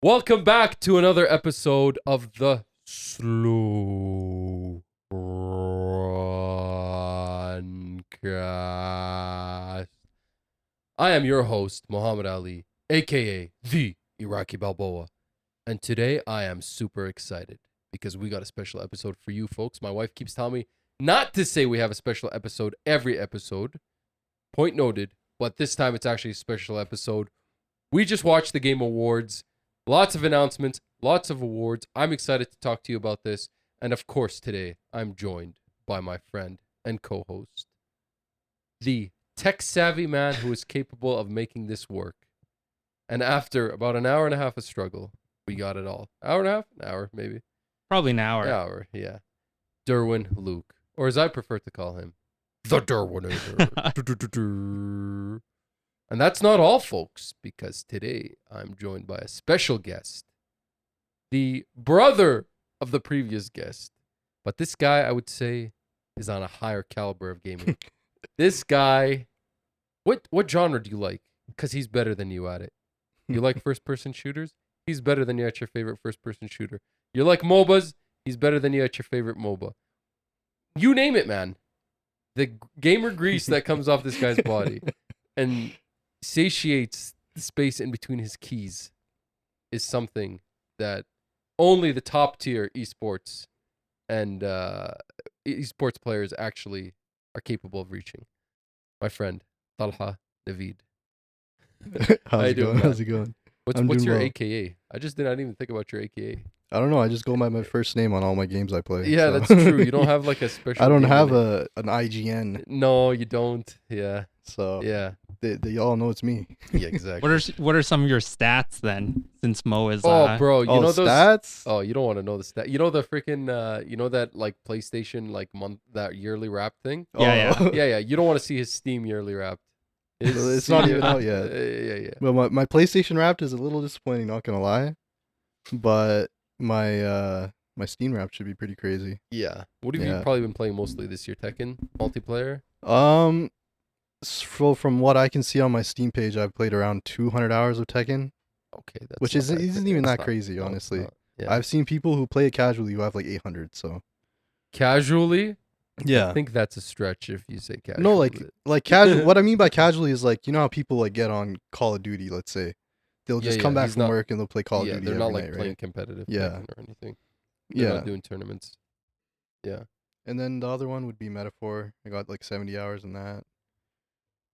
Welcome back to another episode of the Slow Runcast. I am your host, Muhammad Ali, aka the Iraqi Balboa, and today I am super excited because we got a special episode for you folks. My wife keeps telling me not to say we have a special episode every episode. Point noted, but this time it's actually a special episode. We just watched the Game Awards. Lots of announcements, lots of awards. I'm excited to talk to you about this. And of course, today I'm joined by my friend and co-host, the tech-savvy man who is capable of making this work. And after about an hour and a half of struggle, we got it all. Hour and a half? An hour, maybe. Probably an hour. An hour, yeah. Durwin Luke, or as I prefer to call him, the Durwinator. And that's not all, folks, because today I'm joined by a special guest, the brother of the previous guest. But this guy, I would say, is on a higher caliber of gaming. This guy, what genre do you like? Because he's better than you at it. You like first-person shooters? He's better than you at your favorite first-person shooter. You like MOBAs? He's better than you at your favorite MOBA. You name it, man. The gamer grease that comes off this guy's body and satiates the space in between his keys is something that only the top tier esports and esports players actually are capable of reaching. My friend, Talha Naveed. How's it going? How's it going? What's your AKA? I just didn't even think about your AKA. I don't know. I just go by my first name on all my games I play. Yeah, so. That's true. You don't have like a special. I don't have an IGN. No, you don't. Yeah. So yeah, they all know it's me. Yeah, exactly. What are some of your stats then? Since Mo is bro, you know those stats? Oh, you don't want to know the stat. You know the freaking you know that like PlayStation like that yearly wrap thing? Yeah. Yeah. You don't want to see his Steam yearly wrap. It's not even out yet. Yeah. Well, my PlayStation Wrapped is a little disappointing, not gonna lie. But my Steam Wrapped should be pretty crazy. Yeah. What have you probably been playing mostly this year? Tekken multiplayer? So from what I can see on my Steam page, I've played around 200 hours of Tekken. Okay, which isn't even that crazy, honestly. Yeah. I've seen people who play it casually who have like 800. So casually? Yeah. I think that's a stretch if you say casually. No, like casual. What I mean by casually is like, you know how people like get on Call of Duty, let's say. They'll just come back from work and they'll play Call of Duty. They're not like night, playing right? competitive or anything. They're not doing tournaments. Yeah. And then the other one would be Metaphor. I got like 70 hours in that.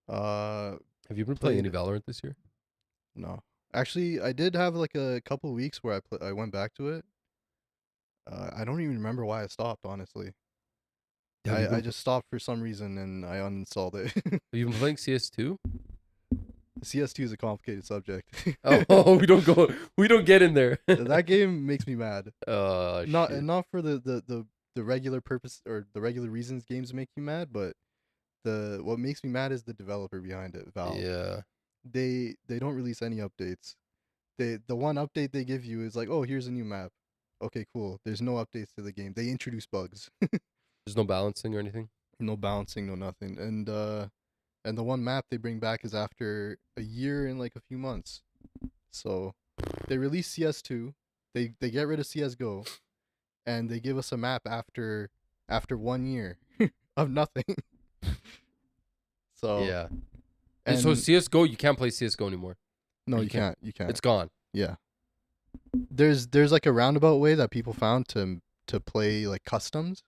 Have you been playing any Valorant this year? No. Actually, I did have like a couple of weeks where I went back to it. I don't even remember why I stopped, honestly. I just stopped for some reason and I uninstalled it. Have you been playing CS2? CS2 is a complicated subject. Oh, we don't get in there. That game makes me mad. Shit. Not for the regular purpose or the regular reasons games make you mad, but what makes me mad is the developer behind it, Valve. Yeah. They don't release any updates. The one update they give you is like, oh, here's a new map. Okay, cool. There's no updates to the game. They introduce bugs. There's no balancing or anything? No balancing, no nothing. And the one map they bring back is after a year and like a few months. So they release CS2, they get rid of CS:GO, and they give us a map after 1 year of nothing. So yeah. And so CS:GO, you can't play CS:GO anymore. No, you can't. You can't. It's gone. Yeah. There's like a roundabout way that people found to play like customs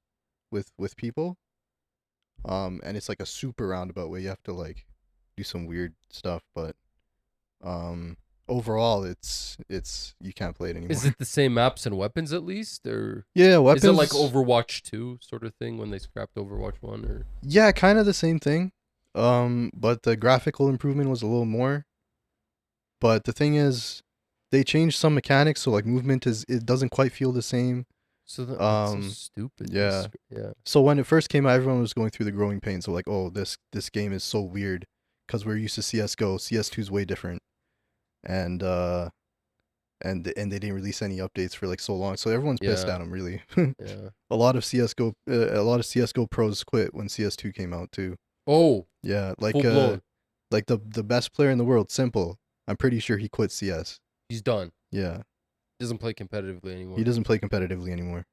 with people. And it's like a super roundabout way. You have to like do some weird stuff, but overall it's you can't play it anymore. Is it the same maps and weapons at least, or yeah, weapons? Is it like Overwatch 2 sort of thing when they scrapped Overwatch 1, or yeah, kind of the same thing. But the graphical improvement was a little more. But the thing is, they changed some mechanics, so like movement it doesn't quite feel the same. So that's so stupid. Yeah. Yeah. So when it first came out, everyone was going through the growing pains. So like, oh, this game is so weird because we're used to CS:GO. CS2 is way different, and they didn't release any updates for like so long. So everyone's pissed at them, really. Yeah. A lot of CS:GO pros quit when CS2 came out too. Oh. Yeah, like full blown. like the best player in the world, Simple. I'm pretty sure he quit CS. He's done. Yeah, Doesn't play competitively anymore. he doesn't play competitively anymore.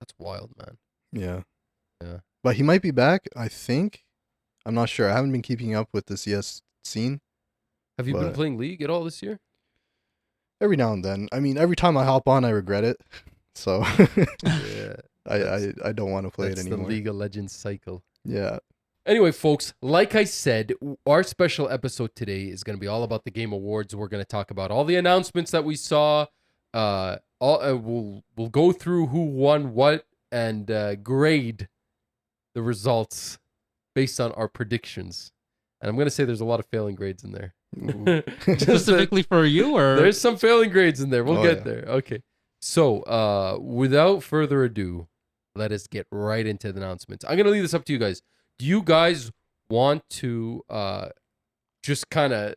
That's wild, man. Yeah. Yeah. But he might be back, I think. I'm not sure. I haven't been keeping up with the CS scene, Have you been but playing League at all this year? every now and then. I mean, every time I hop on, I regret it. So Yeah. I don't want to play it That's the anymore. League of Legends cycle. Yeah. Anyway, folks, like I said, our special episode today is going to be all about the Game Awards. We're going to talk about all the announcements that we saw. We'll go through who won what and grade the results based on our predictions. And I'm going to say there's a lot of failing grades in there. Ooh. Specifically for you, or There's some failing grades in there. We'll Oh, get yeah. there. Okay. So, without further ado, let us get right into the announcements. I'm going to leave this up to you guys. Do you guys want to just kind of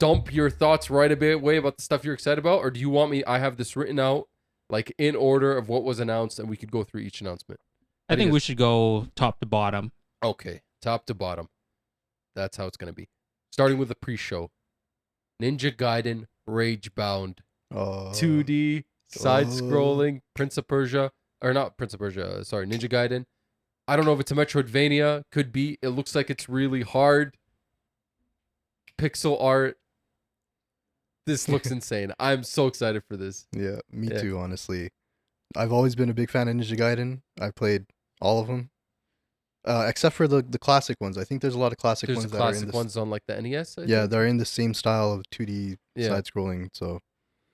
dump your thoughts right away about the stuff you're excited about? Or do you want me, I have this written out like in order of what was announced and we could go through each announcement? I do you think guys- we should go top to bottom. Okay, top to bottom. That's how it's going to be. Starting with the pre-show. Ninja Gaiden Ragebound. Oh. 2D, side-scrolling, Prince of Persia. Or not Prince of Persia, sorry, Ninja Gaiden. I don't know if it's a Metroidvania. Could be. It looks like it's really hard. Pixel art. This looks insane. I'm so excited for this. Yeah, me Yeah. too, honestly. I've always been a big fan of Ninja Gaiden. I've played all of them. Except for the classic ones. I think there's a lot of classic There's ones the that are in classic this. ones on like the NES. I Yeah, think? they're in the same style of 2D Yeah. side scrolling, so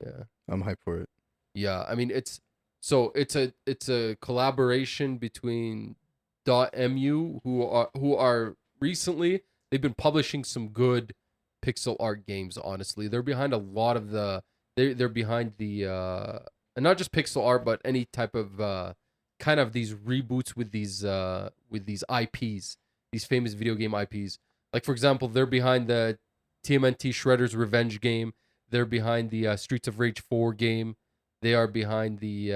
Yeah. I'm hyped for it. Yeah, I mean it's a collaboration between .mu who are recently they've been publishing some good pixel art games. Honestly, they're behind a lot of the they're behind the and not just pixel art but any type of kind of these reboots with these IPs, these famous video game IPs. Like for example, they're behind the TMNT Shredder's Revenge game. They're behind the Streets of Rage 4 game. They are behind the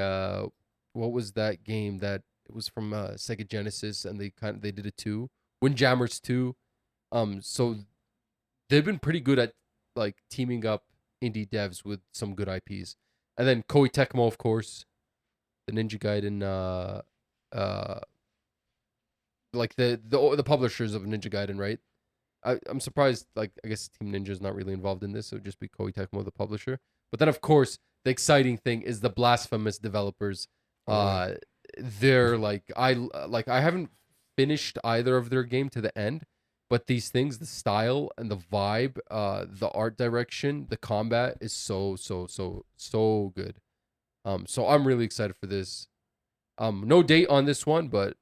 what was that game that it was from Sega Genesis and they did it too. Windjammers 2. So they've been pretty good at like teaming up indie devs with some good IPs. And then Koei Tecmo, of course, the Ninja Gaiden like the publishers of Ninja Gaiden, right? I'm surprised, like, I guess Team Ninja's not really involved in this. It would just be Koei Tecmo, the publisher. But then, of course, the exciting thing is the Blasphemous developers. Oh. They're I haven't finished either of their game to the end, but these things, the style and the vibe, the art direction, the combat is so good. So I'm really excited for this. No date on this one, but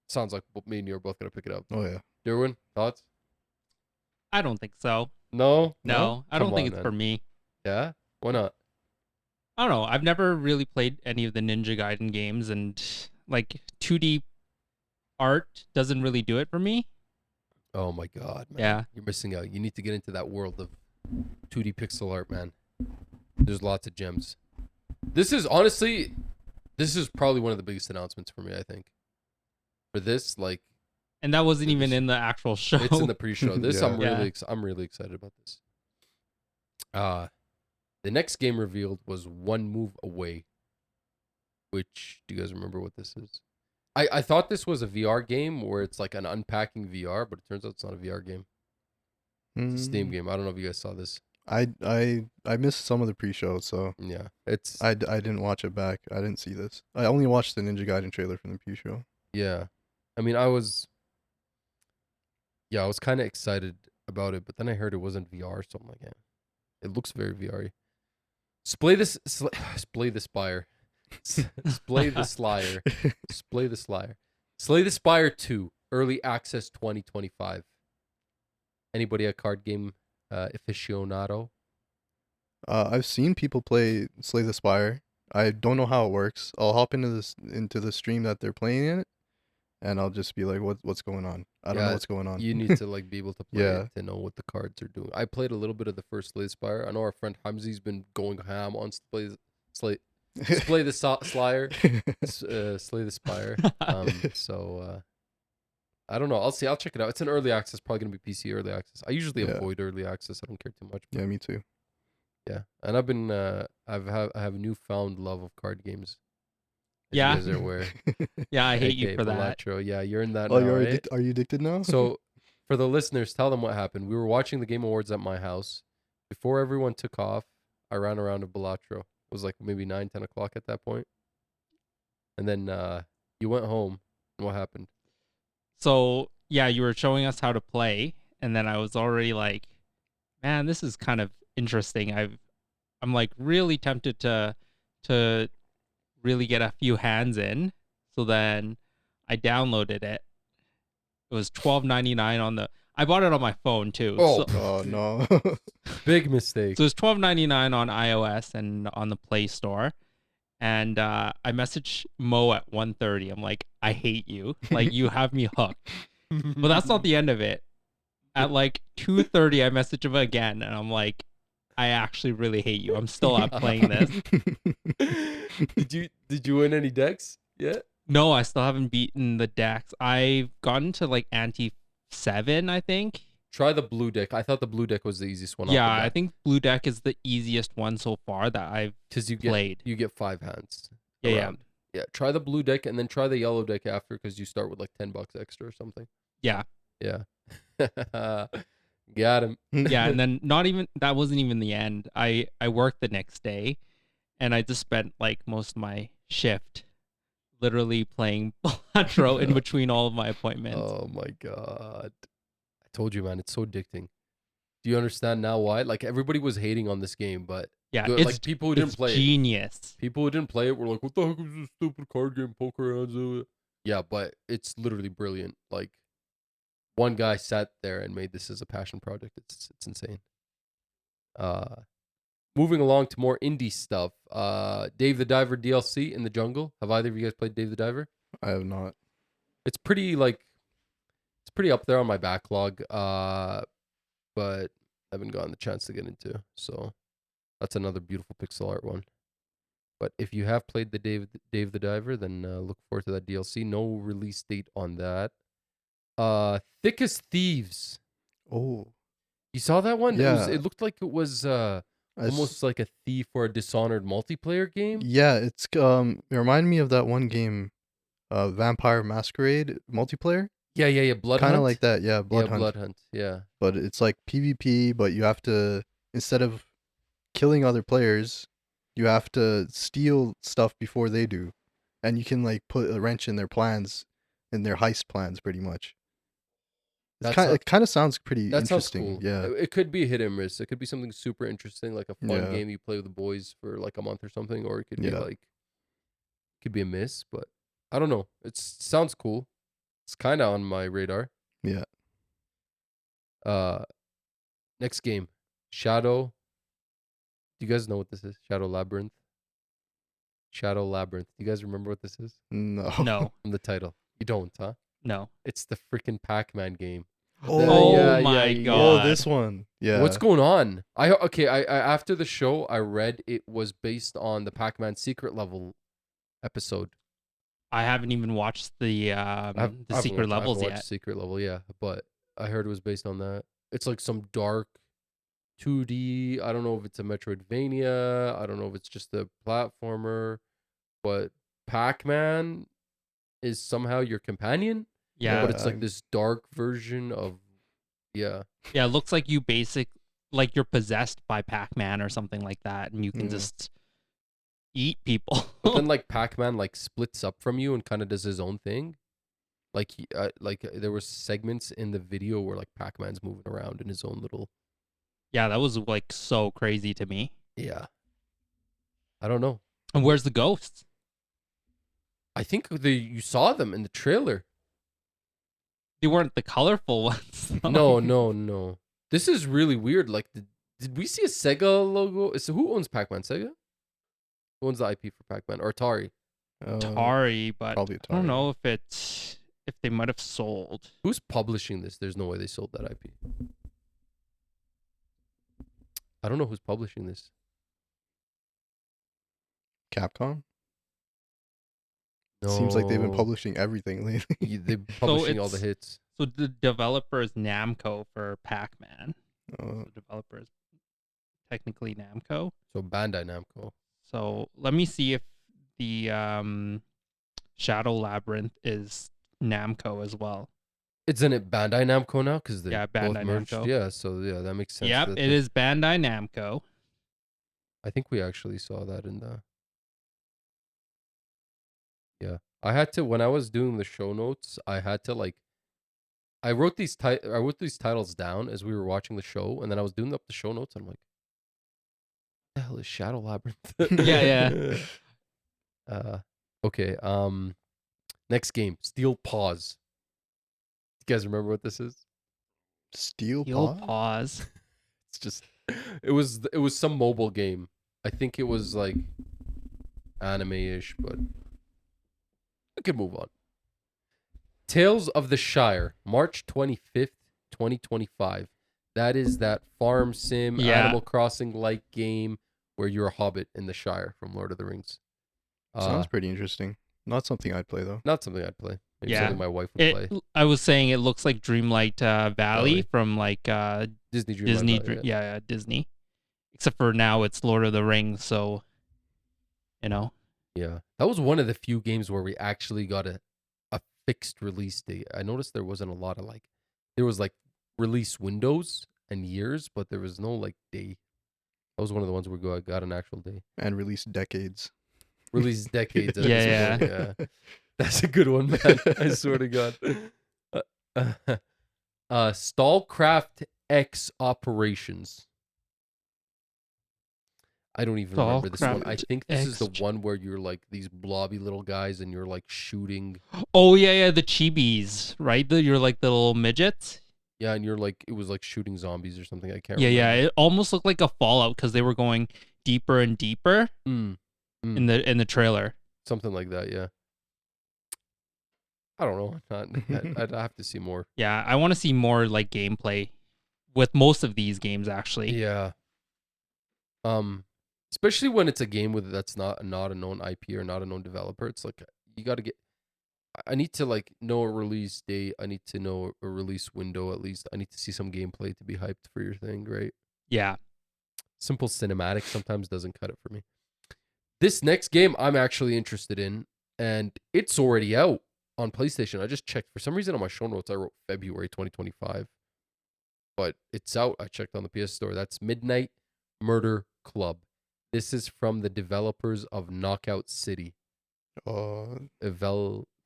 sounds like me and you are both gonna pick it up. Oh yeah. Derwin, thoughts? I don't think so. No? No, I don't Come think on, it's man. for me. Yeah? Why not? I don't know. I've never really played any of the Ninja Gaiden games, and like 2D art doesn't really do it for me. Oh my god, man. Yeah. You're missing out. You need to get into that world of 2D pixel art, man. There's lots of gems. This is probably one of the biggest announcements for me, I think. For this, like, And that wasn't even in the actual show. it's in the pre-show. This Yeah. I'm really excited about this. The next game revealed was One Move Away. Which, do you guys remember what this is? I thought this was a VR game where it's like an unpacking VR, but it turns out it's not a VR game. It's a Steam game. I don't know if you guys saw this. I missed some of the pre-show, so Yeah, it's I didn't watch it back. I didn't see this. I only watched the Ninja Gaiden trailer from the pre-show. yeah. I mean, I was kind of excited about it, but then I heard it wasn't VR, so I'm like, yeah, it looks very VR-y. Splay the Spire. Splay the Slyer. Splay the Slyer. Slay the Spire 2, early access 2025. Anybody a card game aficionado? I've seen people play Slay the Spire. I don't know how it works. I'll hop into the stream that they're playing in it, and I'll just be like, what's going on? I don't know Yeah, what's going on. You need to like be able to play Yeah. it to know what the cards are doing. I played a little bit of the first Slay the Spire. I know our friend Hamzi's been going ham on Slay the Slyer. Slay the Spire. So I don't know. I'll see. I'll check it out. It's an early access, probably gonna be PC early access. I usually Yeah. avoid early access. I don't care too much. Yeah, me too. Yeah, and I've been I have a newfound love of card games. As you Yeah. guys are aware. Yeah, I hate you AKA for that. Balatro. Yeah, you're in that Oh, now, right? are you addicted now? So, for the listeners, tell them what happened. We were watching the Game Awards at my house. Before everyone took off, I ran around to Balatro. It was like maybe 9, 10 o'clock at that point. And then you went home. And what happened? So yeah, you were showing us how to play, and then I was already like, man, this is kind of interesting. I'm like really tempted to really get a few hands in. So then I downloaded it. It was $12.99 on the. I bought it on my phone too. Oh, Oh no. big mistake. So it's $12.99 on iOS and on the Play Store. And I messaged Mo at 1:30. I'm like, I hate you. Like you have me hooked. But that's not the end of it. At like 2:30, I message him again, and I'm like, I actually really hate you. I'm still out playing this. Did you win any decks yet? No, I still haven't beaten the decks. I've gotten to like ante 7, I think. Try the blue deck. I thought the blue deck was the easiest one. Yeah, I think blue deck is the easiest one so far that I've because played. you get 5 hands. Yeah, around. Yeah. Try the blue deck and then try the yellow deck after because you start with like $10 extra or something. yeah, Yeah. Got him. yeah. And then not even that wasn't even the end. I worked the next day, and I just spent like most of my shift literally playing Balatro in between all of my appointments. Oh my god. I told you, man, it's so addicting. Do you understand now why? Like everybody was hating on this game, but Yeah, good, it's like people who didn't it's play it. genius. People who didn't play it were like, "What the heck is this stupid card game, poker hands?" Yeah, but it's literally brilliant. Like one guy sat there and made this as a passion project. It's insane. Moving along to more indie stuff. Dave the Diver DLC in the jungle. Have either of you guys played Dave the Diver? I have not. It's pretty up there on my backlog. But I haven't gotten the chance to get into. So that's another beautiful pixel art one. But if you have played the Dave the Diver, then look forward to that DLC. No release date on that. Thick as Thieves. Oh. You saw that one? Yeah. It looked like it was almost like a Thief or a Dishonored multiplayer game. Yeah, it reminded me of that one game, Vampire Masquerade multiplayer. Yeah. Blood Kind of Hunt? like that, yeah, Blood Hunt. Blood Hunt. Yeah. But it's like PvP, but you have to, instead of killing other players, you have to steal stuff before they do. And you can like put a wrench in their plans, in their heist plans pretty much. That It kind of sounds pretty sounds interesting. cool. Yeah. It could be a hit and miss. It could be something super interesting, like a fun Yeah. game you play with the boys for like a month or something, or it could be Yeah. could be a miss, but I don't know. It sounds cool. It's kind of on my radar. Yeah. Next game, Shadow. Do you guys know what this is? Shadow Labyrinth. Shadow Labyrinth. Do you guys remember what this is? No. No, From the title. You don't, huh? no. It's the freaking Pac-Man game. Oh yeah, my yeah. god. Oh, this one. Yeah. What's going on? I after the show I read it was based on the Pac-Man secret level episode. I haven't even watched the secret levels I haven't yet. watched secret level, yeah, but I heard it was based on that. It's like some dark 2D. I don't know if it's a Metroidvania. I don't know if it's just a platformer, but Pac-Man is somehow your companion. Yeah, But it's like this dark version of, yeah. yeah. It looks like like you're possessed by Pac-Man or something like that, and you can just eat people. But then like Pac-Man like splits up from you and kind of does his own thing. Like there was segments in the video where like Pac-Man's moving around in his own little. Yeah, that was like so crazy to me. Yeah. I don't know. And where's the ghosts? I think you saw them in the trailer. They weren't the colorful ones. No. This is really weird. Like, did we see a Sega logo? So who owns Pac-Man? Sega? Who owns the IP for Pac-Man? Or Atari? Atari, but probably I don't Atari. know if they might have sold. Who's publishing this? There's no way they sold that IP. I don't know who's publishing this. Capcom? Seems like they've been No. publishing everything lately. They're publishing all the it's- hits. So the developer is Namco for Pac-Man. Uh, The developer is technically Namco. So Bandai Namco. So let me see if the Shadow Labyrinth is Namco as well. Isn't it Bandai Namco now? Because they Yeah, both Bandai merged. Namco. Yeah, so yeah, that makes sense. Yep, that it is Bandai Namco. I think we actually saw that in the. Yeah, I had to when I was doing the show notes. I had to like. I wrote these titles down as we were watching the show, and then I was doing up the show notes. And I'm like, what the hell is Shadow Labyrinth? Yeah. Uh, okay. Next game, Steel Paws. You guys remember what this is? Steel You'll Paw? pause. It's just, it was some mobile game. I think it was like anime-ish, but we can move on. Tales of the Shire, March 25th, 2025. That is that farm sim, Yeah. Animal Crossing-like game where you're a hobbit in the Shire from Lord of the Rings. Sounds pretty interesting. Not something I'd play though. Not something I'd play. Maybe Yeah. something my wife would play. I was saying it looks like Dreamlight Valley Valley. from like Disney Dreamlight Disney. Valley, Yeah, Disney. Except for now it's Lord of the Rings, so you know. Yeah. That was one of the few games where we actually got a fixed release date. I noticed there wasn't a lot of like, there was like release windows and years, but there was no like day. That was one of the ones where I got an actual day. And release decades. Release decades. at Yeah, this point, yeah. That's a good one, man. I swear to God. Stallcraft X Operations. I don't even remember this one. I Stallcraft think this is the X. one where you're like these blobby little guys and you're like shooting. Oh yeah, the chibis, right? You're like the little midgets. Yeah, and you're like, it was like shooting zombies or something. I can't Yeah, remember. it almost looked like a Fallout because they were going deeper and deeper in the trailer. Something like that, yeah. I don't know. I'd have to see more. Yeah, I want to see more like gameplay with most of these games actually. Yeah. Especially when it's a game that's not a known IP or not a known developer. It's like you got to get. I need to like know a release date. I need to know a release window at least. I need to see some gameplay to be hyped for your thing, right? Yeah. Simple cinematic sometimes doesn't cut it for me. This next game I'm actually interested in, and it's already out on PlayStation. I just checked. For some reason on my show notes, I wrote February 2025. But it's out. I checked on the PS Store. That's Midnight Murder Club. This is from the developers of Knockout City.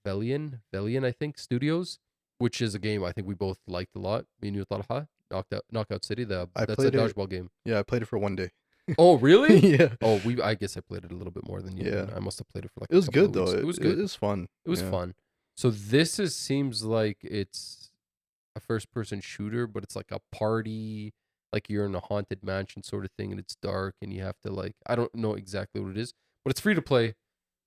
Velian, I think, Studios, which is a game I think we both liked a lot. Me and you thought, Knockout City. That's a dodgeball game. Yeah, I played it for one day. Oh, really? Yeah. Oh, I guess I played it a little bit more than you. Yeah. I must have played it for like. It was a couple good of though. weeks. It was good. It was fun. It was fun. So this seems like it's a first-person shooter, but it's like a party, like you're in a haunted mansion sort of thing, and it's dark, and you have to like, I don't know exactly what it is, but it's free to play.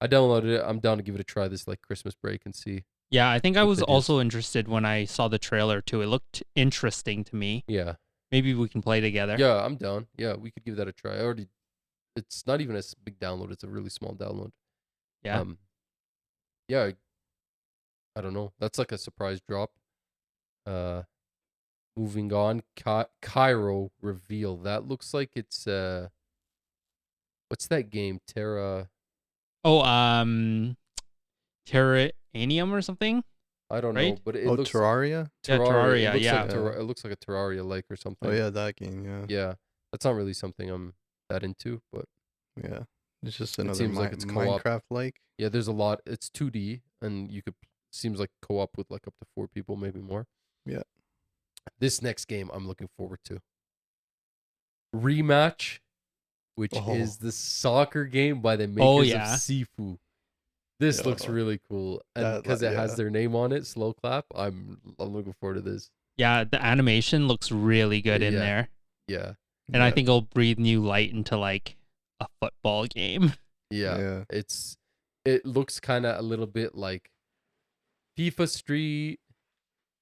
I downloaded it. I'm down to give it a try this like Christmas break and see. Yeah, I think I If was it is. also interested when I saw the trailer too. It looked interesting to me. Yeah. Maybe we can play together. Yeah, I'm down. Yeah, we could give that a try. It's not even a big download. It's a really small download. Yeah. Yeah. I don't know. That's like a surprise drop. Moving on, Cairo reveal. That looks like it's what's that game? Terra. Oh, Terranium or something? I don't know, Right? but it Oh, looks Terraria? Yeah, Terraria, It looks yeah. like it looks like a Terraria like or something. Oh yeah, that game. Yeah. Yeah, that's not really something I'm that into, but Yeah. It's just another seems like it's co-op. Minecraft like. yeah, there's a lot. It's 2D, and you could seems like co-op with like up to 4 people, maybe more. Yeah. This next game I'm looking forward to. Rematch, which Oh. is the soccer game by the makers yeah. of Sifu. This looks Yeah. really cool, and That- because it has yeah. their name on it, Slow Clap. I'm looking forward to this. Yeah, the animation looks really good in Yeah. there. Yeah, And I Yeah. think it'll breathe new light into like a football game. yeah. It looks kind of a little bit like FIFA Street,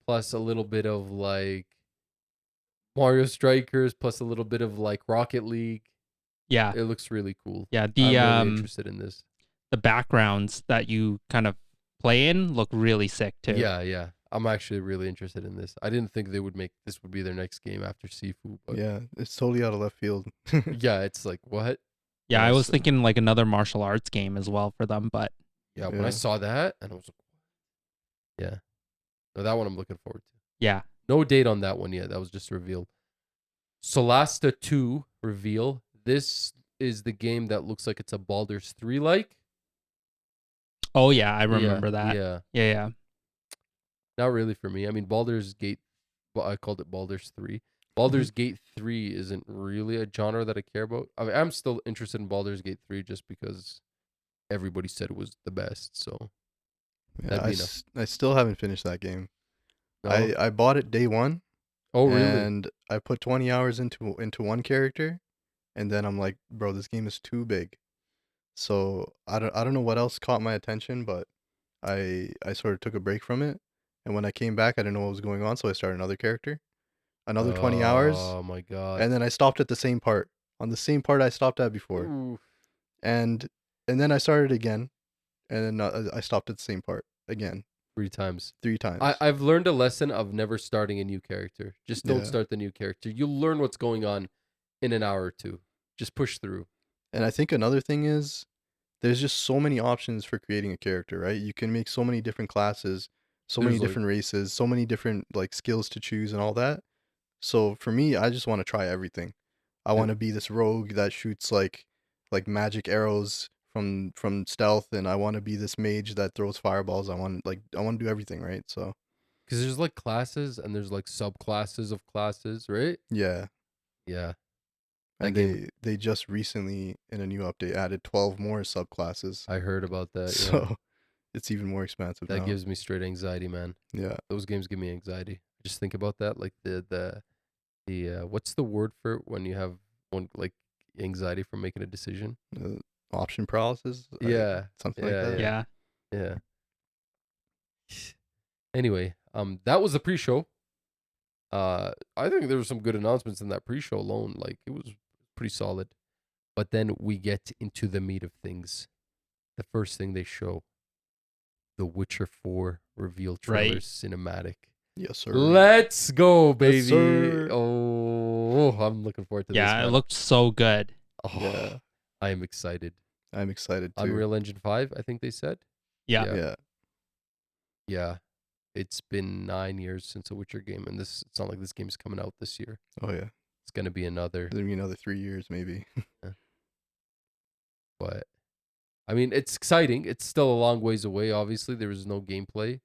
plus a little bit of like Mario Strikers, plus a little bit of like Rocket League. Yeah. It looks really cool. Yeah, I'm really the interested in this. backgrounds that you kind of play in look really sick too. Yeah. I'm actually really interested in this. I didn't think they would make this would be their next game after Sifu, but Yeah, it's totally out of left field. yeah, it's like what? Yeah, When I I was saw, thinking like another martial arts game as well for them, but yeah, when I Yeah. saw that, and I was like, yeah, no, that one I'm looking forward to. yeah. No date on that one yet. That was just revealed. Solasta 2 reveal. This is the game that looks like it's a Baldur's 3 like. Oh yeah, I Yeah, remember that. yeah. Yeah. Not really for me. I mean, Baldur's Gate, well, I called it Baldur's 3. Baldur's Gate 3 isn't really a genre that I care about. I mean, I'm still interested in Baldur's Gate 3 just because everybody said it was the best. So, Yeah, that'd be enough. I still haven't finished that game. No? I bought it day one, Oh, really? and I put 20 hours into one character, and then I'm like, bro, this game is too big. So I don't know what else caught my attention, but I sort of took a break from it, and when I came back, I didn't know what was going on, so I started another character, another 20 hours, Oh, my God. and then I stopped at the same part, on the same part I stopped at before, Ooh. and then I started again, and then I stopped at the same part again 3 times. 3 times. I've learned a lesson of never starting a new character. Just don't Yeah. start the new character. You'll learn what's going on in an hour or two. Just push through. And I think another thing is there's just so many options for creating a character, right? You can make so many different classes, so many There's, like- different races, so many different like skills to choose and all that. So for me, I just want to try everything. I Yeah. want to be this rogue that shoots like magic arrows from stealth, and I want to be this mage that throws fireballs. I want to do everything, right? So Because there's like classes and there's like subclasses of classes, right? yeah. Yeah. That And game, they just recently in a new update added 12 more subclasses. I heard about that. Yeah. So it's even more expansive That now. gives me straight anxiety, man. Yeah. Those games give me anxiety. Just think about that. Like the what's the word for it when you have one like anxiety from making a decision? Option paralysis. Yeah. Something Yeah, like that. Yeah. Yeah. Anyway, that was the pre-show. I think there were some good announcements in that pre-show alone. Like it was pretty solid. But then we get into the meat of things. The first thing they show, The Witcher 4 reveal trailer Right. cinematic. Yes, sir. Let's go, baby. sir. Oh, I'm looking forward to this. Yeah, it Man. looked so good. Oh, Yeah. I am excited. I'm excited too. Unreal Engine 5, I think they said. Yeah. Yeah. Yeah. It's been 9 years since a Witcher game, and it's not like this game's coming out this year. Oh yeah. It's gonna be another. There'll be another 3 years maybe. But I mean, it's exciting. It's still a long ways away. Obviously, there was no gameplay,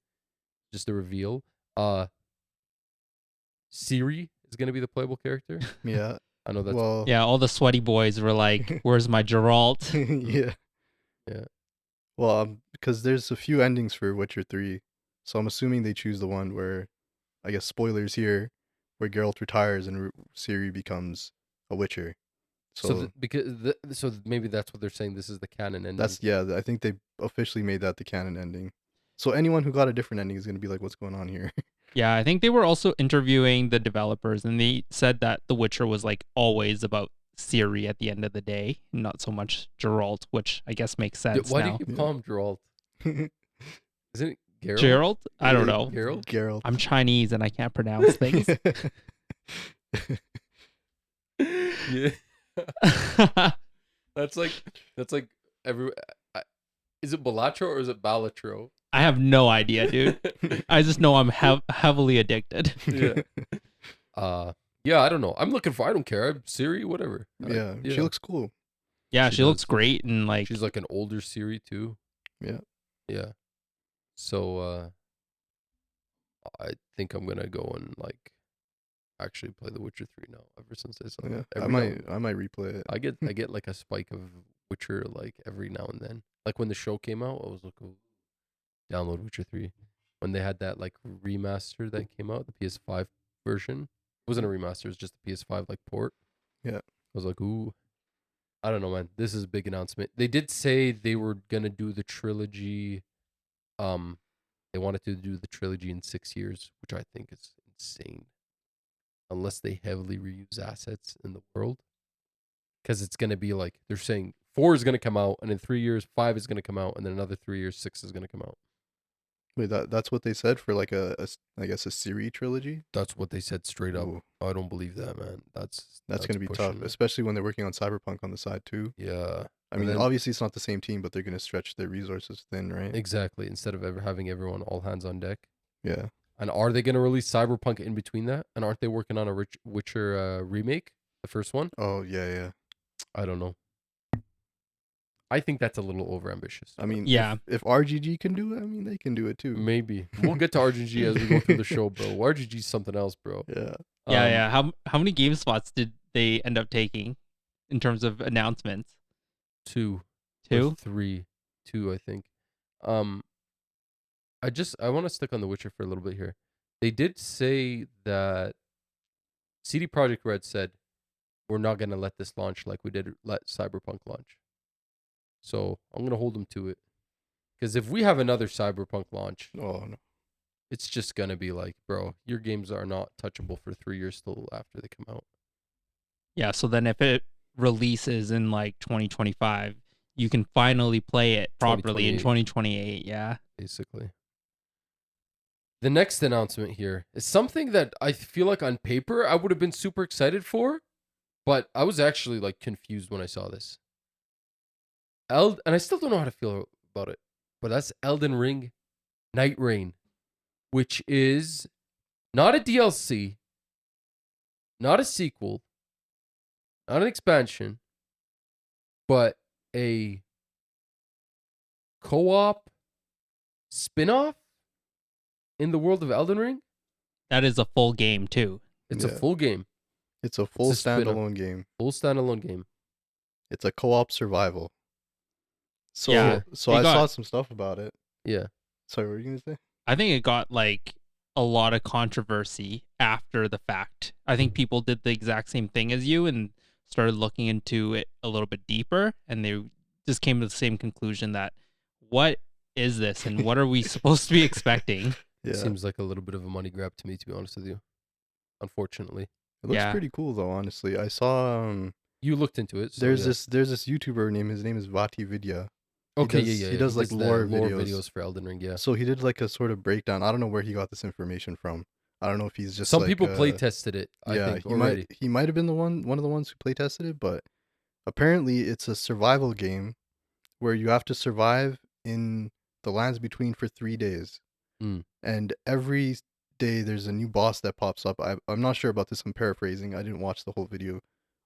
just a reveal. Siri is gonna be the playable character. Yeah. I know that's Well. Yeah, all the sweaty boys were like, "Where's my Geralt?" Yeah. Yeah. Well, because there's a few endings for Witcher 3, so I'm assuming they choose the one where, I guess spoilers here, where Geralt retires and Ciri becomes a Witcher. So, so maybe that's what they're saying. This is the canon ending. that's I think they officially made that the canon ending. So anyone who got a different ending is gonna be like, what's going on here? Yeah, I think they were also interviewing the developers, and they said that The Witcher was like always about Ciri at the end of the day, not so much Geralt, which I guess makes sense Why now. do you call him Geralt? Isn't it Geralt? Geralt? I don't know. Geralt? Geralt. I'm Chinese and I can't pronounce things. Yeah. That's like every. Is it Balatro or is it Balatro? I have no idea, dude. I just know I'm heavily addicted. Yeah. Yeah, I don't know. I'm looking for. I don't care. I'm Siri, whatever. Yeah, she looks cool. Yeah, She she looks does. great and like She's like an older Siri too. Yeah. Yeah. So I think I'm gonna go and like actually play The Witcher 3 now. Ever since I saw Yeah, that. I might replay it. I get like a spike of Witcher like every now and then. Like when the show came out, I was like, oh, download Witcher 3. When they had that like remaster that came out, the PS5 version. It wasn't a remaster, it was just the PS5 like port. Yeah. I was like, ooh. I don't know, man. This is a big announcement. They did say they were gonna do the trilogy. They wanted to do the trilogy in 6 years, which I think is insane. Unless they heavily reuse assets in the world. Because it's gonna be like they're saying 4 is gonna come out, and in 3 years, 5 is gonna come out, and then another 3 years, 6 is gonna come out. Wait, that's what they said for like I guess a Siri trilogy. That's what they said straight up. Ooh, I don't believe that, man. that's gonna be tough, pushing it. especially when they're working on Cyberpunk on the side too. Yeah. I And mean, then obviously it's not the same team, but they're gonna stretch their resources thin, right? exactly, instead of ever having everyone all hands on deck. Yeah. And are they going to release Cyberpunk in between that? And aren't they working on a Witcher remake, the first one? Oh yeah, yeah. I don't know. I think that's a little overambitious. I mean, Yeah. if RGG can do it, I mean they can do it too. Maybe we'll get to RGG as we go through the show, bro. RGG's something else, bro. Yeah. Yeah, Um, yeah. How many game spots did they end up taking in terms of announcements? 2 or Two? 3, 2, I think. Um, I want to stick on The Witcher for a little bit here. They did say that CD Projekt Red said we're not gonna let this launch like we did let Cyberpunk launch. So I'm gonna hold them to it. Because if we have another Cyberpunk launch, Oh no. it's just gonna be like, bro, your games are not touchable for 3 years still after they come out. Yeah, so then if it releases in like 2025, you can finally play it properly in 2028. Yeah. Basically. The next announcement here is something that I feel like on paper I would have been super excited for, but I was actually like confused when I saw this. And I still don't know how to feel about it, but that's Elden Ring Night Rain, which is not a DLC, not a sequel, not an expansion, but a co-op spin-off in the world of Elden Ring. That is a full game too. It's a Yeah. full game, It's a full a spin-off. standalone game. full standalone game. It's a co-op survival. So Yeah, so it I got- saw some stuff about it. Yeah. Sorry, what were you gonna say? I think it got like a lot of controversy after the fact. I think people did the exact same thing as you and started looking into it a little bit deeper, and they just came to the same conclusion that what is this and what are we supposed to be expecting? Yeah. Seems like a little bit of a money grab to me, to be honest with you. Unfortunately. It looks Yeah. pretty cool though, honestly. I saw You looked into it. So there's yeah. this YouTuber his name is Vati Vidya. Okay, does- yeah. he does, like, the lore lore videos. videos for Elden Ring, yeah. So he did like a sort of breakdown. I don't know where he got this information from. I don't know if he's just Some like, people play tested it, I yeah, think, he already. might have been one of the ones who play tested it, but apparently it's a survival game where you have to survive in the lands between for 3 days. Mm. And every day there's a new boss that pops up. I'm not sure about this. I'm paraphrasing. I didn't watch the whole video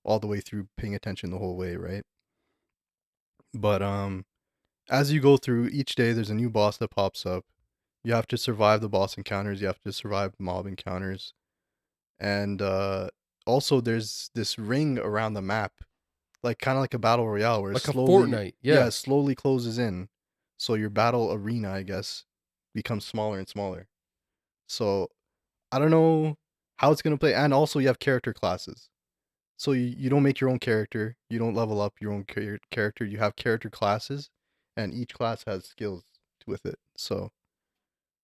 all the way through, paying attention the whole way, right? But as you go through each day, there's a new boss that pops up. You have to survive the boss encounters. You have to survive mob encounters, and also there's this ring around the map, like kind of like a battle royale, where it Like a slowly, Fortnite, yeah, yeah. it slowly closes in. So your battle arena, I guess, becomes smaller and smaller. So I don't know how it's gonna play, and also you have character classes. So you don't make your own character. You don't level up your own character. You have character classes, and each class has skills with it. So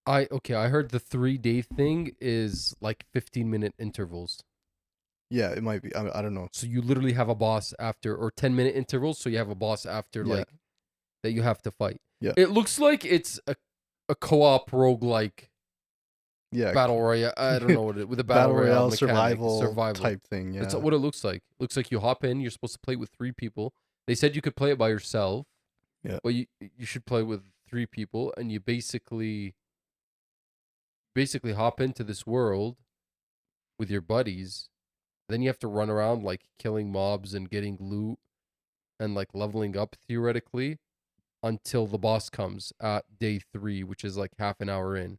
I heard the 3-day thing is like 15-minute intervals. yeah, it might be. I don't know. So you literally have a boss after, or 10-minute intervals, so you have a boss after, Yeah. like, that you have to fight. Yeah. It looks like it's a co-op roguelike Yeah, battle royale. I don't know what it with a battle, royale mechanic, survival type thing. Yeah, That's what it looks like. Looks like you hop in. You're supposed to play with 3 people. They said you could play it by yourself. Yeah. But you should play with 3 people, and you basically hop into this world with your buddies. Then you have to run around like killing mobs and getting loot and like leveling up theoretically until the boss comes at day 3, which is like half an hour in.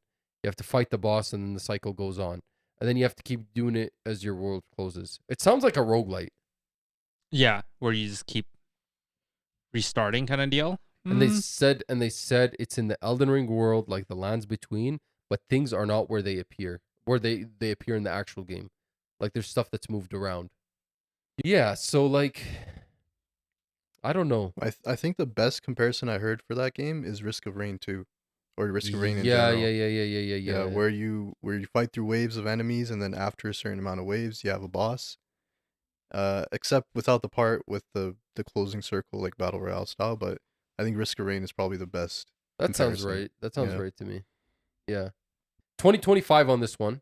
You have to fight the boss, and then the cycle goes on. And then you have to keep doing it as your world closes. It sounds like a roguelite. Yeah, where you just keep restarting kind of deal. And they said it's in the Elden Ring world, like the lands between, but things are not where they appear. Where they appear in the actual game. Like there's stuff that's moved around. Yeah, so like I don't know. I think the best comparison I heard for that game is Risk of Rain 2, or Risk of Rain in Yeah, general. yeah. Where you fight through waves of enemies, and then after a certain amount of waves, you have a boss. Except without the part with the closing circle, like battle royale style. But I think Risk of Rain is probably the best. That sounds comparison. right. That sounds Yeah. right to me. Yeah. 2025 on this one.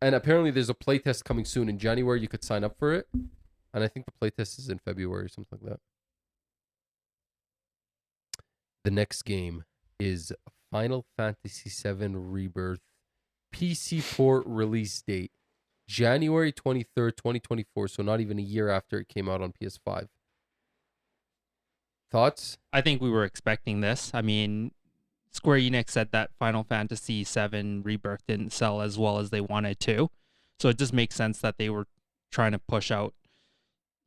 And apparently there's a playtest coming soon in January. You could sign up for it. And I think the playtest is in February or something like that. The next game is Final Fantasy VII Rebirth PC port release date. January 23rd, 2024. So not even a year after it came out on PS5. Thoughts? I think we were expecting this. I mean, Square Enix said that Final Fantasy VII Rebirth didn't sell as well as they wanted to. So it just makes sense that they were trying to push out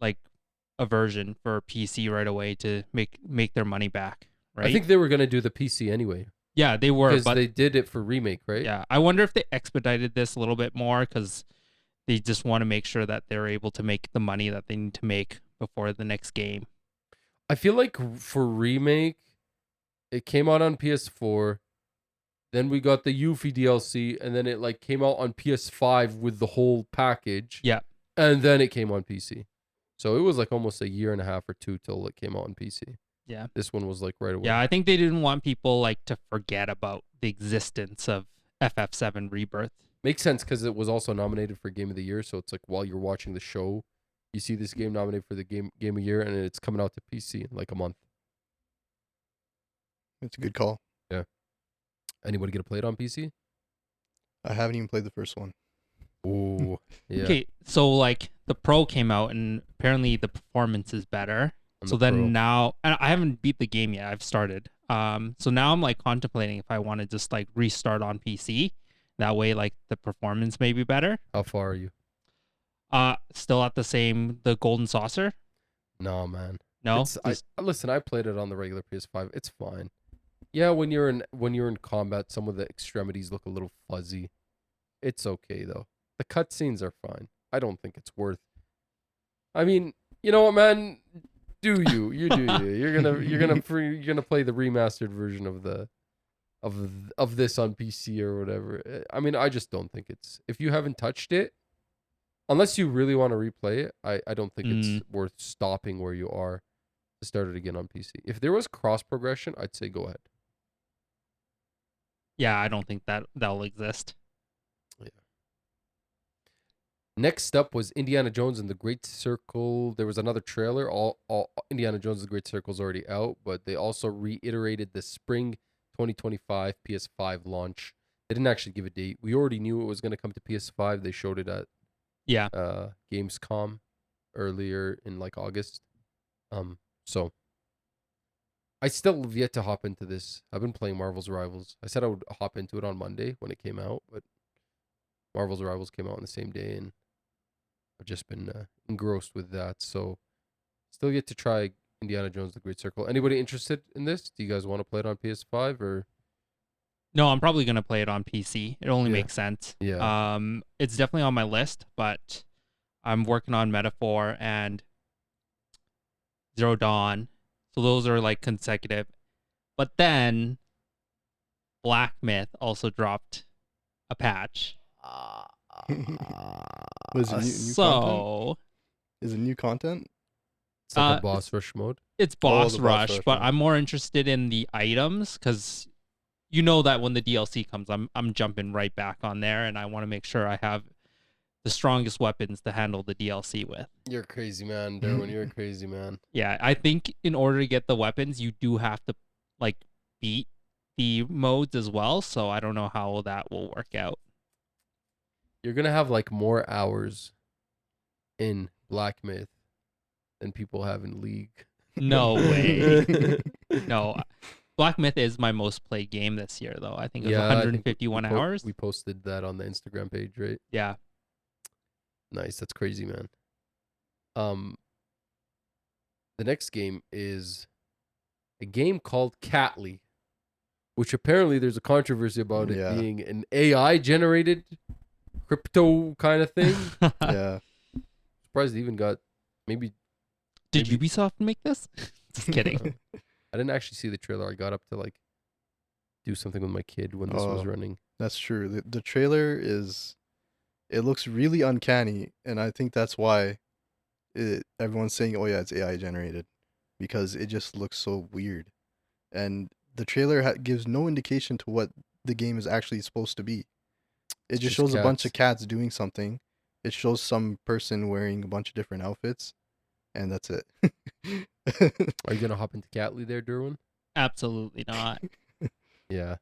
like a version for PC right away to make their money back, right? I think they were going to do the PC anyway. Yeah, they were, Because but they did it for remake, right? yeah, I wonder if they expedited this a little bit more because they just want to make sure that they're able to make the money that they need to make before the next game. I feel like for remake, it came out on PS4. Then we got the Yuffie DLC, and then it like came out on PS5 with the whole package. Yeah. And then it came on PC. So it was like almost a year and a half or two till it came out on PC. Yeah. This one was like right away. Yeah, I think they didn't want people like to forget about the existence of FF7 Rebirth. Makes sense because it was also nominated for Game of the Year. So it's like while you're watching the show, you see this game nominated for the Game of the Year, and it's coming out to PC in like a month. It's a good call. Anybody get to play it on PC? I haven't even played the first one. Oh, yeah. Okay, so like the Pro came out and apparently the performance is better. on So the then Pro. now, and I haven't beat the game yet. I've started. So now I'm like contemplating if I want to just like restart on PC. That way, like the performance may be better. How far are you? Still at the golden saucer. No, man. No, Listen, I played it on the regular PS5. It's fine. Yeah, when you're in combat, some of the extremities look a little fuzzy. It's okay though. The cutscenes are fine. I don't think it's worth. I mean, you know what, man? Do you? You do you. You're gonna play the remastered version of this on PC or whatever. I mean, I just don't think it's. If you haven't touched it, unless you really want to replay it, I don't think it's worth stopping where you are to start it again on PC. If there was cross progression, I'd say go ahead. yeah, I don't think that'll exist. Next up was Indiana Jones and the Great Circle. There was another trailer. All Indiana Jones and the Great Circle is already out, but they also reiterated the spring 2025 PS5 launch. They didn't actually give a date. We already knew it was going to come to PS5. They showed it at Yeah. Gamescom earlier in like August. So I still have yet to hop into this. I've been playing Marvel's Rivals. I said I would hop into it on Monday when it came out, but Marvel's Rivals came out on the same day, and I've just been engrossed with that. So still yet to try Indiana Jones: The Great Circle. Anybody interested in this? Do you guys want to play it on PS5 or? No, I'm probably gonna play it on PC. It only Yeah. makes sense. Yeah. It's definitely on my list, but I'm working on Metaphor and Zero Dawn, so those are like consecutive. But then Black Myth also dropped a patch. Was it new content? So Is it new content? It's like Uh, a boss rush mode. it's the boss boss rush, rush but one. I'm more interested in the items because you know that when the DLC comes, I'm jumping right back on there, and I want to make sure I have the strongest weapons to handle the DLC with. You're a crazy man, Durwin. You're a crazy man. Yeah, I think in order to get the weapons, you do have to like beat the modes as well. So I don't know how that will work out. You're gonna have like more hours in Black Myth than people have in League. No way. No, Black Myth is my most played game this year, though. I think it was I think 151 hours. We posted that on the Instagram page, right? Yeah. Nice. That's crazy, man. The next game is a game called Catly, which apparently there's a controversy about it Yeah. being an AI generated crypto kind of thing. Yeah. Surprised it even got maybe. Did maybe- Ubisoft make this? Just kidding. I didn't actually see the trailer. I got up to like do something with my kid when this was Oh. running. That's true. The trailer it looks really uncanny, and I think that's why everyone's saying, "Oh yeah, it's AI generated," because it just looks so weird, and the trailer gives no indication to what the game is actually supposed to be. It It's just just shows a bunch cats. of cats doing something. It shows some person wearing a bunch of different outfits, and that's it. Are you gonna hop into Catly there, Derwin? Absolutely not. Yeah.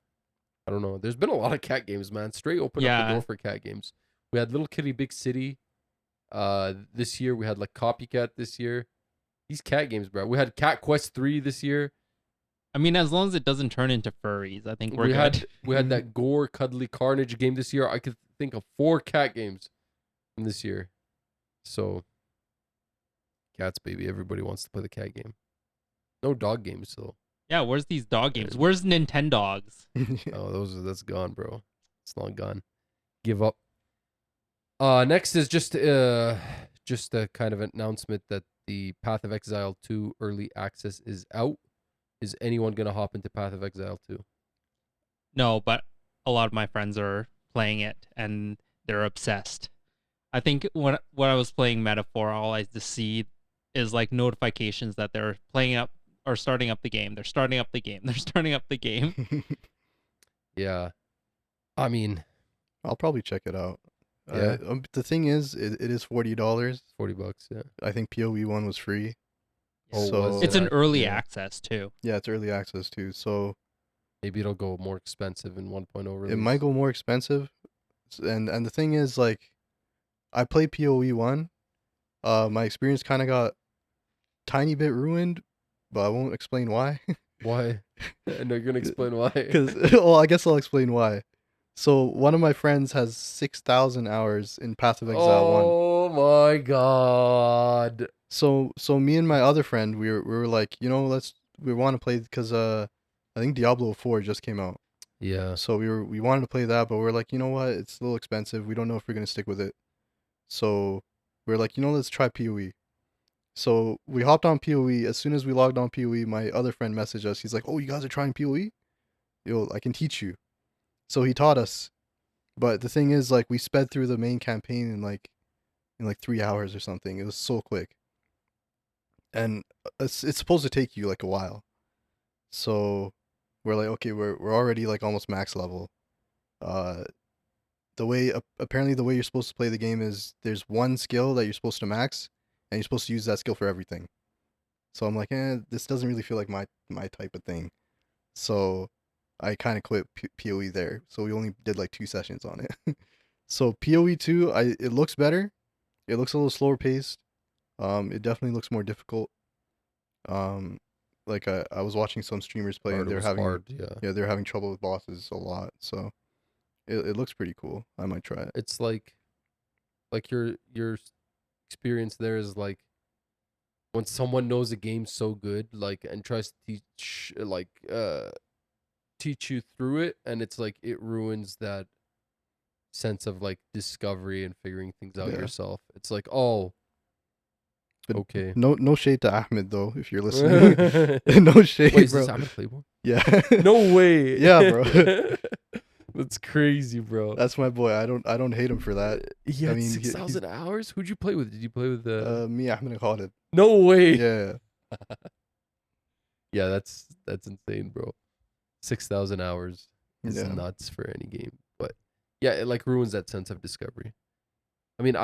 I don't know. There's been a lot of cat games, man. Straight open up the door Yeah. for cat games. We had Little Kitty Big City. This year we had like Copycat this year. These cat games, bro. We had Cat Quest 3 this year. I mean, as long as it doesn't turn into furries, I think we're good. We had that Gore Cuddly Carnage game this year. I could think of 4 cat games from this year. So cats, baby. Everybody wants to play the cat game. No dog games though. Yeah, where's these dog games? Where's Nintendogs? Oh, that's gone, bro. It's long gone. Give up. Next is just a kind of announcement that the Path of Exile 2 early access is out. Is anyone gonna hop into Path of Exile 2? No, but a lot of my friends are playing it and they're obsessed. I think when I was playing Metaphor, all I just see is like notifications that they're playing up or starting up the game. They're starting up the game. They're starting up the game. Yeah. I mean, I'll probably check it out. Yeah. The thing is, it is $40. $40, yeah. I think PoE 1 was free. Oh, So was It's it an actually? early Yeah. access too. Yeah, it's early access too. So Maybe it'll go more expensive in 1.0 release. it might go more expensive. And the thing is, like, I played PoE 1. My experience kind of got tiny bit ruined, but I won't explain why. Why? I know you're gonna explain why. Because, well, I guess I'll explain why. So one of my friends has 6,000 hours in Path of Exile 1. Oh my god. So me and my other friend, we were like, we want to play because I think Diablo 4 just came out. Yeah. So we wanted to play that, but we're like, you know what? It's a little expensive. We don't know if we're gonna stick with it. So we're like, let's try PoE. So we hopped on PoE. As soon as we logged on PoE, my other friend messaged us. He's like, "Oh, you guys are trying PoE? Yo, I can teach you." So he taught us. But the thing is, like, we sped through the main campaign in like 3 hours or something. It was so quick. And it's supposed to take you like a while. So we're like, okay, we're already like almost max level. Apparently the way you're supposed to play the game is there's one skill that you're supposed to max, and you're supposed to use that skill for everything. So I'm like, this doesn't really feel like my type of thing. So I kind of quit PoE there. So we only did like 2 sessions on it. So PoE 2, it looks better. It looks a little slower paced. It definitely looks more difficult. Like I was watching some streamers play, and they're having they're having trouble with bosses a lot. So it looks pretty cool. I might try it. It's like your experience there is like when someone knows a game so good, like, and tries to teach you through it, and it's like it ruins that sense of like discovery and figuring things out Yeah. yourself. It's like, oh, But okay. No shade to Ahmed though, if you're listening. No shade, Wait, is bro. this Ahmed Playboy? Yeah. No way. Yeah, bro. That's crazy, bro. That's my boy. I don't hate him for that. He had mean, 6,000 hours. Who'd you play with? Did you play with the? Me, Ahmed, and Khalid. No way. Yeah. Yeah, that's insane, bro. 6,000 hours is Yeah. nuts for any game, but yeah, it like ruins that sense of discovery. I mean,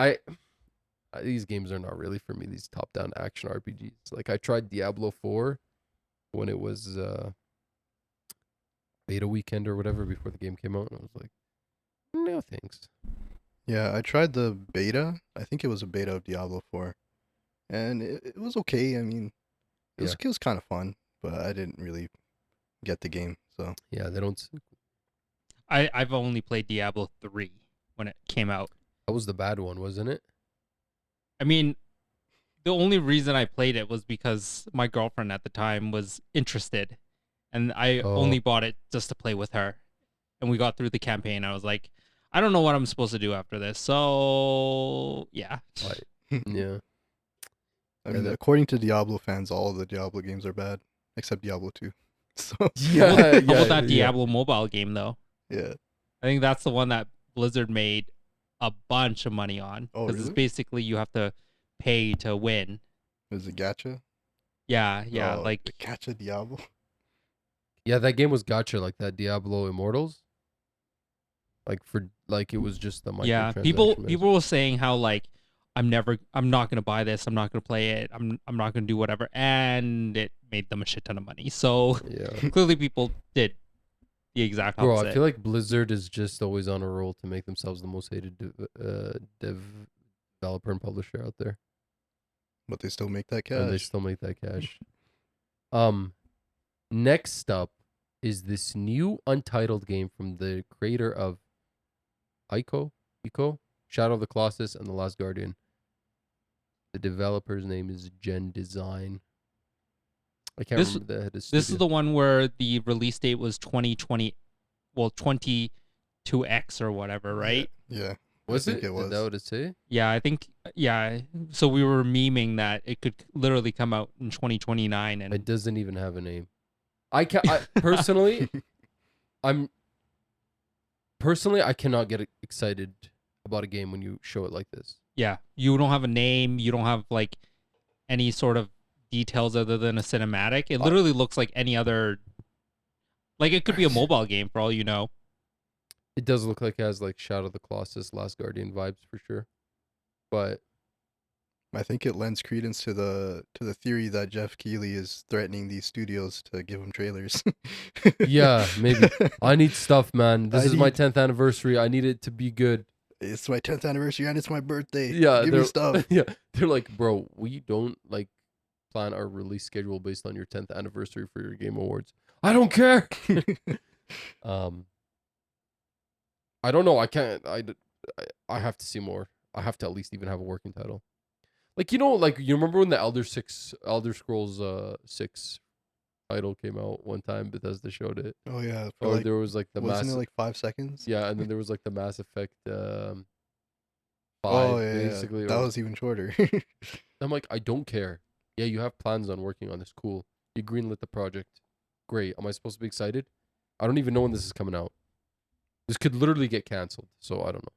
these games are not really for me. These top-down action RPGs. Like I tried Diablo 4 when it was beta weekend or whatever before the game came out, and I was like, no thanks. Yeah, I tried the beta. I think it was a beta of Diablo 4. And it was okay. I mean, it was kind of fun, but I didn't really get the game. So Yeah, they don't. I've only played Diablo 3 when it came out. That was the bad one, wasn't it? I mean, the only reason I played it was because my girlfriend at the time was interested, and I only bought it just to play with her. And we got through the campaign. I was like, I don't know what I'm supposed to do after this. So yeah. Right. Yeah. I mean, according to Diablo fans, all of the Diablo games are bad except Diablo 2. So Yeah. How about that Diablo mobile game though? Yeah. I think that's the one that Blizzard made a bunch of money on. Oh, Because really? it's basically you have to pay to win. Is it gacha? Yeah, The gacha Diablo. Yeah, that game was gacha, like that Diablo Immortals. Like it was just the Yeah, microtransaction. people were saying how like I'm not gonna buy this. I'm not gonna play it. I'm not gonna do whatever, and it made them a shit ton of money. So Yeah. clearly, people did the exact Bro, I opposite. feel like Blizzard is just always on a roll to make themselves the most hated developer and publisher out there, But they still make that and they cash. still make that cash. Um, next up is this new untitled game from the creator of Ico, Shadow of the Colossus, and The Last Guardian. The developer's name is Gen Design. I can't This remember the head of this is studio. the one where the release date was 2020, well 22X or whatever, right? Yeah. Was I think it? it was. Did that what it say? Yeah, I think yeah. So we were memeing that it could literally come out in 2029, and It doesn't even have a name. I personally, I'm personally I cannot get excited about a game when you show it like this. yeah, you don't have a name, you don't have like any sort of details other than a cinematic. It literally looks like any other, like it could be a mobile game for all you know. It does look like it has like Shadow of the Colossus, Last Guardian vibes for sure. But I think it lends credence to the theory that Jeff Keighley is threatening these studios to give him trailers. yeah, maybe. I need stuff, man. This I is my need- 10th anniversary. I need it to be good. It's my 10th anniversary and it's my birthday. Yeah, Give me stuff. Yeah, they're like, bro, we don't like plan our release schedule based on your 10th anniversary for your Game Awards. I don't care. I don't know. I can't. I have to see more. I have to at least even have a working title. Like like you remember when the Elder Scrolls 6 title came out one time, Bethesda showed it. Oh yeah. For Or like, there was like the wasn't Mass it like 5 seconds? Yeah, and then there was like the Mass Effect 5 Oh yeah, basically. yeah. That was even shorter. I'm like, I don't care. Yeah, you have plans on working on this. Cool. You greenlit the project. Great. Am I supposed to be excited? I don't even know when this is coming out. This could literally get canceled, so I don't know.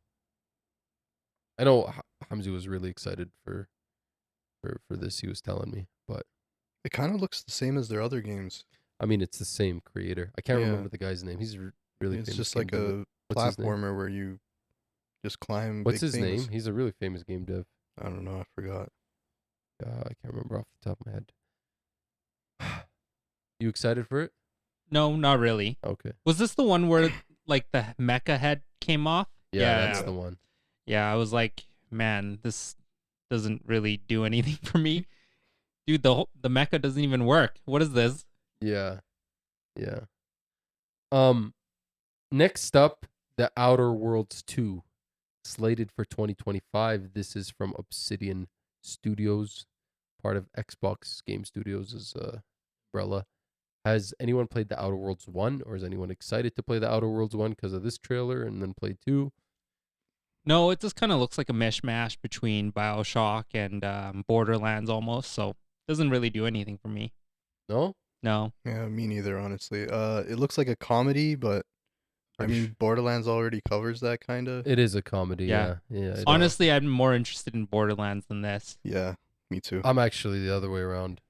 I know Hamzi was really excited for this. He was telling me, but It kind of looks the same as their other games. I mean, it's the same creator. I can't Yeah. remember the guy's name. He's really It's famous. just game like dev. a What's his name? platformer where you just climb. What's big his things. name? He's a really famous game dev. I don't know. I forgot. I can't remember off the top of my head. You excited for it? No, not really. Okay. Was this the one where like the mecha head came off? Yeah, that's the one. Yeah, I was like, man, this doesn't really do anything for me. Dude, the mecha doesn't even work. What is this? Yeah. Yeah. Next up, The Outer Worlds 2, slated for 2025. This is from Obsidian Studios, part of Xbox Game Studios' umbrella. Has anyone played The Outer Worlds 1, or is anyone excited to play The Outer Worlds 1 because of this trailer and then play 2? No, it just kind of looks like a mishmash between BioShock and Borderlands almost. So doesn't really do anything for me. No? No. Yeah, me neither. Honestly, it looks like a comedy, but I Are you mean, Borderlands already covers that kind of. It is a comedy, Yeah. yeah. It is. Honestly, I'm more interested in Borderlands than this. Yeah, me too. I'm actually the other way around.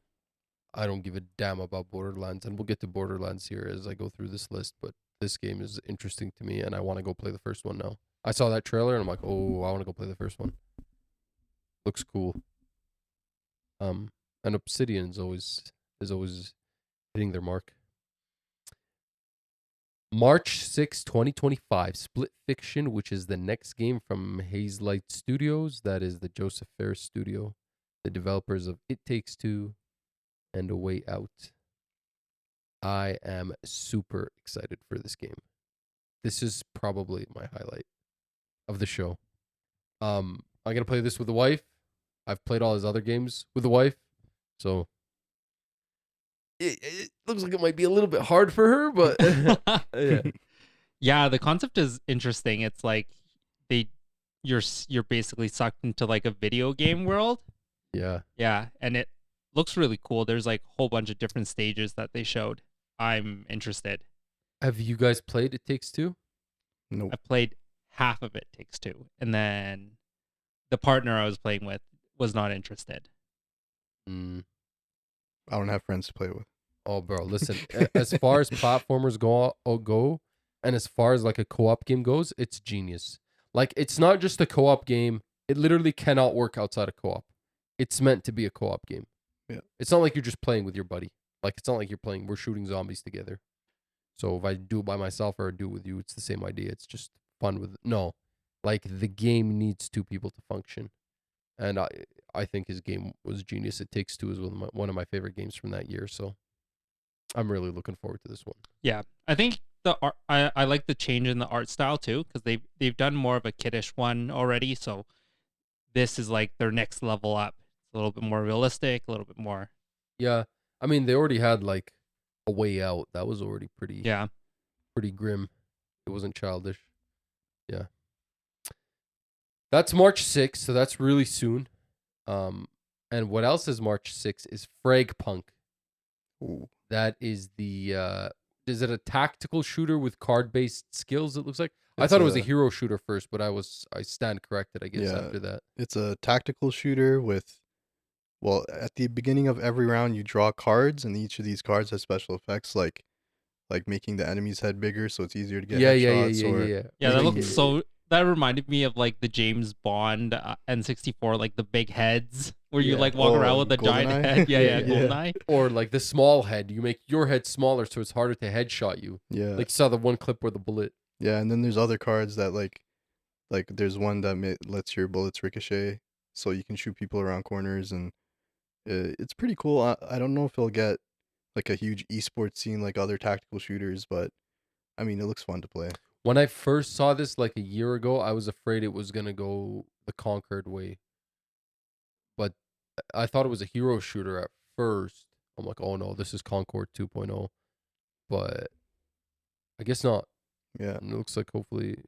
I don't give a damn about Borderlands, and we'll get to Borderlands here as I go through this list, but this game is interesting to me, and I want to go play the first one now. I saw that trailer, and I'm like, oh, I want to go play the first one. Looks cool. And Obsidian is always hitting their mark. March 6, 2025, Split Fiction, which is the next game from Hazelight Studios. That is the Joseph Fares studio, the developers of It Takes Two and A Way Out. I am super excited for this game. This is probably my highlight of the show. I'm gonna play this with the wife. I've played all his other games with the wife, so it looks like it might be a little bit hard for her, but yeah. Yeah, the concept is interesting. It's like you're basically sucked into like a video game world. Yeah. Yeah, and it looks really cool. There's like a whole bunch of different stages that they showed. I'm interested. Have you guys played It Takes Two? Nope. I played half of it Takes Two, and then the partner I was playing with was not interested. Mm. I don't have friends to play with. Oh, bro, listen. As far as platformers go, And as far as like a co-op game goes, it's genius. Like it's not just a co-op game. It literally cannot work outside of co-op. It's meant to be a co-op game. Yeah. It's not like you're just playing with your buddy. Like it's not like we're shooting zombies together. So if I do it by myself or I do it with you, it's the same idea. It's just fun with no. Like the game needs two people to function. And I think his game was genius. It Takes Two is one of my favorite games from that year. So I'm really looking forward to this one. Yeah, I think the art. I like the change in the art style too, because they've done more of a kiddish one already. So this is like their next level up. It's a little bit more realistic, a little bit more. Yeah. I mean, they already had like A Way Out. That was already pretty Yeah, pretty grim. It wasn't childish. Yeah. That's March 6th, so that's really soon. And what else is March 6th is Frag Punk. Ooh. That is the is it a tactical shooter with card-based skills, it looks like? I It's thought it was a hero shooter first, but I stand corrected, I guess, Yeah. after that. It's a tactical shooter with, well, at the beginning of every round you draw cards, and each of these cards has special effects like making the enemy's head bigger so it's easier to get Yeah, headshots, or yeah. That Making looks it- so. That reminded me of like the James Bond N64, like the big heads where you Yeah. like walk Oh, around with a giant GoldenEye? head. Yeah, Yeah. GoldenEye. Or like the small head. You make your head smaller so it's harder to headshot you. Yeah. Like you saw the one clip where the bullet. Yeah, and then there's other cards that like there's one that lets your bullets ricochet, so you can shoot people around corners, and it's pretty cool. I don't know if it'll get like a huge esports scene like other tactical shooters, but I mean, it looks fun to play. When I first saw this like a year ago, I was afraid it was gonna go the Conquered way. But I thought it was a hero shooter at first. I'm like, oh no, this is Concord 2.0. But I guess not. Yeah. And it looks like hopefully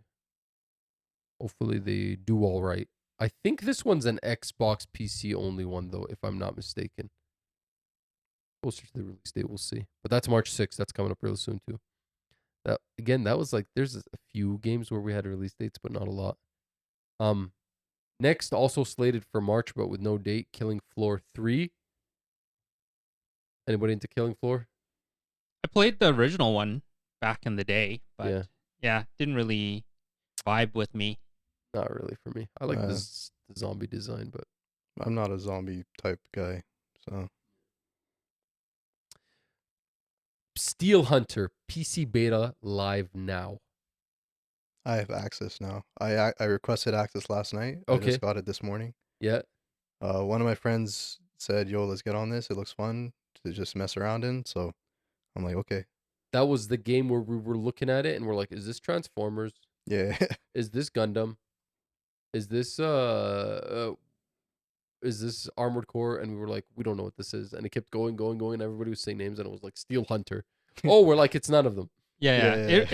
they do all right. I think this one's an Xbox PC only one though, if I'm not mistaken. Closer to the release date, we'll see. But that's March 6th. That's coming up real soon too. That was like there's a few games where we had release dates, but not a lot. Next, also slated for March, but with no date, Killing Floor 3. Anybody into Killing Floor? I played the original one back in the day, but Yeah. yeah, didn't really vibe with me. Not really for me. I like Uh, the zombie design, but I'm not a zombie type guy, so Steel Hunter PC beta live now. I have access now. I requested access last night. I Okay. just got it this morning. Yeah. One of my friends said, "Yo, let's get on this. It looks fun to just mess around in." So I'm like, okay, That was the game where we were looking at it and we're like, is this Transformers? yeah, Is this Gundam? Is this Armored Core? And we were like, we don't know what this is. And it kept going. Everybody was saying names and it was like Steel Hunter. Oh, we're like, it's none of them. Yeah. Yeah.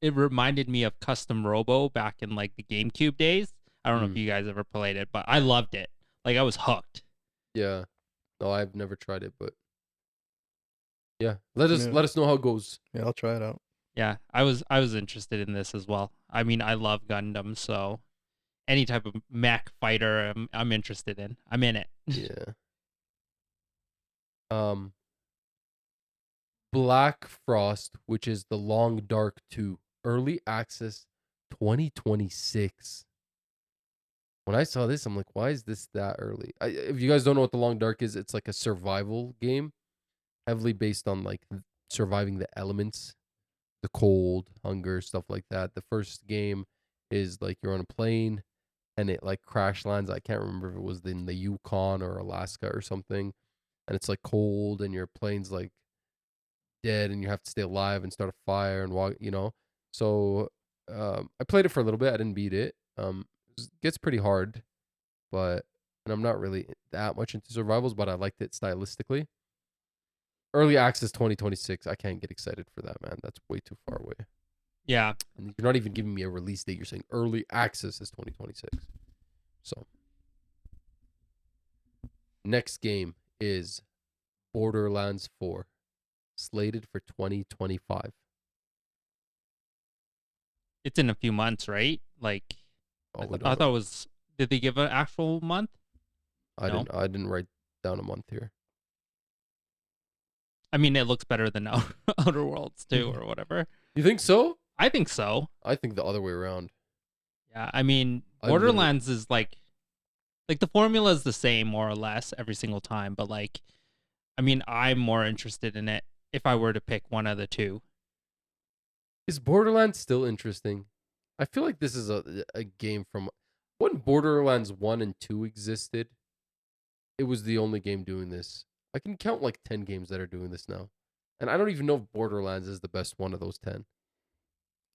It reminded me of Custom Robo back in like the GameCube days. I don't know if you guys ever played it, but I loved it. Like I was hooked. Yeah. No, I've never tried it, but yeah. Let us Yeah. know how it goes. yeah, I'll try it out. Yeah, I was interested in this as well. I mean, I love Gundam, so any type of mech fighter, I'm interested in. I'm in it. Yeah. Black Frost, which is the Long Dark 2, early access 2026. When I saw this, I'm like, why is this that early? If you guys don't know what the Long Dark is, it's like a survival game, heavily based on like surviving the elements, the cold, hunger, stuff like that. The first game is like you're on a plane and it like crash lands. I can't remember if it was in the Yukon or Alaska or something. And it's like cold and your plane's like dead and you have to stay alive and start a fire and walk, So I played it for a little bit. I didn't beat it. It gets pretty hard, and I'm not really that much into survivals, but I liked it stylistically. Early access 2026. I can't get excited for that, man. That's way too far away. Yeah, And you're not even giving me a release date. You're saying early access is 2026. So next game is Borderlands 4, slated for 2025. it's in a few months, right? Like Oh, we I don't thought it was. Did they give an actual month? know. no. I didn't write down a month here. I mean, it looks better than Outer Worlds 2 or whatever. You think so? I think so. I think the other way around. Yeah, I mean, I literally Borderlands is like the formula is the same more or less every single time, but like, I mean, I'm more interested in it if I were to pick one of the two. is Borderlands still interesting? I feel like this is a game from when Borderlands 1 and 2 existed. It was the only game doing this. I can count like 10 games that are doing this now. And I don't even know if Borderlands is the best one of those 10.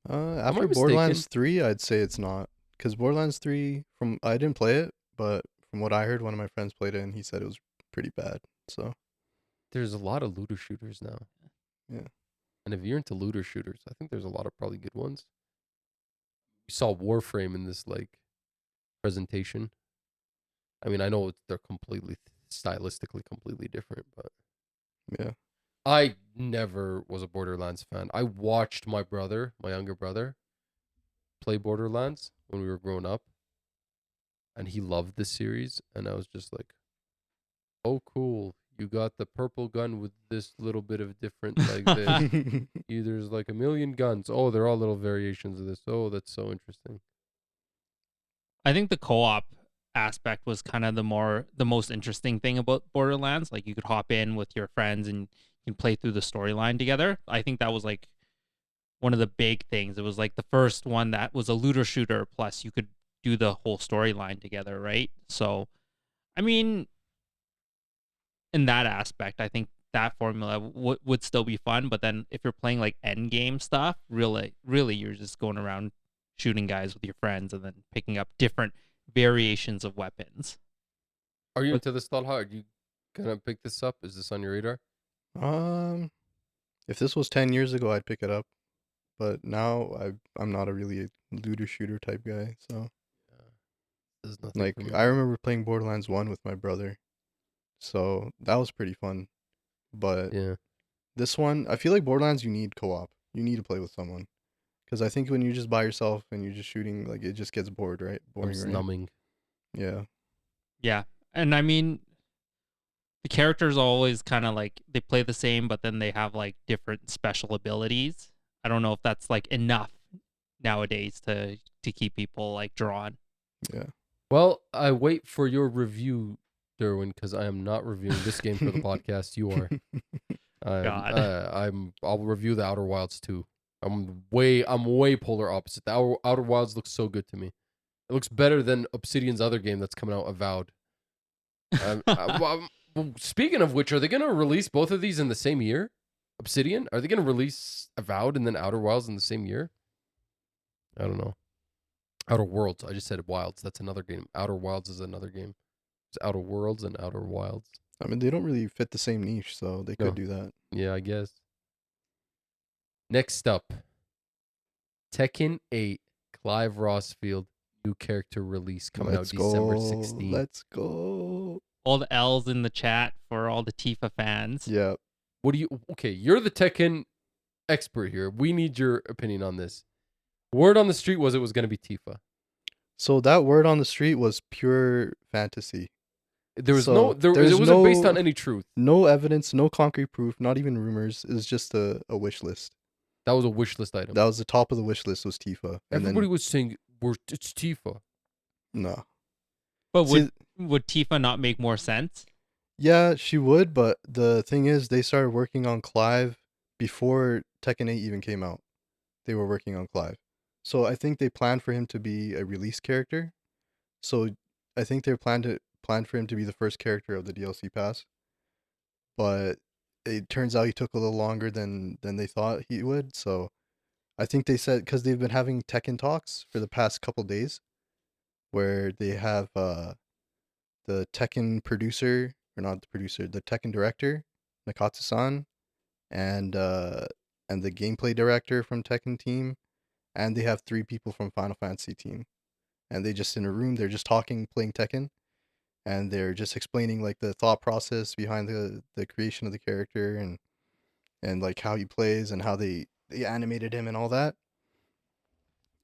Am I After mistaken? Borderlands 3, I'd say it's not. Because Borderlands 3, I didn't play it, but from what I heard, one of my friends played it and he said it was pretty bad. So, There's a lot of looter shooters now. yeah. And if you're into looter shooters, I think there's a lot of probably good ones. We saw Warframe in this like presentation. I mean, I know they're completely stylistically completely different, but Yeah. I never was a Borderlands fan. I watched my brother, my younger brother, play Borderlands when we were growing up, and he loved the series, and I was just like, "Oh, cool! You got the purple gun with this little bit of different like this. There's like a million guns. Oh, they're all little variations of this. Oh, that's so interesting." I think the co-op aspect was kind of the most interesting thing about Borderlands. Like you could hop in with your friends and you can play through the storyline together. I think that was like one of the big things. It was like the first one that was a looter shooter plus you could do the whole storyline together, right? So, I mean, in that aspect, I think that formula would still be fun. But then if you're playing like end game stuff, really, you're just going around shooting guys with your friends and then picking up different variations of weapons. Are you But into this thought? How are you gonna pick this up? Is this on your radar? um, if this was 10 years ago, I'd pick it up. But now I'm not a really looter shooter type guy. So, This is nothing like, for me. I remember playing Borderlands 1 with my brother. So, that was pretty fun. But Yeah, this one, I feel like Borderlands, you need co-op. You need to play with someone. Because I think when you're just by yourself and you're just shooting, like, it just gets I'm boring, just right? numbing. Yeah. yeah, and I mean, the characters always kind of like they play the same, but then they have like different special abilities. I don't know if that's like enough nowadays to keep people like drawn. Yeah. Well, I wait for your review, Derwin, because I am not reviewing this game for the podcast. You are. God. I'll review the Outer Wilds too. I'm way polar opposite. The Outer Wilds looks so good to me. It looks better than Obsidian's other game that's coming out, Avowed. Well, speaking of which, are they going to release both of these in the same year? Obsidian? Are they going to release Avowed and then Outer Wilds in the same year? I don't know. Outer Worlds. I just said Wilds. That's another game. Outer Wilds is another game. It's Outer Worlds and Outer Wilds. I mean, they don't really fit the same niche, so they No. could do that. Yeah, I guess. Next up, Tekken 8, Clive Rossfield, new character release coming out December 16th. Let's go. All the L's in the chat for all the Tifa fans. Yeah. What do you? Okay, you're the Tekken expert here. We need your opinion on this. Word on the street was it was going to be Tifa. So that word on the street was pure fantasy. There was So it there's wasn't based no- on any truth. No evidence, no concrete proof, not even rumors. It's just a wish list. That was a wish list item. That was the top of the wish list was Tifa. And Everybody then, was saying it's Tifa. no. But See, would Tifa not make more sense? yeah, she would, but the thing is, they started working on Clive before Tekken 8 even came out. They were working on Clive. So I think they planned for him to be a release character. So I think they planned for him to be the first character of the DLC pass. But it turns out he took a little longer than they thought he would. So I think they said because they've been having Tekken talks for the past couple days, where they have the Tekken producer or not the producer, the Tekken director, Nakatsu-san, and the gameplay director from Tekken team, and they have 3 people from Final Fantasy team, and they just in a room, they're just talking, playing Tekken, and they're just explaining like the thought process behind the creation of the character and like how he plays and how they animated him and all that,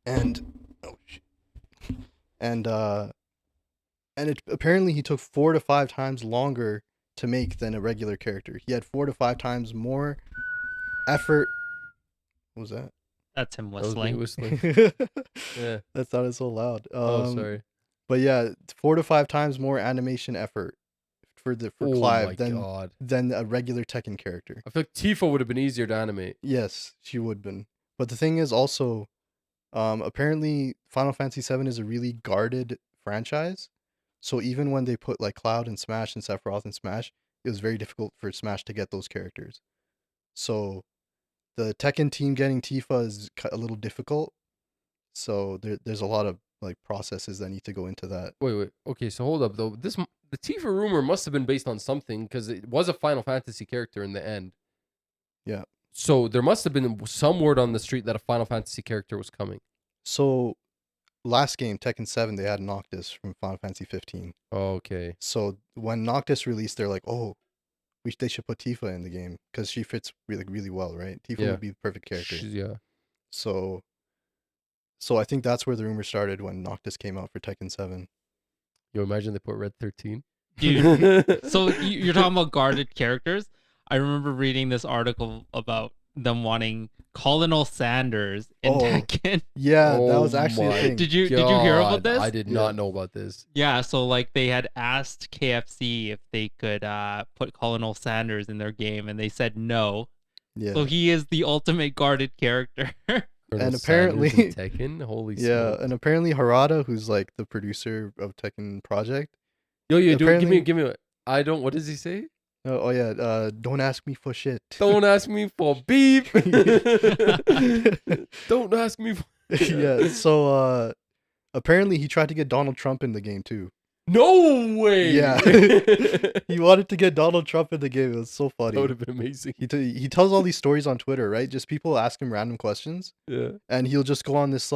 and oh shit. and it apparently he took 4 to 5 times longer to make than a regular character. He had 4 to 5 times more effort. What was that? That's him That was me whistling. whistling. Yeah. That sounded so loud. Oh, sorry. But yeah, 4 to 5 times more animation effort for Oh my Clive god. than a regular Tekken character. I feel like Tifa would have been easier to animate. Yes, she would have been. But the thing is also, apparently Final Fantasy VII is a really guarded franchise. So even when they put like Cloud in Smash and Sephiroth in Smash, it was very difficult for Smash to get those characters. So the Tekken team getting Tifa is a little difficult. So there's a lot of like processes that need to go into that. Wait. Okay, so hold up though. The Tifa rumor must have been based on something because it was a Final Fantasy character in the end. Yeah. So there must have been some word on the street that a Final Fantasy character was coming. So last game, Tekken 7, they had Noctis from Final Fantasy 15. Okay. So when Noctis released, they're like, oh, they should put Tifa in the game because she fits really well, right? Tifa Yeah. would be the perfect character. Yeah. So I think that's where the rumor started when Noctis came out for Tekken 7. You imagine they put Red 13? Dude, so you're talking about guarded characters? I remember reading this article about them wanting Colonel Sanders in Oh, Tekken. Yeah, that Oh was actually a my thing. Did you hear about God, this? I did Yeah. not know about this. Yeah, so like they had asked KFC if they could put Colonel Sanders in their game, and they said no. Yeah. So he is the ultimate guarded character. Colonel And Sanders apparently- in Tekken? Holy Yeah, smokes. and apparently Harada, who's like the producer of Tekken Project. Yo, dude, apparently- give me. I don't. What does he say? Don't ask me for shit. Don't ask me for beef. Don't ask me for. Yeah, so apparently he tried to get Donald Trump in the game too. No way. Yeah. That He wanted to get Donald Trump in the game. It was so funny. would have been amazing. He tells all these stories on Twitter, right? Just people ask him random questions, Yeah. and he'll just go on this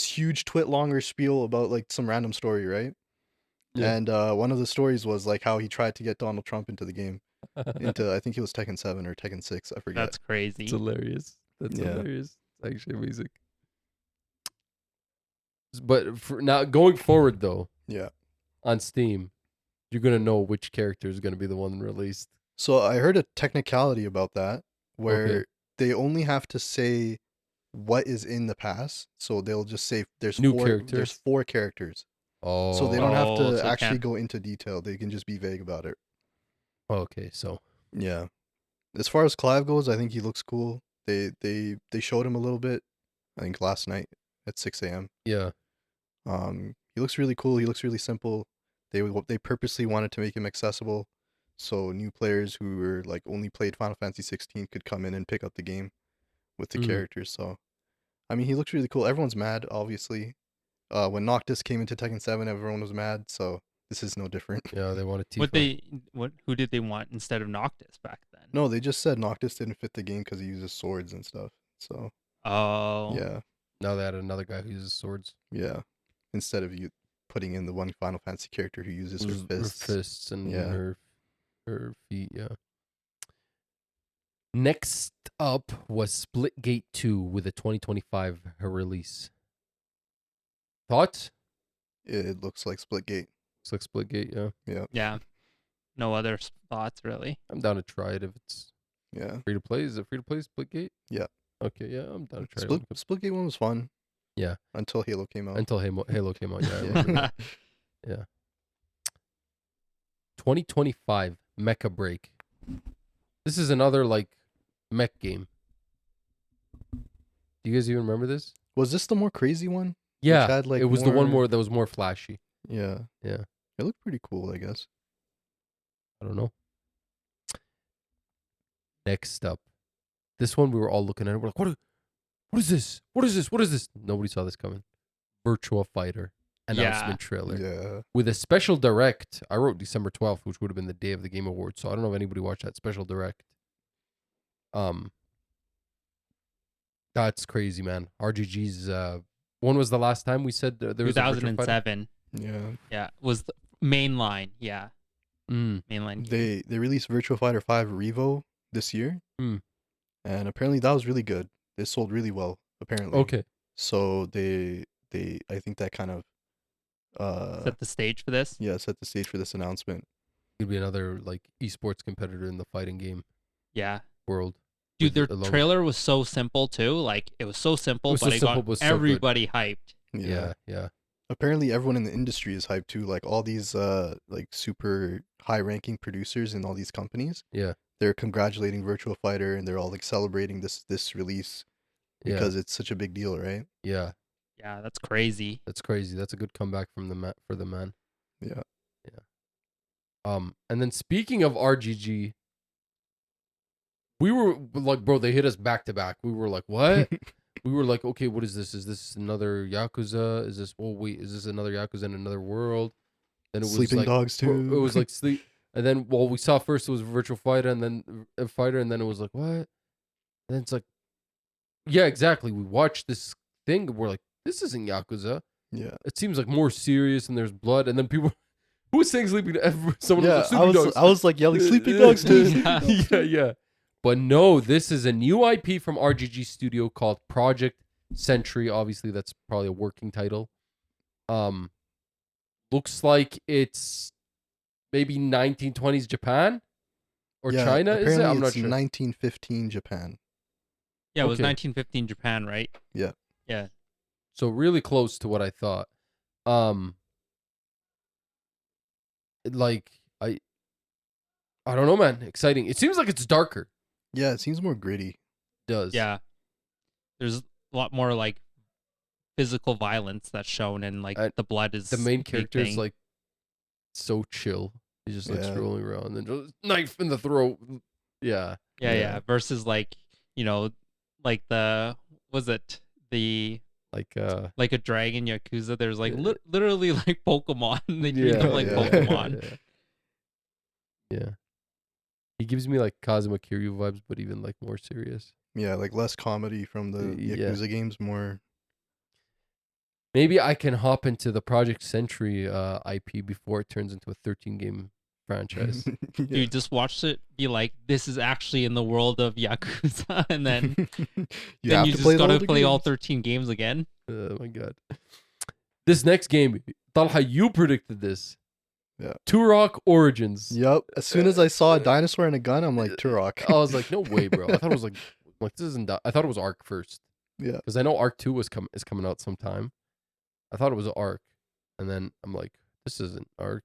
huge twit longer spiel about like some random story, right? Yeah. And one of the stories was like how he tried to get Donald Trump into the game, into I think it was Tekken 7 or Tekken 6, I forget. That's crazy. It's hilarious. That's Yeah. hilarious. It's actually amazing. But for now, going forward though, Yeah. on Steam, you're gonna know which character is gonna be the one released. So I heard a technicality about that where Okay. they only have to say what is in the pass. So they'll just say there's New there's characters? 4 characters. Oh. So they don't have Oh, to so actually can't- go into detail. They can just be vague about it. Okay, so Yeah. As far as Clive goes, I think he looks cool. They showed him a little bit, I think last night at 6 a.m. yeah. He looks really cool. He looks really simple. They purposely wanted to make him accessible, so new players who were like only played Final Fantasy 16 could come in and pick up the game with the Mhm. characters. So, I mean, he looks really cool. Everyone's mad, obviously. When Noctis came into Tekken 7, everyone was mad. So this is no different. Yeah, they wanted Tifa. Who did they want instead of Noctis back then? No, they just said Noctis didn't fit the game because he uses swords and stuff. So Oh. yeah, Now they had another guy who uses swords. yeah. Instead of you putting in the one Final Fantasy character who uses her Her fists. fists and Yeah. her feet, yeah. Next up was Splitgate 2 with a 2025 release. Thoughts? It looks like Splitgate. Looks like Splitgate, yeah. Yeah. No other thoughts really. I'm down to try it if it's Yeah. free to play. Is it free to play Splitgate? Yeah. Okay, yeah, I'm down to try Splitgate one was fun. Yeah. Until Halo came out. Until Halo came out, yeah. I Yeah. remember that. 2025 Mecha Break. This is another like mech game. Do you guys even remember this? Was this the more crazy one? Yeah, had, like, it was the one more- that was more flashy. Yeah. Yeah. It looked pretty cool, I guess. I don't know. Next up, this one we were all looking at it. We're like, what is this? What is this? What is this? Nobody saw this coming. Virtua Fighter announcement trailer Yeah. with a special direct. I wrote December 12th, which would have been the day of the Game Awards. So I don't know if anybody watched that special direct. That's crazy, man. RGG's. When was the last time we said there was a Virtua Fighter? 2007. Yeah. Yeah. Was the mainline. Yeah. Mm. Mainline. They released Virtua Fighter 5 Revo this year. Hmm. And apparently that was really good. It sold really well, apparently. Okay. So they I think that kind of Set the stage for this. set the stage for this announcement. Could be another like esports competitor in the fighting game Yeah. world. Dude, their a logo. trailer was so simple too. Like it was so simple, was but so it simple, got but so good. everybody hyped. Yeah. Yeah. Apparently, everyone in the industry is hyped too. Like all these like super high-ranking producers in all these companies, Yeah. they're congratulating Virtual Fighter and they're all like celebrating this release Yeah. because it's such a big deal, right? Yeah. Yeah, that's crazy. That's crazy. That's a good comeback from for the man. Yeah. And then speaking of RGG, we were like, bro, they hit us back to back. We were like, what? We were like, okay, what is this? Is this another Yakuza? Is this, oh wait, is this another Yakuza in another world? Then it was Sleeping like, Dogs it too. was like sleep. And then, well, we saw first it was Virtual Fighter, and then a fighter, and then it was like, what? And then it's like, yeah, exactly. We watched this thing. We're like, this isn't Yakuza. Yeah. It seems like more serious, and there's blood. And then people, who was saying sleeping? Someone Yeah, was like, Sleeping Dogs. I was like yelling Sleeping Dogs too. Sleeping Dogs. Yeah. But no, this is a new IP from RGG Studio called Project Century. Obviously, that's probably a working title. Looks like it's maybe 1920s Japan or Yeah, China. Is it? apparently I'm not it's sure. 1915 Japan. Yeah, it was Okay. 1915 Japan, right? Yeah. Yeah. So really close to what I thought. Like I don't know, man. Exciting. It seems like it's darker. Yeah, it seems more gritty. It does. Yeah. There's a lot more like physical violence that's shown, and like the blood is The main a big character is thing. like so chill. He's just like Yeah. strolling around and just knife in the throat. Yeah. yeah. Versus like, you know, like was it the Like like a dragon Yakuza? There's like Yeah. literally like Pokemon. They treat them like yeah. Pokemon. Yeah. He gives me like Kazuma Kiryu vibes, but even like more serious. Yeah, like less comedy from the Yeah. Yakuza games, more. Maybe I can hop into the Project Century IP before it turns into a 13 game franchise. Yeah. Dude, just watch it be like, this is actually in the world of Yakuza, and then you have you to just play gotta the play all games. 13 games again. Oh my god. This next game, Talha, you predicted this. Yeah. Turok Origins. Yep. As soon as I saw a dinosaur and a gun, I'm like Turok. I was like, no way, bro. I thought it was like this isn't. I thought it was Arc first. Yeah. Because I know Arc 2 is coming out sometime. I thought it was Arc, and then I'm like, this isn't Arc.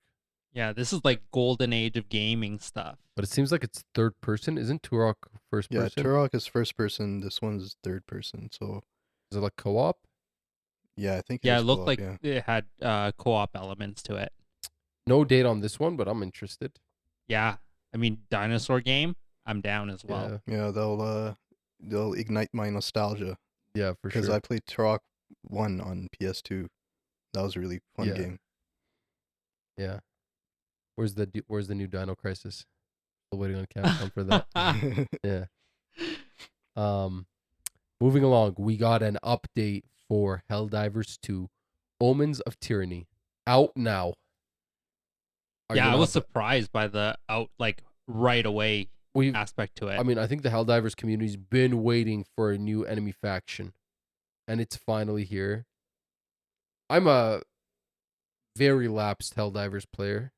Yeah, this is like golden age of gaming stuff. But it seems like it's third person. Isn't Turok first Yeah, person? Turok is first person. This one's third person. So Is it like co-op? yeah, I think. Yeah, is it looked co-op, like yeah. it had co-op elements to it. No date on this one, but I'm interested. Yeah, I mean, dinosaur game, I'm down as well. Yeah, they'll ignite my nostalgia Yeah, for because sure. I played Turok 1 on PS2. That was a really fun Yeah. game. Yeah. Where's the new Dino Crisis? Still waiting on Capcom for that. Yeah. Moving along, we got an update for Helldivers 2: Omens of Tyranny, out now. Are you Yeah, I gonna was hop- surprised by the like right away We've aspect to it. I mean, I think the Helldivers community's been waiting for a new enemy faction, and it's finally here. I'm a very lapsed Helldivers player.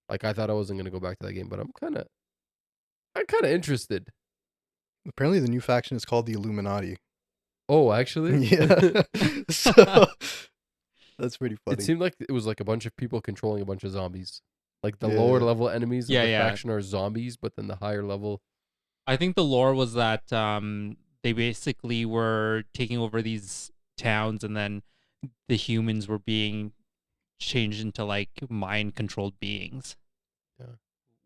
Like, I thought I wasn't gonna go back to that game, but I'm kind of interested. Apparently, the new faction is called the Illuminati. Oh, actually, Yeah. So that's pretty funny. it seemed like it was like a bunch of people controlling a bunch of zombies. Like the Yeah. lower level enemies of Yeah, the yeah. faction are zombies, but then the higher level. I think the lore was that they basically were taking over these towns, and then the humans were being changed into like mind controlled beings. Yeah.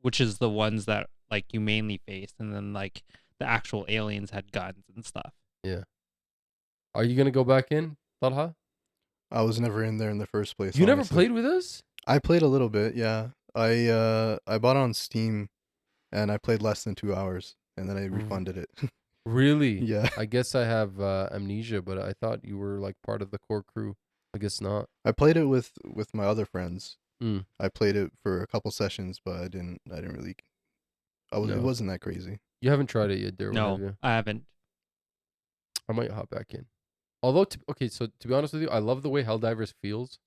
Which is the ones that like you mainly faced, and then like the actual aliens had guns and stuff. Yeah. Are you gonna go back in, Talha? I was never in there in the first place. You never honestly. played with us? I played a little bit, yeah. I bought it on Steam, and I played less than 2 hours, and then I refunded it. Really? Yeah. I guess I have amnesia, but I thought you were like part of the core crew. I guess not. I played it with my other friends. Mm. I played it for a couple sessions, but I didn't really. It No. wasn't that crazy. You haven't tried it yet, Durwin, have No, you? I haven't. I might hop back in. Although, so to be honest with you, I love the way Helldivers feels.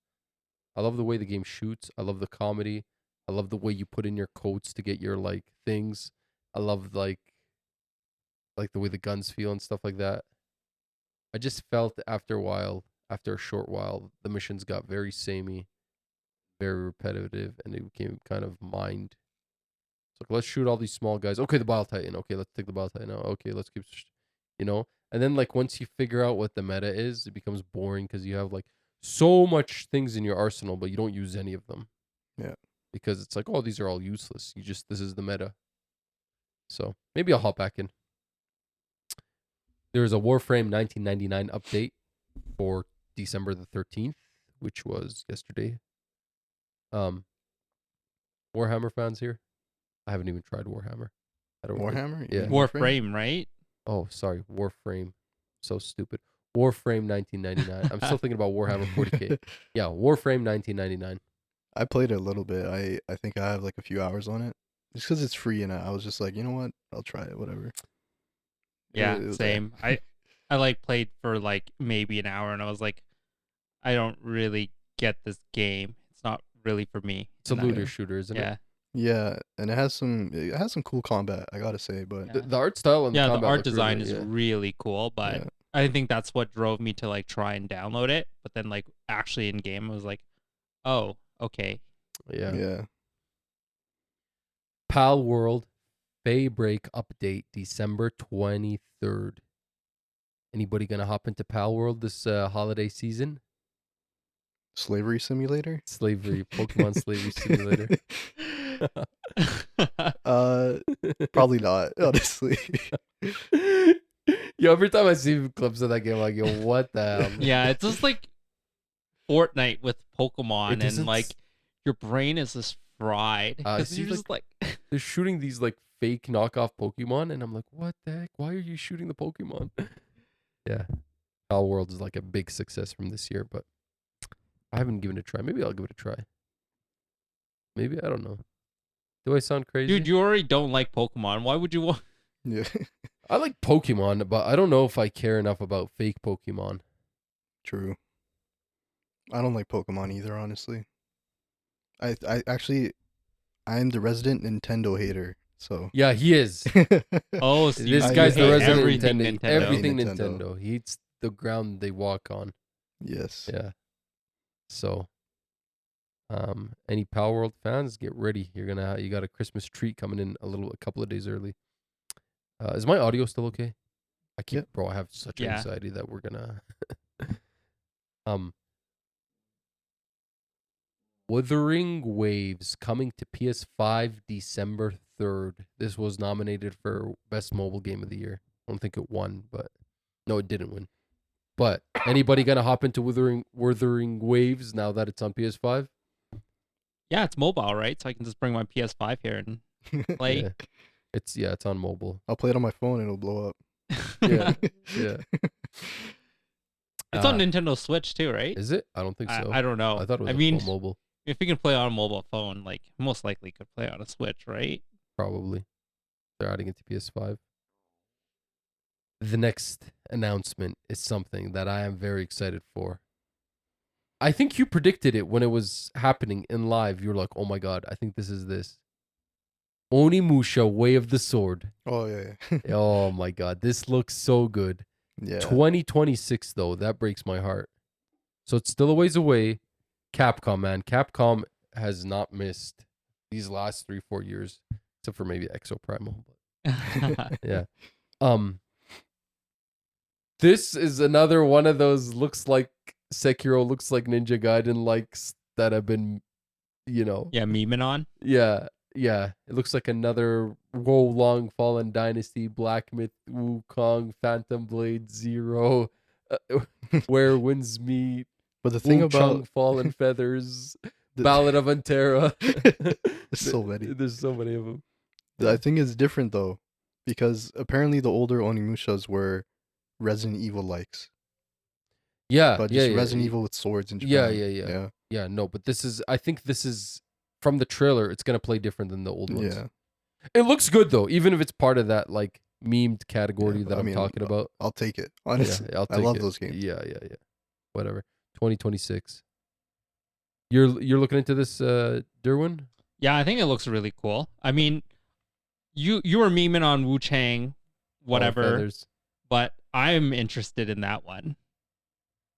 I love the way the game shoots. I love the comedy. I love the way you put in your codes to get your like things. I love like like the way the guns feel and stuff like that. I just felt after a short while, the missions got very samey, very repetitive, and it became kind of mind. It's like, let's shoot all these small guys. Okay, the Bile Titan. Okay, let's take the Bile Titan out. Okay, let's keep, you know. And then like once you figure out what the meta is, it becomes boring because you have like so much things in your arsenal, but you don't use any of them. Yeah. Because it's like, oh, these are all useless. This is the meta. So maybe I'll hop back in. There's a Warframe 1999 update for December the 13th, which was yesterday. Warhammer fans here? I haven't even tried Warhammer. I don't think- Warhammer? Yeah. Warframe, right? Oh, sorry, Warframe. So stupid. Warframe 1999. I'm still thinking about Warhammer 40K. Yeah, Warframe 1999. I played it a little bit. I think I have like a few hours on it. Just because it's free, and I was just like, you know what? I'll try it. Whatever. Yeah, It was there. same. I like played for like maybe an hour, and I was like, I don't really get this game. It's not really for me. It's a And I- looter shooter, isn't yeah, it? Yeah, and it has some cool combat. I gotta say, but Yeah. The art style and yeah. the The combat art look design really, is yeah. really cool, but yeah. I think that's what drove me to like try and download it. But then like actually in game, I was like, oh, okay. Yeah. Pal World Daybreak update December 23rd. Anybody gonna hop into Pal World this holiday season? Slavery simulator. Slavery, Pokemon Slavery Simulator. Probably not. Honestly. Yo, every time I see clips of that game, I'm like, yo, what the hell? Yeah, it's just like Fortnite with Pokemon, doesn't and like your brain is just fried because see, you're just like, They're shooting these like fake knockoff Pokemon, and I'm like, what the heck? Why are you shooting the Pokemon? Yeah. Pal World is like a big success from this year, but I haven't given it a try. Maybe I'll give it a try. Maybe, I don't know. Do I sound crazy? dude, you already don't like Pokemon. Why would you want? Yeah. I like Pokemon, but I don't know if I care enough about fake Pokemon. True. I don't like Pokemon either, honestly. I actually, I'm the resident Nintendo hater. So. Yeah, he is. Oh, so This you guy's the hate resident everything Nintendo. Nintendo. Everything Nintendo. Nintendo. He eats the ground they walk on. Yes. Yeah. So, any Pal World fans, get ready. You got a Christmas treat coming in a couple of days early. Is my audio still okay? Yep. Bro, I have such Yeah. anxiety that we're gonna Wuthering Waves coming to PS5 December 3rd. This was nominated for Best Mobile Game of the Year. I don't think it won, but no, it didn't win. But anybody gonna hop into Wuthering Waves now that it's on PS5? Yeah, it's mobile, right? So I can just bring my PS5 here and play. Yeah. It's on mobile. I'll play it on my phone and it'll blow up. Yeah. Yeah. It's on Nintendo Switch too, right? Is it? I don't think so. I don't know. I thought it was I mean, full mobile. if you can play on a mobile phone, like most likely could play on a Switch, right? Probably. They're adding it to PS5. The next announcement is something that I am very excited for. I think you predicted it when it was happening in live. You were like, oh my God, I think this is this. Onimusha Way of the Sword. Oh yeah. Oh my God, this looks so good. Yeah. 2026 though, that breaks my heart. So it's still a ways away. Capcom, man. Capcom has not missed these last 3-4 years, except for maybe Exoprimal. But yeah. This is another one of those looks like Sekiro, looks like Ninja Gaiden likes that have been, Yeah, memeing on. Yeah. It looks like another Wo Long Fallen Dynasty, Black Myth, Wukong, Phantom Blade, Zero, Where Winds Meet, But the thing Wu Chung, about Fallen Feathers, the- Ballad of Antera. There's so many. There's so many of them. I think it's different though, because apparently the older Onimushas were Resident Evil likes, Yeah, but yeah, just yeah, Resident yeah. Evil with swords in Yeah, Japan. yeah. Yeah, no, but I think this is, from the trailer, it's going to play different than the old ones. Yeah. It looks good, though, even if it's part of that, like, memed category Yeah, that I I'm mean, talking about. I'll take it. Honestly, Yeah, I'll I take love it. those games. Yeah. Whatever. 2026. You're looking into this, Durwin? Yeah, I think it looks really cool. I mean, you were memeing on Wu Chang whatever. Feathers. But I'm interested in that one.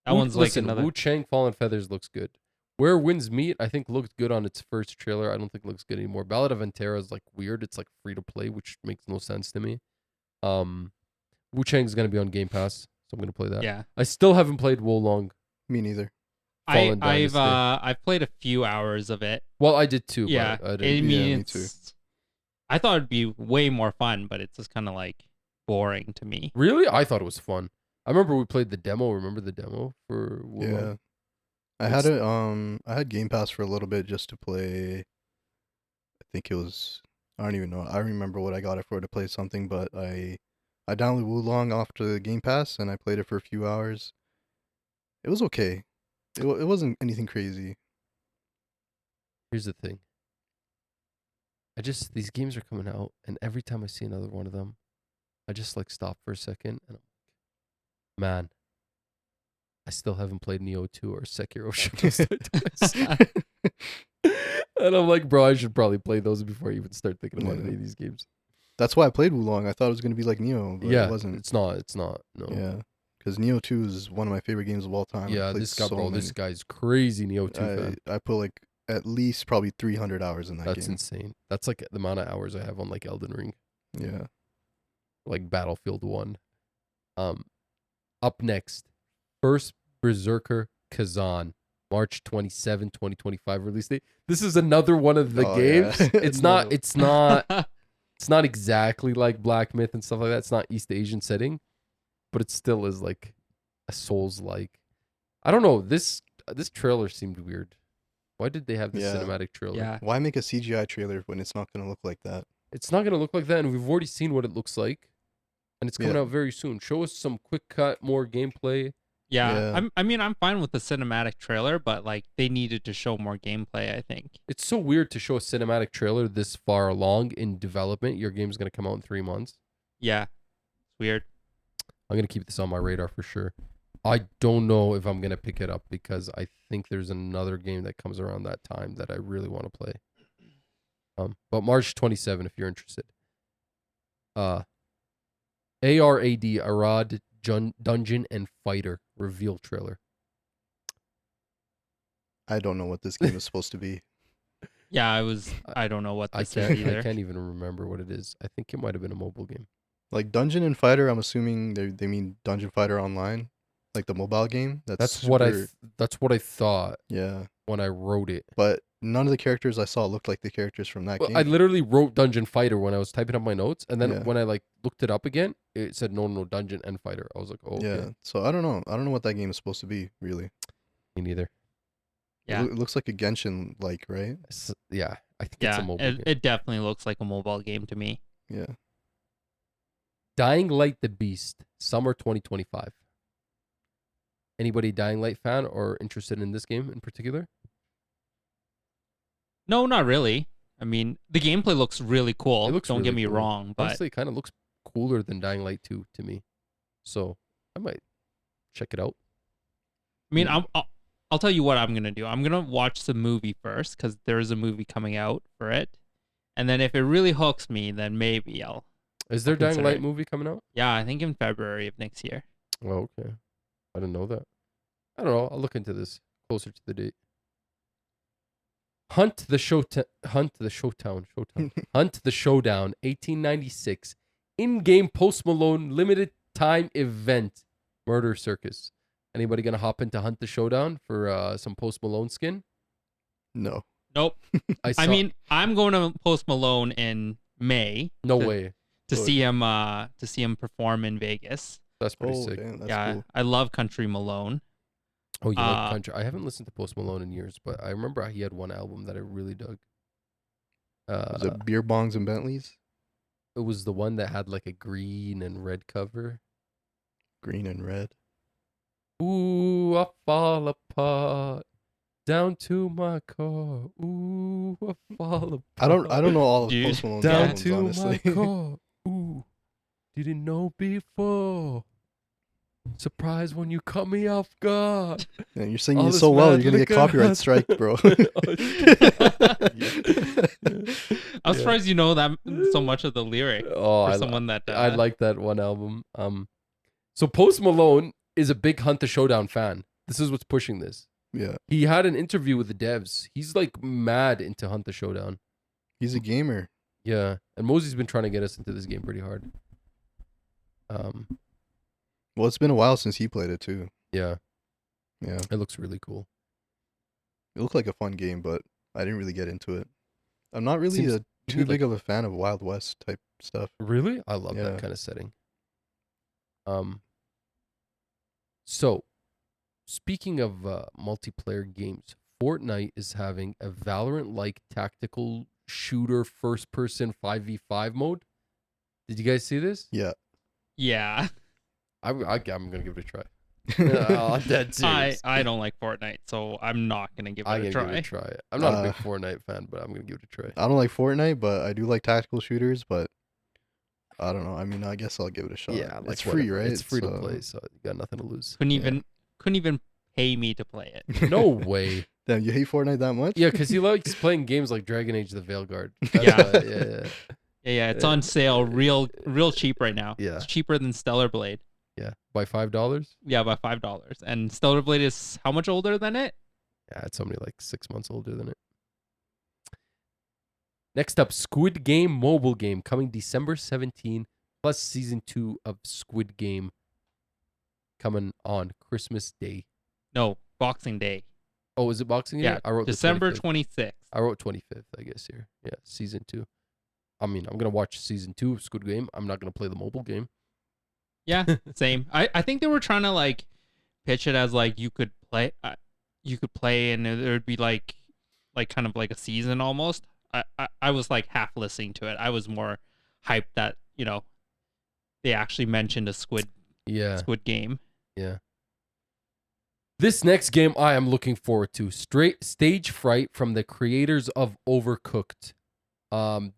That Wu- one's listen, like another. Wu Chang Fallen Feathers looks good. Where Winds Meet, I think looked good on its first trailer. I don't think it looks good anymore. Ballad of Antera is like weird. It's like free to play, which makes no sense to me. Wu Chang's gonna be on Game Pass, so I'm gonna play that. Yeah. I still haven't played Wolong Me neither. Fallen Dynasty. I've played a few hours of it. Well, I did too. Yeah. But I I didn't. mean, Yeah, me too. I thought it'd be way more fun, but it's just kind of like boring to me. Really, I thought it was fun. I remember we played the demo. Remember the demo for Wolong? Yeah. I had I had Game Pass for a little bit just to play. I think it was. I don't even know. I remember what I got it for to play something, but I downloaded Wulong off the Game Pass and I played it for a few hours. It was okay. It wasn't anything crazy. Here's the thing. These games are coming out, and every time I see another one of them, I just like stop for a second, and I'm like, man, I still haven't played Neo 2 or Sekiro Shadows Die Twice. And I'm like, bro, I should probably play those before I even start thinking about any of these games. That's why I played Wulong. I thought it was gonna be like Neo, but Yeah, it wasn't. it's not. No. Yeah, because Neo 2 is one of my favorite games of all time. I've Yeah, played this guy, so bro, this many. guy's crazy Neo 2 fan. I put like at least probably 300 hours in that That's game. insane. That's like the amount of hours I have on like Elden Ring, Yeah. like Battlefield 1. Up next, first Berserker Kazan, March 27, 2025 release date. This is another one of the Oh, games. yeah. It's No. it's not exactly like Black Myth and stuff like that. It's not East Asian setting, but it still is like a Souls-like. I don't know. This trailer seemed weird. Why did they have this Yeah. cinematic trailer? Yeah. Why make a CGI trailer when it's not gonna look like that? It's not gonna look like that, and we've already seen what it looks like, and it's coming Yeah. out very soon. Show us some quick cut, more gameplay. Yeah. Yeah. I mean, I'm fine with the cinematic trailer, but like they needed to show more gameplay, I think. It's so weird to show a cinematic trailer this far along in development. Your game's gonna come out in 3 months. Yeah. It's weird. I'm gonna keep this on my radar for sure. I don't know if I'm gonna pick it up because I think there's another game that comes around that time that I really want to play. But March 27, if you're interested. ARAD Arad Dungeon and Fighter reveal trailer. I don't know what this game is supposed to be. Yeah, I don't know what I this is can't either. I can't even remember what it is. I think it might have been a mobile game. Like Dungeon and Fighter, I'm assuming they mean Dungeon Fighter Online, like the mobile game. That's what I thought Yeah, when I wrote it. but none of the characters I saw looked like the characters from that Well, game. I literally wrote Dungeon Fighter when I was typing up my notes, and then Yeah. when I like looked it up again, it said no Dungeon and Fighter. I was like, oh, Yeah, okay. so I don't know. I don't know what that game is supposed to be. Really, Me neither. Yeah. it looks like a Genshin, like, right? Yeah, I think it's a Yeah, mobile game. it definitely looks like a mobile game to me. Yeah. Dying Light the Beast, summer 2025. Anybody Dying Light fan or interested in this game in particular? No, not really. I mean, the gameplay looks really cool. It looks Don't get really me cool. wrong, but Honestly, it kind of looks cooler than Dying Light 2 to me. So I might check it out. I mean, I'll tell you what I'm gonna do. I'm gonna watch the movie first because there is a movie coming out for it, and then if it really hooks me, then maybe I'll. Is there I'll Dying consider Light it. movie coming out? Yeah, I think in February of next year. Oh, okay. I didn't know that. I don't know. I'll look into this closer to the date. Hunt the Showdown. Hunt the Showdown. Hunt the Showdown. 1896. In-game Post Malone limited time event. Murder Circus. Anybody gonna hop into Hunt the Showdown for some Post Malone skin? No. Nope. I mean, I'm going to Post Malone in May. no to- way. to Good. see him perform in Vegas. That's pretty Oh, sick. damn, that's yeah, cool. I love Country Malone. Oh, you like Uh, country? I haven't listened to Post Malone in years, but I remember he had one album that I really dug. Was it Beer Bongs and Bentleys? It was the one that had like a green and red cover. Green and red. Ooh, I fall apart down to my car. Ooh, I fall apart. I don't know all of Dude, Post Malone's down albums, to honestly. my car. Ooh, didn't know before. Surprise when you cut me off guard. Man, you're singing All it this so well, mad you're gonna get liquor copyright has- strike, bro. I'm surprised you know that so so much of the lyric Oh, for someone that I like that one album. So Post Malone is a big Hunt the Showdown fan. This is what's pushing this. Yeah, He had an interview with the devs. He's like mad into Hunt the Showdown. he's a gamer. Yeah, and Mosey's been trying to get us into this game pretty hard. Well, it's been a while since he played it too. Yeah, Yeah, it looks really cool. it looked like a fun game, but I didn't really get into it. I'm not really Seems- too need, big of a fan of Wild West type stuff. Really? I love Yeah. that kind of setting. So, speaking of multiplayer games, Fortnite is having a Valorant-like tactical shooter first-person 5v5 mode. Did you guys see this? Yeah, yeah. I'm gonna give it a try. I'm dead serious. I don't like Fortnite, so I'm not gonna give it I'm a gonna try. give it a try. I'm not a big Fortnite fan, but I'm gonna give it a try. I don't like Fortnite, but I do like tactical shooters. But I don't know. I mean, I guess I'll give it a shot. Yeah, like it's free, whatever. right? It's free to So- play, so you got nothing to lose. Couldn't even pay me to play it. No way. Damn, you hate Fortnite that much? Yeah, because he likes playing games like Dragon Age: The Veilguard. Yeah. Yeah. Yeah, it's on sale real cheap right now. Yeah. It's cheaper than Stellar Blade. Yeah, by $5. Yeah, by $5. And Stellar Blade is how much older than it? Yeah, it's only like 6 months older than it. Next up, Squid Game mobile game coming December 17, plus season 2 of Squid Game coming on Christmas Day. No, Boxing Day. Oh, is it Boxing Day? Yeah, I wrote the December 25th. 26th. I wrote 25th, I guess here. Yeah, season 2. I mean, I'm gonna watch season 2 of Squid Game. I'm not gonna play the mobile game. Yeah, same. I think they were trying to like pitch it as like you could play and there would be like kind of like a season almost. I was like half listening to it. I was more hyped that, they actually mentioned a Squid Game. Yeah. This next game I am looking forward to. Stage Fright from the creators of Overcooked.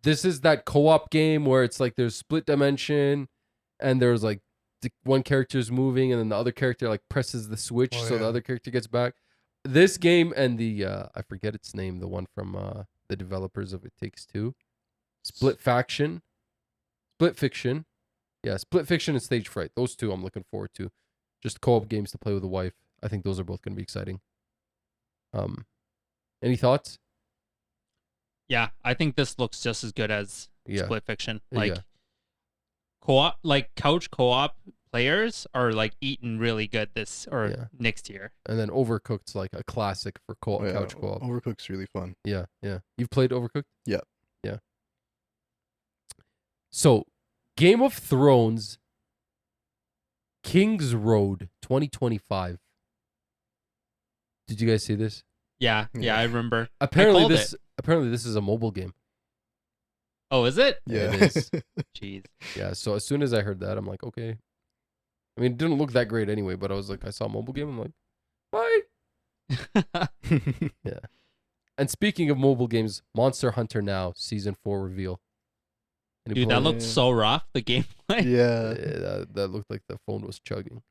This is that co-op game where it's like there's split dimension and there's like one character's moving and then the other character like presses the switch so the other character gets back. This game and the I forget its name, the one from the developers of It Takes Two. Split Fiction. Yeah, Split Fiction and Stage Fright. Those two I'm looking forward to. Just co-op games to play with a wife. I think those are both going to be exciting. Any thoughts? Yeah, I think this looks just as good as Yeah. Split Fiction. Yeah. Like co-op, like couch co-op players are like eating really good next year. And then Overcooked's like a classic for Oh, yeah, couch co-op. Overcooked's really fun. Yeah. You've played Overcooked? Yeah. Yeah. So, Game of Thrones King's Road 2025. Did you guys see this? Yeah, I remember. Apparently called this is a mobile game. Oh, is it? Yeah, it is. Jeez. Yeah, so as soon as I heard that, I'm like, okay. I mean, it didn't look that great anyway, but I was like, I saw a mobile game, I'm like, bye. Yeah. And speaking of mobile games, Monster Hunter Now Season 4 reveal. Any Dude, that plans? looked so rough, the gameplay. yeah. Yeah, that looked like the phone was chugging.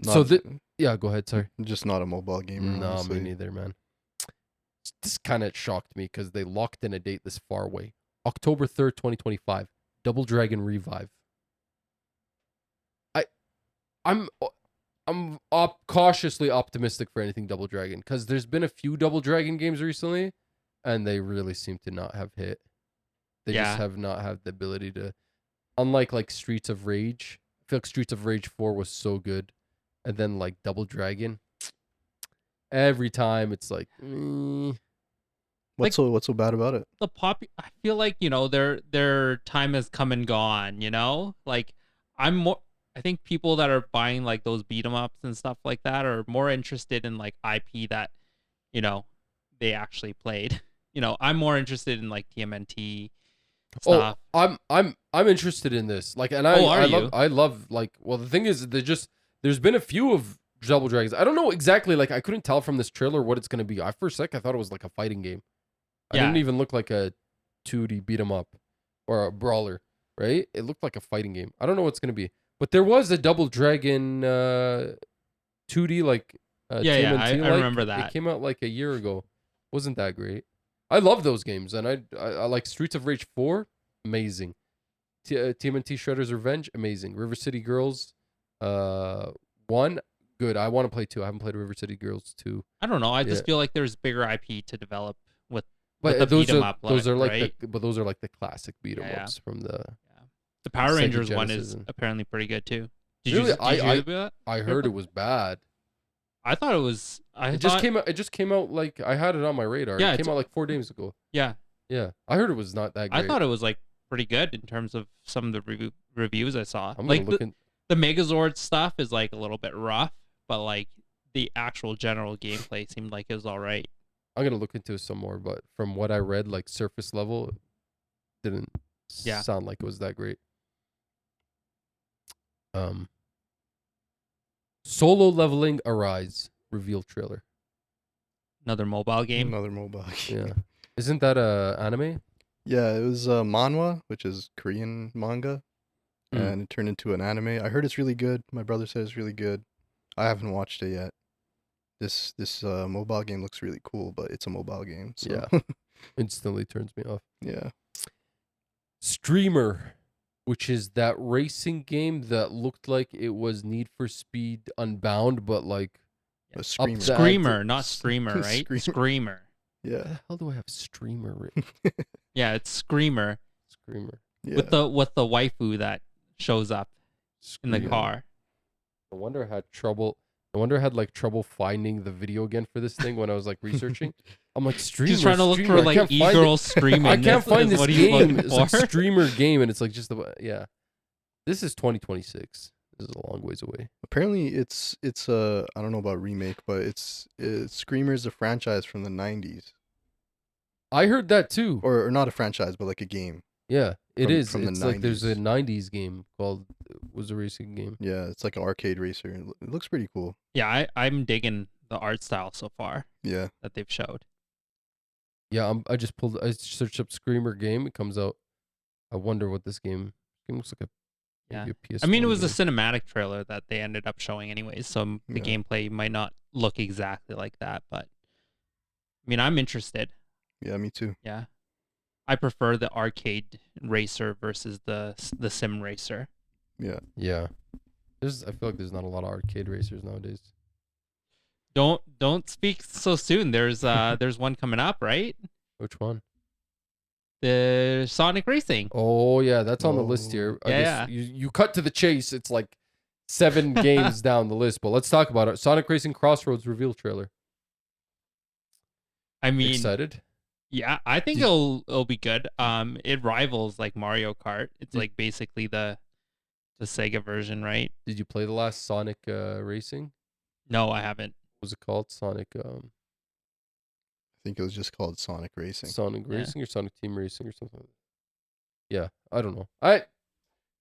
Not, So yeah, go ahead, sorry. just not a mobile gamer. No, honestly. me neither, man. This kind of shocked me because they locked in a date this far away. October 3rd, 2025. Double Dragon Revive. I'm cautiously optimistic for anything Double Dragon because there's been a few Double Dragon games recently and they really seem to not have hit. They just have not had the ability to, unlike like Streets of Rage. I feel like Streets of Rage 4 was so good. And then like Double Dragon, every time it's like, What's so bad about it? I feel like, their time has come and gone, Like I think people that are buying like those beat 'em ups and stuff like that are more interested in like IP that, they actually played. I'm more interested in like TMNT stuff. Oh, I'm interested in this. Like, and I love like. Well, the thing is, there's been a few of Double Dragons. I don't know exactly. Like, I couldn't tell from this trailer what it's gonna be. For a sec, I thought it was like a fighting game. I didn't even look like a 2D beat 'em up or a brawler. Right? It looked like a fighting game. I don't know what it's gonna be. But there was a Double Dragon 2D like I TMNT, remember that. It came out like a year ago. Wasn't that great? I love those games, and I like Streets of Rage 4, amazing. TMNT Shredder's Revenge, amazing. River City Girls, 1, good. I want to play 2. I haven't played River City Girls 2. I don't know. I Yeah. just feel like there's bigger IP to develop with But the those beat 'em are up, those are like right? those are like the classic beat 'em Yeah. ups from the. The Power Sega Rangers one Genesis is and- apparently pretty good too. Really? Did you I heard it was bad. I thought it was. It just came out. It just came out like I had it on my radar. Yeah, It came out like 4 days ago. Yeah, Yeah, I heard it was not that great. I thought it was like pretty good in terms of some of the reviews I saw. I'm Like gonna look in. the Megazord stuff is like a little bit rough, but like the actual general gameplay seemed like it was all right. I'm gonna look into it some more, but from what I read, like surface level, it didn't Yeah. sound like it was that great. Solo Leveling Arise reveal trailer. Another mobile game. Another mobile game. Yeah, isn't that a anime? Yeah, it was manhwa, which is Korean manga, Mm. and it turned into an anime. I heard it's really good. My brother says it's really good. I haven't watched it yet. This mobile game looks really cool, but it's a mobile game. So. Yeah. Instantly turns me off. Yeah. Streamer, which is that racing game that looked like it was Need for Speed Unbound, but like A screamer. the- Screamer, not Screamer, right? Screamer. Screamer. where Yeah. the hell do I have streamer written? Yeah, it's Screamer Screamer. Yeah. with the waifu that shows up in the Screamer. car. No wonder I had trouble. No wonder I had like trouble finding the video again for this thing when I was like researching. I'm like streamer. He's trying to look streamer, for I like can't find it. e-girls screaming. I can't find is this what he's game. looking It's like for. streamer game, and it's like just the yeah. This is 2026. This is a long ways away. Apparently, it's I don't know about remake, but it's Screamer's a franchise from the 90s, I heard that too. or not a franchise, but like a game. Yeah, it From- is. from the It's like there's a 90s. 90s game called was a racing game. Yeah, it's like an arcade racer. It looks pretty cool. Yeah, I'm digging the art style so far Yeah. that they've showed. Yeah, I searched up Screamer game. It comes out. I wonder what this game looks like. Maybe a PS. I mean, it was a game. cinematic trailer that they ended up showing anyways, so the Yeah. gameplay might not look exactly like that, but I mean, I'm interested. Yeah, me too. Yeah. I prefer the arcade racer versus the sim racer. Yeah. Yeah. I feel like there's not a lot of arcade racers nowadays. Don't speak so soon. There's one coming up, right? Which one? The Sonic Racing. Oh yeah, that's on the list here. I Yeah, guess you cut to the chase. It's like 7 games down the list, but let's talk about it. Sonic Racing Crossroads reveal trailer. I mean, Excited? yeah, I think Did- it'll be good. It rivals like Mario Kart. It's Did- like basically the Sega version, right? Did you play the last Sonic Racing? No, I haven't. What was it called? Sonic I think it was just called Sonic Racing. Sonic Yeah. Racing or Sonic Team Racing or something. Yeah, I don't know.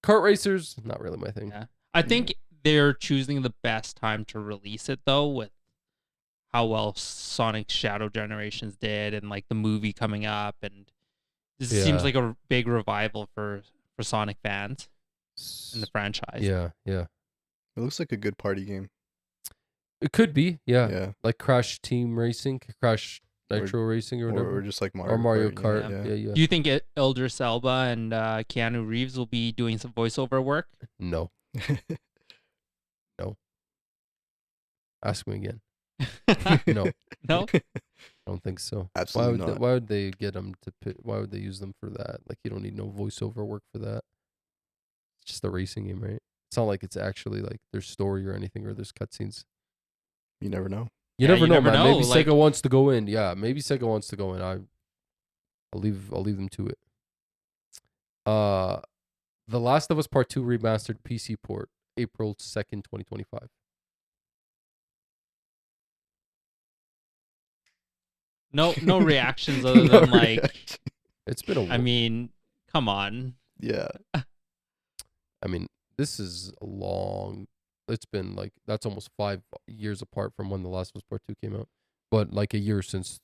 Kart racers, not really my thing. Yeah. I think they're choosing the best time to release it though, with how well Sonic Shadow Generations did, and like the movie coming up, and this Yeah. seems like a big revival for Sonic fans in the franchise. Yeah, yeah. It looks like a good party game. It could be, yeah. Yeah. Like Crash Team Racing, Crash Or- Nitro Racing or whatever. Or just like Mario Or Mario Kart. Kart. Yeah. Yeah, yeah. Do you think Idris Elba and Keanu Reeves will be doing some voiceover work? No. Ask me again. No. No. I don't think so. Absolutely not. Why would they get them to why would they use them for that? Like you don't need no voiceover work for that. It's just a racing game, right? It's not like it's actually like there's story or anything or there's cutscenes. You never know. You Yeah, never you know, never man. know, Maybe like- Sega wants to go in. Yeah, maybe Sega wants to go in. I'll leave them to it. The Last of Us Part 2 remastered PC port, April 2nd, 2025. No reactions other No than like, reaction. It's been a I mean, come on. Yeah. I mean, this is a long. It's been like that's almost 5 years apart from when The Last of Us Part 2 came out, but like a year since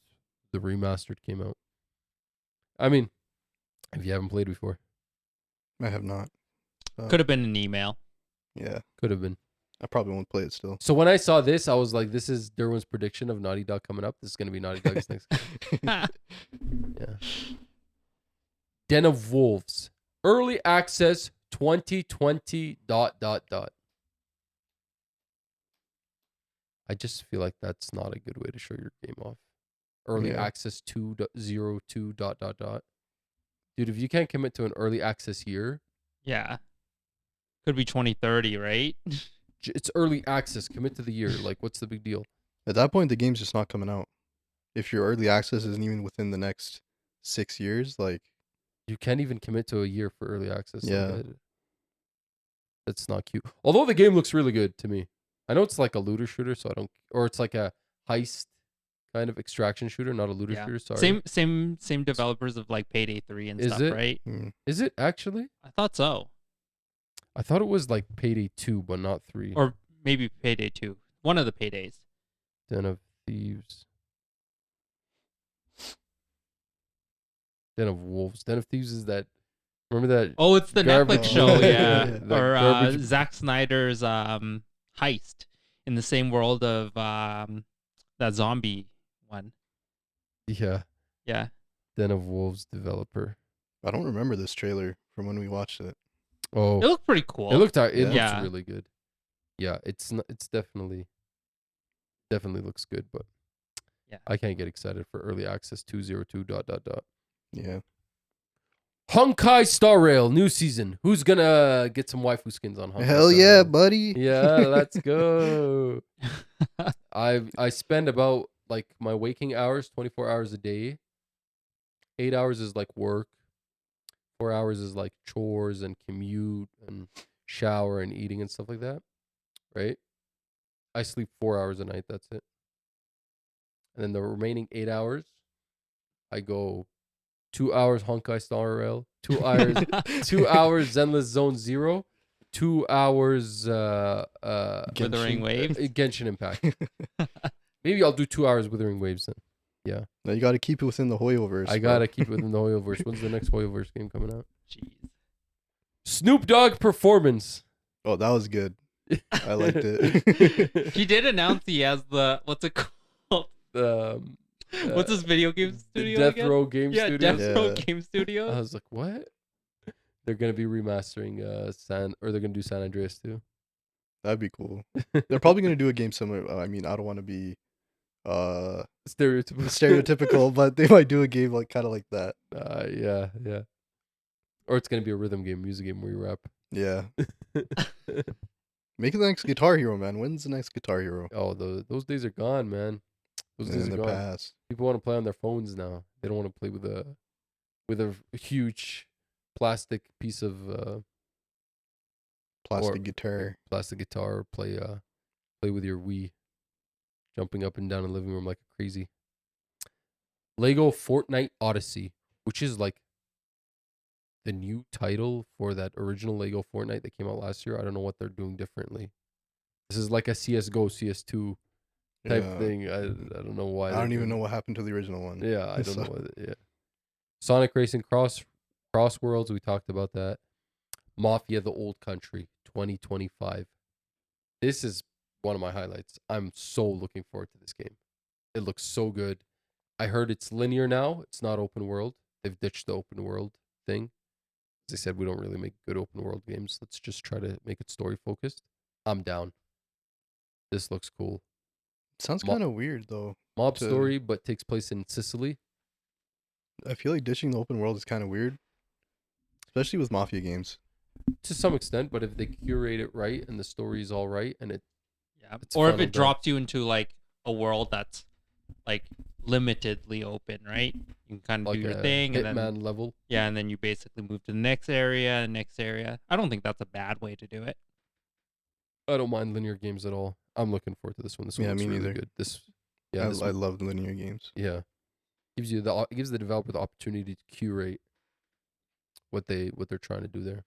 the remastered came out. I mean, if you haven't played before, I have not. Could have been an email. Yeah. could have been. I probably won't play it still. So when I saw this, I was like, this is Derwin's prediction of Naughty Dog coming up. This is going to be Naughty Dog's next game. Yeah. Den of Wolves. Early access 2020 ... I just feel like that's not a good way to show your game off. Early Yeah. access 2.02 ... Dude, if you can't commit to an early access year, Yeah. Could be 2030, right? it's early access. Commit to the year. Like, what's the big deal? At that point, the game's just not coming out. If your early access isn't even within the next 6 years, like, You can't even commit to a year for early access. Yeah. That's not cute. Although the game looks really good to me. I know it's like a looter shooter, so I don't, or it's like a heist kind of extraction shooter, not a looter Yeah. shooter. Sorry. Same developers of like Payday 3 and Is stuff, it? right? Is it actually? I thought so. I thought it was like Payday 2, but not 3. Or maybe Payday 2. One of the Paydays. Den of Thieves. Den of Wolves. Den of Thieves is that. Remember that? Oh, it's the Garbage- Netflix show, yeah. Yeah. That Or garbage- Zack Snyder's Heist in the same world of that zombie one. Yeah. Yeah. Den of Wolves developer. I don't remember this trailer from when we watched it. Oh, It looked pretty cool. it looked Yeah. looks really good. Yeah, it's definitely looks good, but Yeah. I can't get excited for early access 202 ... Yeah. Honkai Star Rail new season. Who's gonna get some waifu skins on Honkai? Hell Star yeah, Rail? buddy. Yeah, let's go. I spend about like my waking hours, 24 hours a day. 8 hours is like work. 4 hours is like chores and commute and shower and eating and stuff like that. Right? I sleep 4 hours a night, that's it. And then the remaining 8 hours, I go 2 hours Honkai Star Rail, 2 hours 2 hours Zenless Zone Zero, 2 hours Withering Waves. Genshin Impact. Maybe I'll do 2 hours Withering Waves then. Yeah. Now you got to keep it within the Hoyoverse. I gotta keep it within the Hoyoverse. When's the next Hoyoverse game coming out? Jeez. Snoop Dogg performance. Oh, that was good. I liked it. He did announce he has the what's it called? What's his video game The studio Death again? Row Game Yeah, Studio. Death Row Yeah. Game Studio. I was like, what? They're gonna be remastering they're gonna do San Andreas too. That'd be cool. They're probably gonna do a game similar. I mean, I don't want to be Stereotypical. stereotypical, but they might do a game like kind of like that. Yeah. Or it's gonna be a rhythm game, music game where you rap. Yeah. Make it the next Guitar Hero, man. When's the next Guitar Hero? Oh, those days are gone, man. Those days In are the gone. past. People want to play on their phones now. They don't want to play with a huge plastic piece of Plastic or- guitar. plastic guitar, or play with your Wii, jumping up and down in the living room like crazy. Lego Fortnite Odyssey, which is like the new title for that original Lego Fortnite that came out last year. I don't know what they're doing differently. This is like a CS:GO, CS2 type Yeah. thing. I don't know why. I don't even know what happened to the original one. Yeah, I don't So- know what. Yeah. Sonic Racing Cross Worlds. We talked about that. Mafia: The Old Country 2025. This is one of my highlights. I'm so looking forward to this game. It looks so good. I heard it's linear now. It's not open world. They've ditched the open world thing. As I said, we don't really make good open world games. Let's just try to make it story focused. I'm down. This looks cool. Sounds Mo- kind of weird though. Mob To- story, but takes place in Sicily. I feel like ditching the open world is kind of weird, especially with Mafia games. To some extent, but if they curate it right and the story is all right and Yeah. It's Or if fun it and drops you into like a world that's like limitedly open, right? You can kind of like do a your thing, and then Hitman level. yeah, and then you basically move to the next area, next area. I don't think that's a bad way to do it. I don't mind linear games at all. I'm looking forward to this one. This one Yeah, looks me really neither. good. This I one- love the linear games. yeah. Gives the developer the opportunity to curate what they're trying to do there.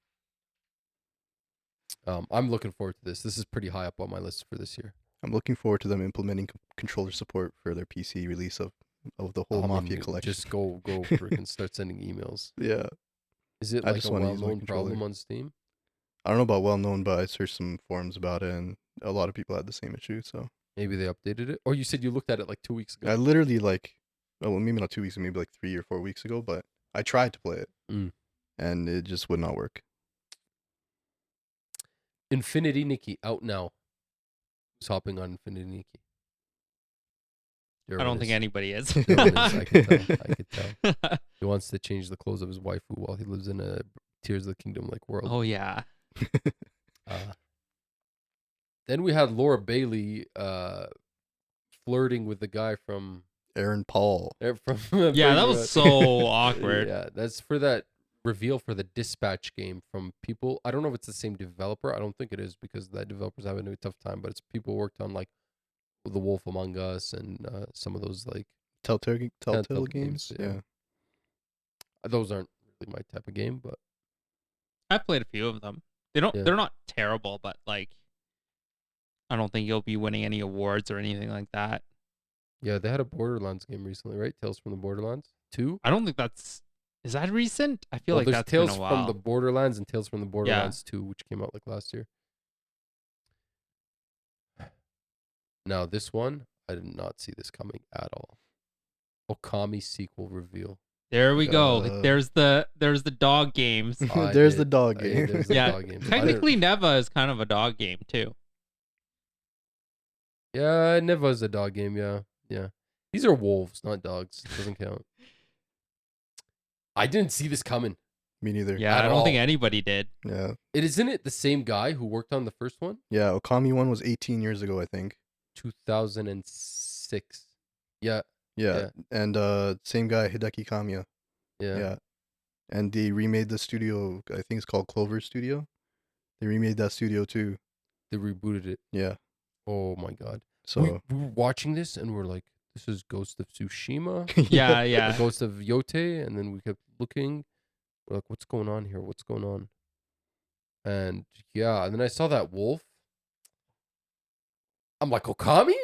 I'm looking forward to this. This is pretty high up on my list for this year. I'm looking forward to them implementing controller support for their PC release of the whole I mean, Mafia collection. Just go freaking start sending emails. Yeah. Is it I like just a wanna use my well-known controller. problem on Steam? I don't know about well known, but I searched some forums about it, and a lot of people had the same issue. So Maybe they updated it. Or you said you looked at it like 2 weeks ago. I literally well, maybe not 2 weeks, maybe like 3 or 4 weeks ago, but I tried to play it Mm. and it just would not work. Infinity Nikki out now. Who's hopping on Infinity Nikki? I don't think anybody is. Durwin is. I could tell. I could tell. He wants to change the clothes of his waifu while he lives in a Tears of the Kingdom like world. Oh yeah. Then we had Laura Bailey flirting with the guy from Aaron Paul. Yeah, that was so awkward. Yeah, that's for that reveal for the Dispatch game from people. I don't know if it's the same developer. I don't think it is because that developer's having a tough time. But it's people who worked on like The Wolf Among Us and some of those like Telltale games. Yeah. Those aren't really my type of game, but I've played a few of them. Yeah. They're not terrible, but like I don't think you'll be winning any awards or anything like that. yeah, they had a Borderlands game recently, right? Tales from the Borderlands 2. I don't think is that recent? I feel like there's that's Tales been a while. from the Borderlands and Tales from the Borderlands 2, which came out like last year. Now this one, I did not see this coming at all. Okami sequel reveal. There we go. Like, there's the dog games. There's the dog game. There's the Yeah, dog game. technically Neva is kind of a dog game too. Yeah, Neva's a dog game. Yeah. These are wolves, not dogs. Doesn't count. I didn't see this coming. Me neither. Yeah, At I don't think all. anybody did. Yeah. Isn't it the same guy who worked on the first one? Yeah. Okami 1 was 18 years ago, I think. 2006. Yeah. Yeah. And same guy, Hideki Kamiya. Yeah. And they remade the studio, I think it's called Clover Studio. They remade that studio too. They rebooted it. Yeah. Oh my god. So we were watching this and we're like, this is Ghost of Tsushima. Yeah. The Ghost of Yote, and then we kept looking. We're like, what's going on here? What's going on? And yeah, and then I saw that wolf. I'm like, Okami?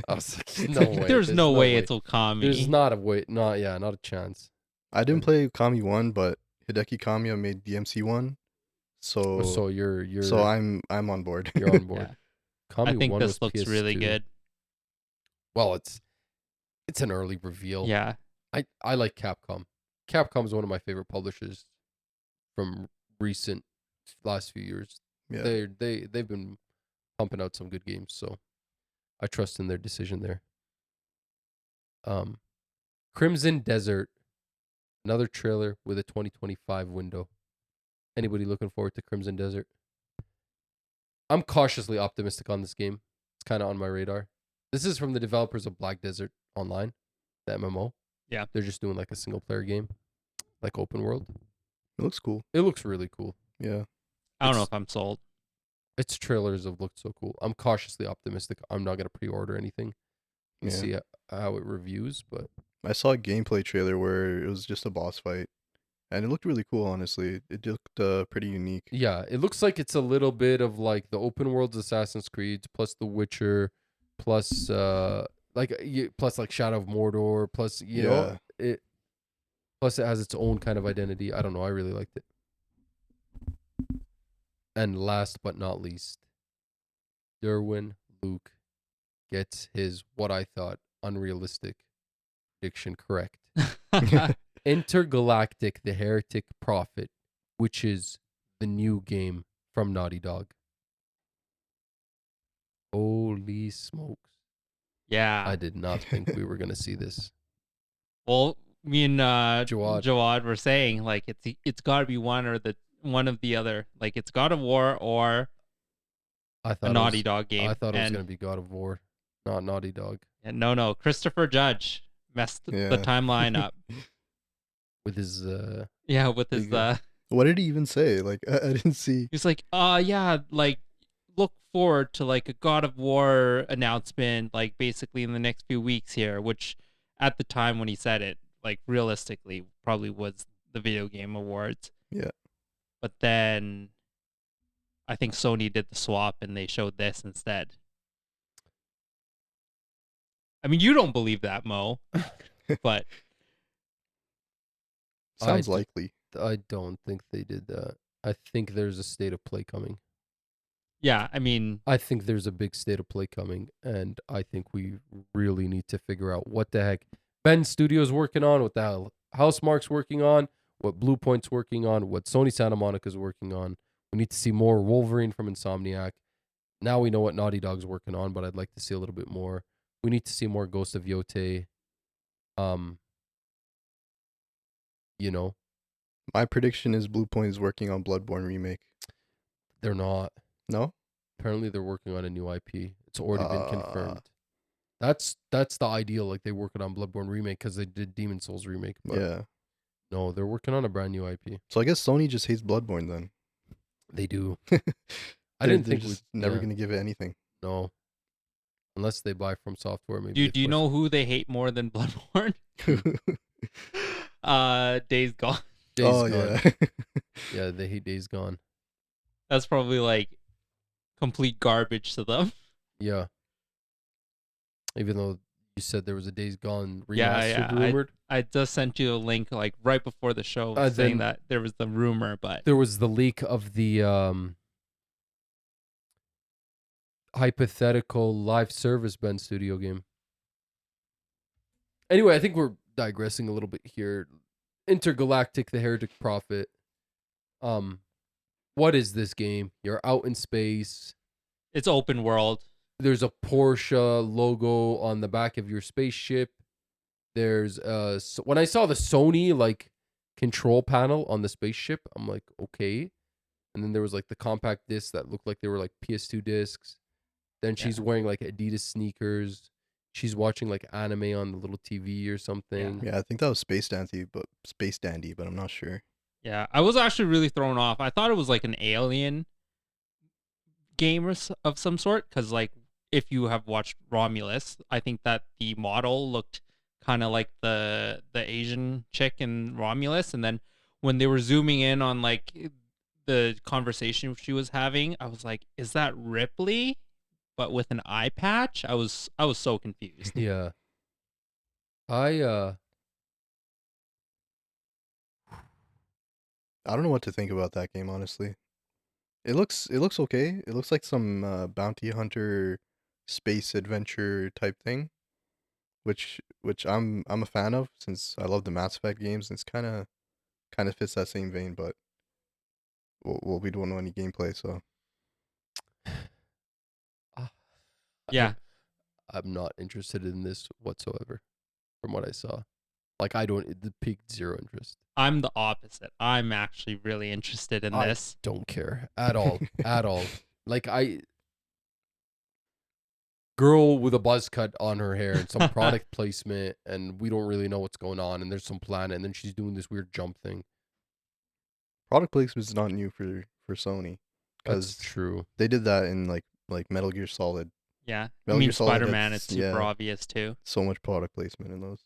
I was like, no way. There's no way it's Okami. There's not a way. Not a chance. I didn't play Okami 1, but Hideki Kamiya made DMC 1. So you're So I'm on board. you're on board. Yeah. Kami I think 1 this was looks really PS2. good. Well, it's an early reveal. Yeah. I like Capcom. Capcom's one of my favorite publishers from recent last few years. Yeah. They've been pumping out some good games, so I trust in their decision there. Crimson Desert, another trailer with a 2025 window. Anybody looking forward to Crimson Desert? I'm cautiously optimistic on this game. It's kind of on my radar. This is from the developers of Black Desert Online, the MMO. Yeah. They're just doing like a single player game, like open world. It looks cool. It looks really cool. Yeah. I don't know if I'm sold. Its trailers have looked so cool. I'm cautiously optimistic. I'm not going to pre-order anything and Yeah. see how it reviews, but I saw a gameplay trailer where it was just a boss fight. And it looked really cool, honestly. It looked pretty unique. yeah, it looks like it's a little bit of like the open world's Assassin's Creed plus The Witcher plus plus like Shadow of Mordor plus you know it plus it has its own kind of identity. I don't know. I really liked it. And last but not least, Durwin Luke gets his what I thought unrealistic prediction correct. Intergalactic the Heretic Prophet, which is the new game from Naughty Dog. Holy smokes. Yeah. I did not think we were going to see this. Well, me and Jawad. Jawad were saying like it's got to be one of the other. Like it's God of War or I thought a Naughty Dog game. I thought it was going to be God of War, not Naughty Dog. And no, Christopher Judge messed the timeline up. With his Yeah, with his What did he even say? Like I didn't see. He's like, yeah, like look forward to like a God of War announcement, like basically in the next few weeks here, which at the time when he said it, like realistically probably was the Video Game Awards. Yeah. But then I think Sony did the swap and they showed this instead. I mean, you don't believe that, Mo, but Sounds likely. I don't think they did that. I think there's a state of play coming. Yeah, I mean, I think there's a big state of play coming, and I think we really need to figure out what the heck Ben Studio's working on, what the hell Housemarque's working on, what Blue Point's working on, what Sony Santa Monica's working on. We need to see more Wolverine from Insomniac. Now we know what Naughty Dog's working on, but I'd like to see a little bit more. We need to see more Ghost of Yote. Um, you know, My prediction is Blue Point is working on Bloodborne remake. they're not. No? Apparently they're working on a new IP. It's already been Uh, confirmed. That's the ideal. Like they working on Bloodborne remake because they did Demon Souls remake, but Yeah. no, they're working on a brand new IP. So I guess Sony just hates Bloodborne then. They do. I I didn't they're think just we never yeah, gonna give it anything. no, unless they buy from software. Maybe. do they do you push. know who they hate more than Bloodborne? Days Gone. Days Oh Gone? yeah. Yeah, they hate Days Gone. That's probably like complete garbage to them. Yeah. Even though you said there was a Days Gone remastered Yeah, rumored, I just sent you a link like right before the show then saying that there was the rumor, but there was the leak of the hypothetical live service Ben Studio game. Anyway, I think we're digressing a little bit here. Intergalactic, the Heretic Prophet. What is this game? You're out in space. it's open world. There's a Porsche logo on the back of your spaceship. There's when I saw the Sony like control panel on the spaceship, I'm like, okay. And then there was like the compact discs that looked like they were like PS2 discs. Then she's wearing like Adidas sneakers. She's watching like anime on the little TV or something. Yeah, I think that was Space Dandy, but I'm not sure. Yeah, I was actually really thrown off. I thought it was like an alien game of some sort because like if you have watched Romulus, I think that the model looked kind of like the Asian chick in Romulus, and then when they were zooming in on like the conversation she was having, I was like, is that Ripley but with an eye patch? I was so confused. Yeah. I I don't know what to think about that game, honestly. It looks okay. It looks like some bounty hunter space adventure type thing, which I'm a fan of since I love the Mass Effect games. And it's kind of fits that same vein, but we don't know any gameplay, so Yeah, I'm not interested in this whatsoever from what I saw. Like I don't it piqued zero interest. I'm the opposite. I'm actually really interested in I this. don't care at all. At all. Like girl with a buzz cut on her hair and some product placement and we don't really know what's going on and there's some planet and then she's doing this weird jump thing. product placement is not new for Sony That's because true. they did that in like Metal Gear Solid. Yeah, I Metal mean Gear Solid had Spider-Man. It's super yeah, obvious too. so much product placement in those.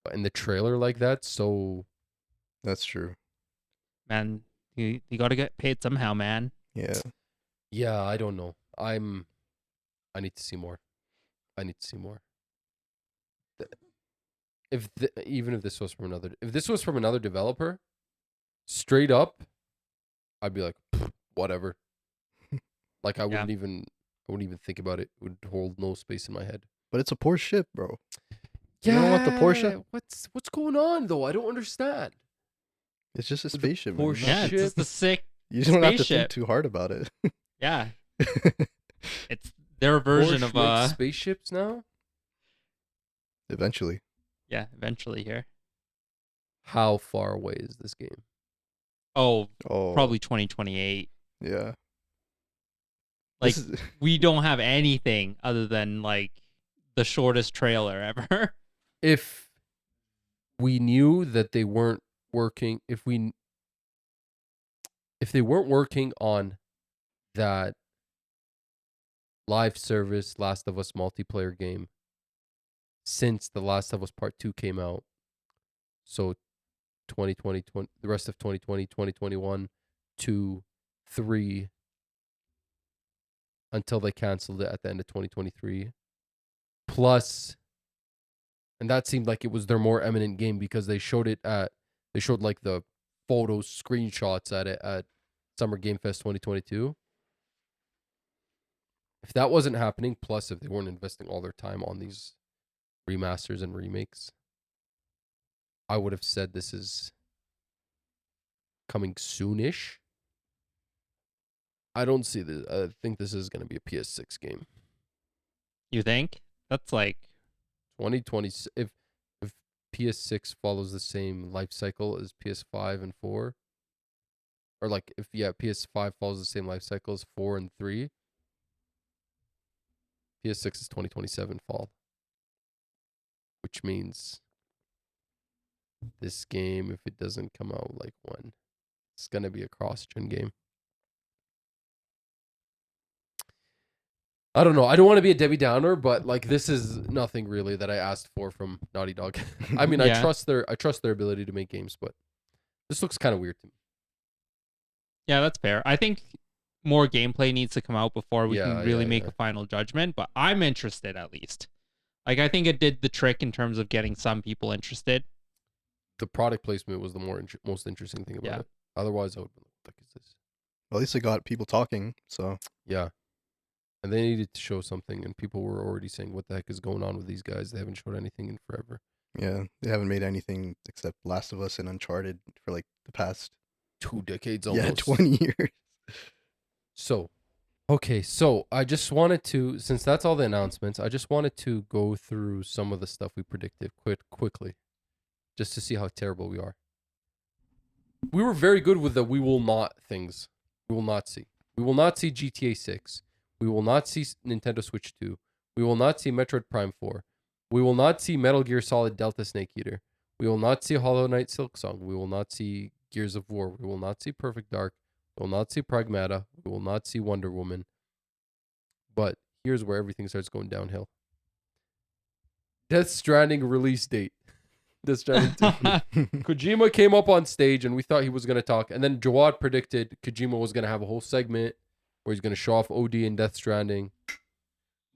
But in the trailer like that, so That's true. Man, you got to get paid somehow, man. Yeah. yeah, I don't know. I need to see more. I need to see more. Even if this was from another developer, straight up, I'd be like, whatever. Like I wouldn't even think about it. It would hold no space in my head. But it's a Porsche ship, bro. You don't want the Porsche? What's going on though? I don't understand. It's just a With the spaceship. Man. Porsche Yeah, it's just a sick. You don't have to think spaceship. too hard about it. Yeah, it's their version Porsche of makes spaceships now. Eventually. Yeah, eventually here. How far away is this game? Oh, Probably 2028. Yeah. Like This is- we don't have anything other than like the shortest trailer ever. If we knew that they weren't working, if they weren't working on that live service Last of Us multiplayer game since The Last of Us Part 2 came out, so 2020, the rest of 2020, 2021, 2, 3, until they canceled it at the end of 2023. Plus, and that seemed like it was their more eminent game because they showed like the photos, screenshots at it at Summer Game Fest 2022. If that wasn't happening, plus if they weren't investing all their time on these remasters and remakes, I would have said this is coming soonish. I don't see this. I think this is going to be a PS6 game. You think? That's like 2020. If PS6 follows the same life cycle as PS5 and 4, or like if PS5 follows the same life cycle as 4 and 3, PS6 is 2027 fall, which means this game, if it doesn't come out like when, it's gonna be a cross-gen game. I don't know. I don't want to be a Debbie Downer, but like this is nothing really that I asked for from Naughty Dog. I mean, Yeah. I trust their ability to make games, but this looks kind of weird to me. Yeah, that's fair. I think more gameplay needs to come out before we Yeah, can really yeah, make yeah. a final judgment, but I'm interested at least. Like I think it did the trick in terms of getting some people interested. The product placement was the most interesting thing about Yeah. it. Otherwise, I would be like, what the heck is this? Well, at least it got people talking. So Yeah. And they needed to show something, and people were already saying, what the heck is going on with these guys? They haven't showed anything in forever. yeah, they haven't made anything except Last of Us and Uncharted for like the past 2 decades almost. yeah 20 years. So, okay, so I just wanted to, since that's all the announcements, I just wanted to go through some of the stuff we predicted quickly, just to see how terrible we are. We were very good with the we will not things. We will not see. We will not see GTA 6. We will not see Nintendo Switch 2. We will not see Metroid Prime 4. We will not see Metal Gear Solid Delta Snake Eater. We will not see Hollow Knight Silk Song. We will not see Gears of War. We will not see Perfect Dark. We will not see Pragmata. We will not see Wonder Woman. But here's where everything starts going downhill. Death Stranding release date. Death Stranding 2. Kojima came up on stage and we thought he was going to talk. And then Jawad predicted Kojima was going to have a whole segment where he's going to show off OD and Death Stranding.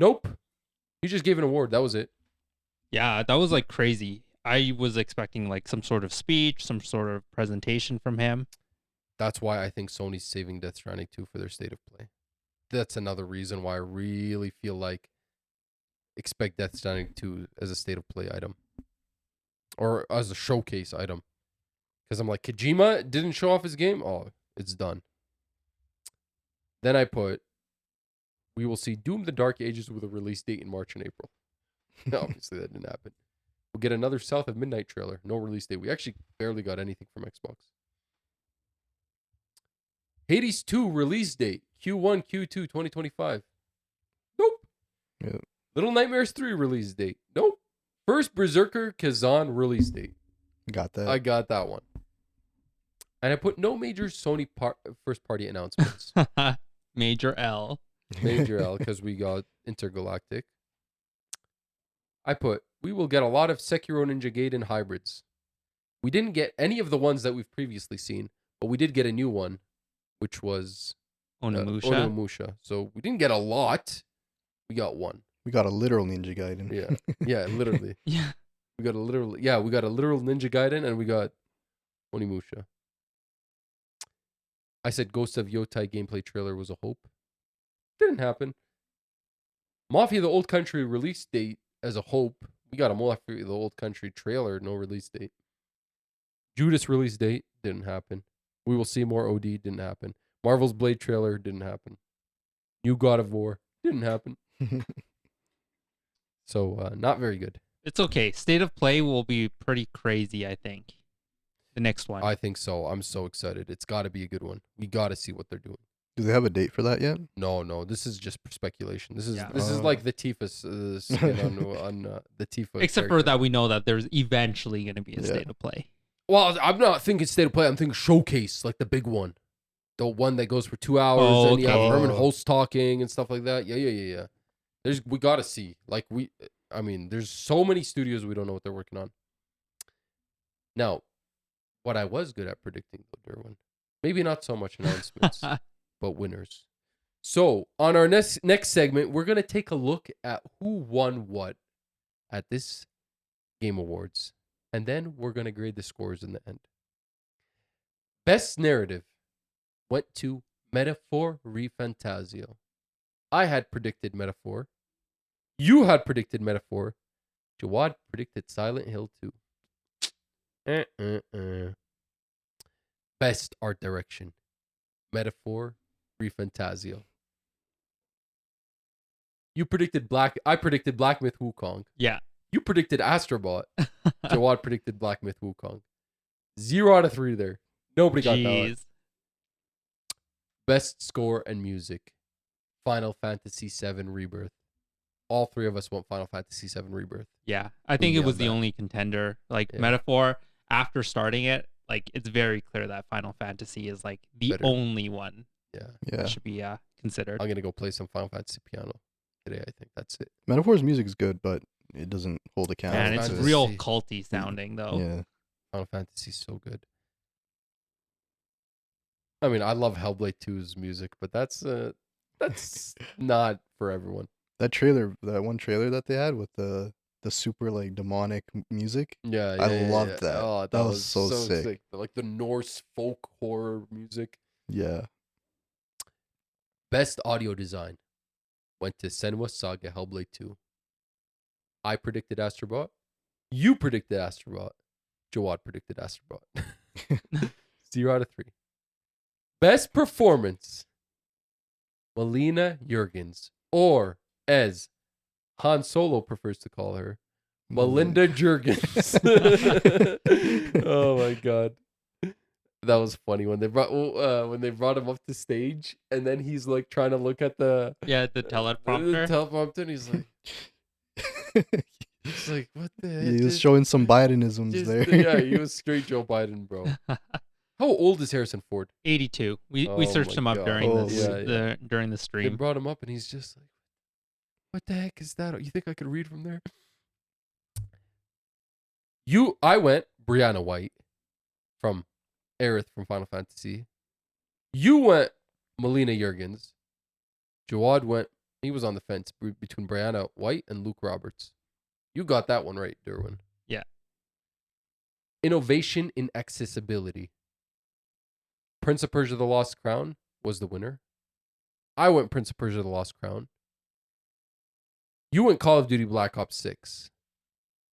Nope. He just gave an award. That was it. Yeah, that was like crazy. I was expecting like some sort of speech, some sort of presentation from him. That's why I think Sony's saving Death Stranding 2 for their state of play. That's another reason why I really feel like expect Death Stranding 2 as a state of play item. Or as a showcase item. Because I'm like, Kojima didn't show off his game? Oh, it's done. Then I put, we will see Doom the Dark Ages with a release date in March and April. Obviously, that didn't happen. We'll get another South of Midnight trailer. No release date. We actually barely got anything from Xbox. Hades 2 release date. Q1, Q2, 2025. Nope. Yeah. Little Nightmares 3 release date. Nope. First Berserker Kazan release date. Got that. I got that one. And I put no major Sony first party announcements. Major L. Major L, because we got Intergalactic. I put, we will get a lot of Sekiro Ninja Gaiden hybrids. We didn't get any of the ones that we've previously seen, but we did get a new one, which was Onimusha. Onimusha. So we didn't get a lot. We got one. We got a literal Ninja Gaiden. Yeah. Yeah, literally. Yeah. We got a literal Ninja Gaiden and we got Onimusha. I said Ghost of Yotai gameplay trailer was a hope. Didn't happen. Mafia the Old Country release date as a hope. We got a Mafia the Old Country trailer, no release date. Judas release date, didn't happen. We will see more OD, didn't happen. Marvel's Blade trailer, didn't happen. New God of War, didn't happen. So, not very good. It's okay. State of play will be pretty crazy, I think. The next one. I think so. I'm so excited. It's got to be a good one. We got to see what they're doing. Do they have a date for that yet? No. This is just speculation. This is Yeah. this is like the Tifa skin on the Tifa. Except for character. that, we know that there's eventually going to be a Yeah. state of play. Well, I'm not thinking state of play. I'm thinking showcase, like the big one, the one that goes for 2 hours Oh, and you have okay. Herman Holtz talking and stuff like that. Yeah. We got to see. There's so many studios we don't know what they're working on. Now, what I was good at predicting, though, Derwin, maybe not so much announcements, but winners. So on our next segment, we're gonna take a look at who won what at this Game Awards, and then we're gonna grade the scores in the end. Best narrative went to Metaphor Refantasio. I had predicted Metaphor. You had predicted Metaphor. Jawad predicted Silent Hill 2. Best art direction. Metaphor, Free Fantasio. You predicted I predicted Black Myth Wukong. Yeah. You predicted Astrobot. Jawad predicted Black Myth Wukong. 0 out of 3 there. Nobody got that one. Jeez. Best score and music. Final Fantasy VII Rebirth. All 3 of us went Final Fantasy VII Rebirth. Yeah. I think it was on the that. only contender. Like Yeah. Metaphor, after starting it, like it's very clear that Final Fantasy is like the Better. only one Yeah. Yeah. that should be considered. I'm going to go play some Final Fantasy piano today. I think that's it. Metaphor's music is good, but it doesn't hold a candle. Man, it's Final to- real Fantasy. culty sounding though. Yeah. Final Fantasy is so good. I mean, I love Hellblade 2's music, but that's not for everyone. That one trailer that they had with the super like demonic music. Yeah, I yeah, loved yeah. that. Oh, That was so sick. Like the Norse folk horror music. Yeah. Best audio design went to Senua Saga Hellblade 2. I predicted Astrobot. You predicted Astrobot. Jawad predicted Astrobot. 0 out of 3. Best performance. Melina Jurgens, or as Han Solo prefers to call her, Melinda Jurgens. Oh my god, that was funny when they brought him up to stage, and then he's like trying to look at the teleprompter. and he's like, what the heck? He was showing some Bidenisms Just- there. Yeah, he was straight Joe Biden, bro. How old is Harrison Ford? 82. We Oh searched my him up God. during Oh, this yeah. during the They stream. brought him up, and he's just like, "What the heck is that? You think I could read from there?" I went Brianna White from Aerith from Final Fantasy. You went Melina Jurgens. Jawad went. He was on the fence between Brianna White and Luke Roberts. You got that one right, Durwin. Yeah. Innovation in accessibility. Prince of Persia: The Lost Crown was the winner. I went Prince of Persia: The Lost Crown. You went Call of Duty Black Ops 6.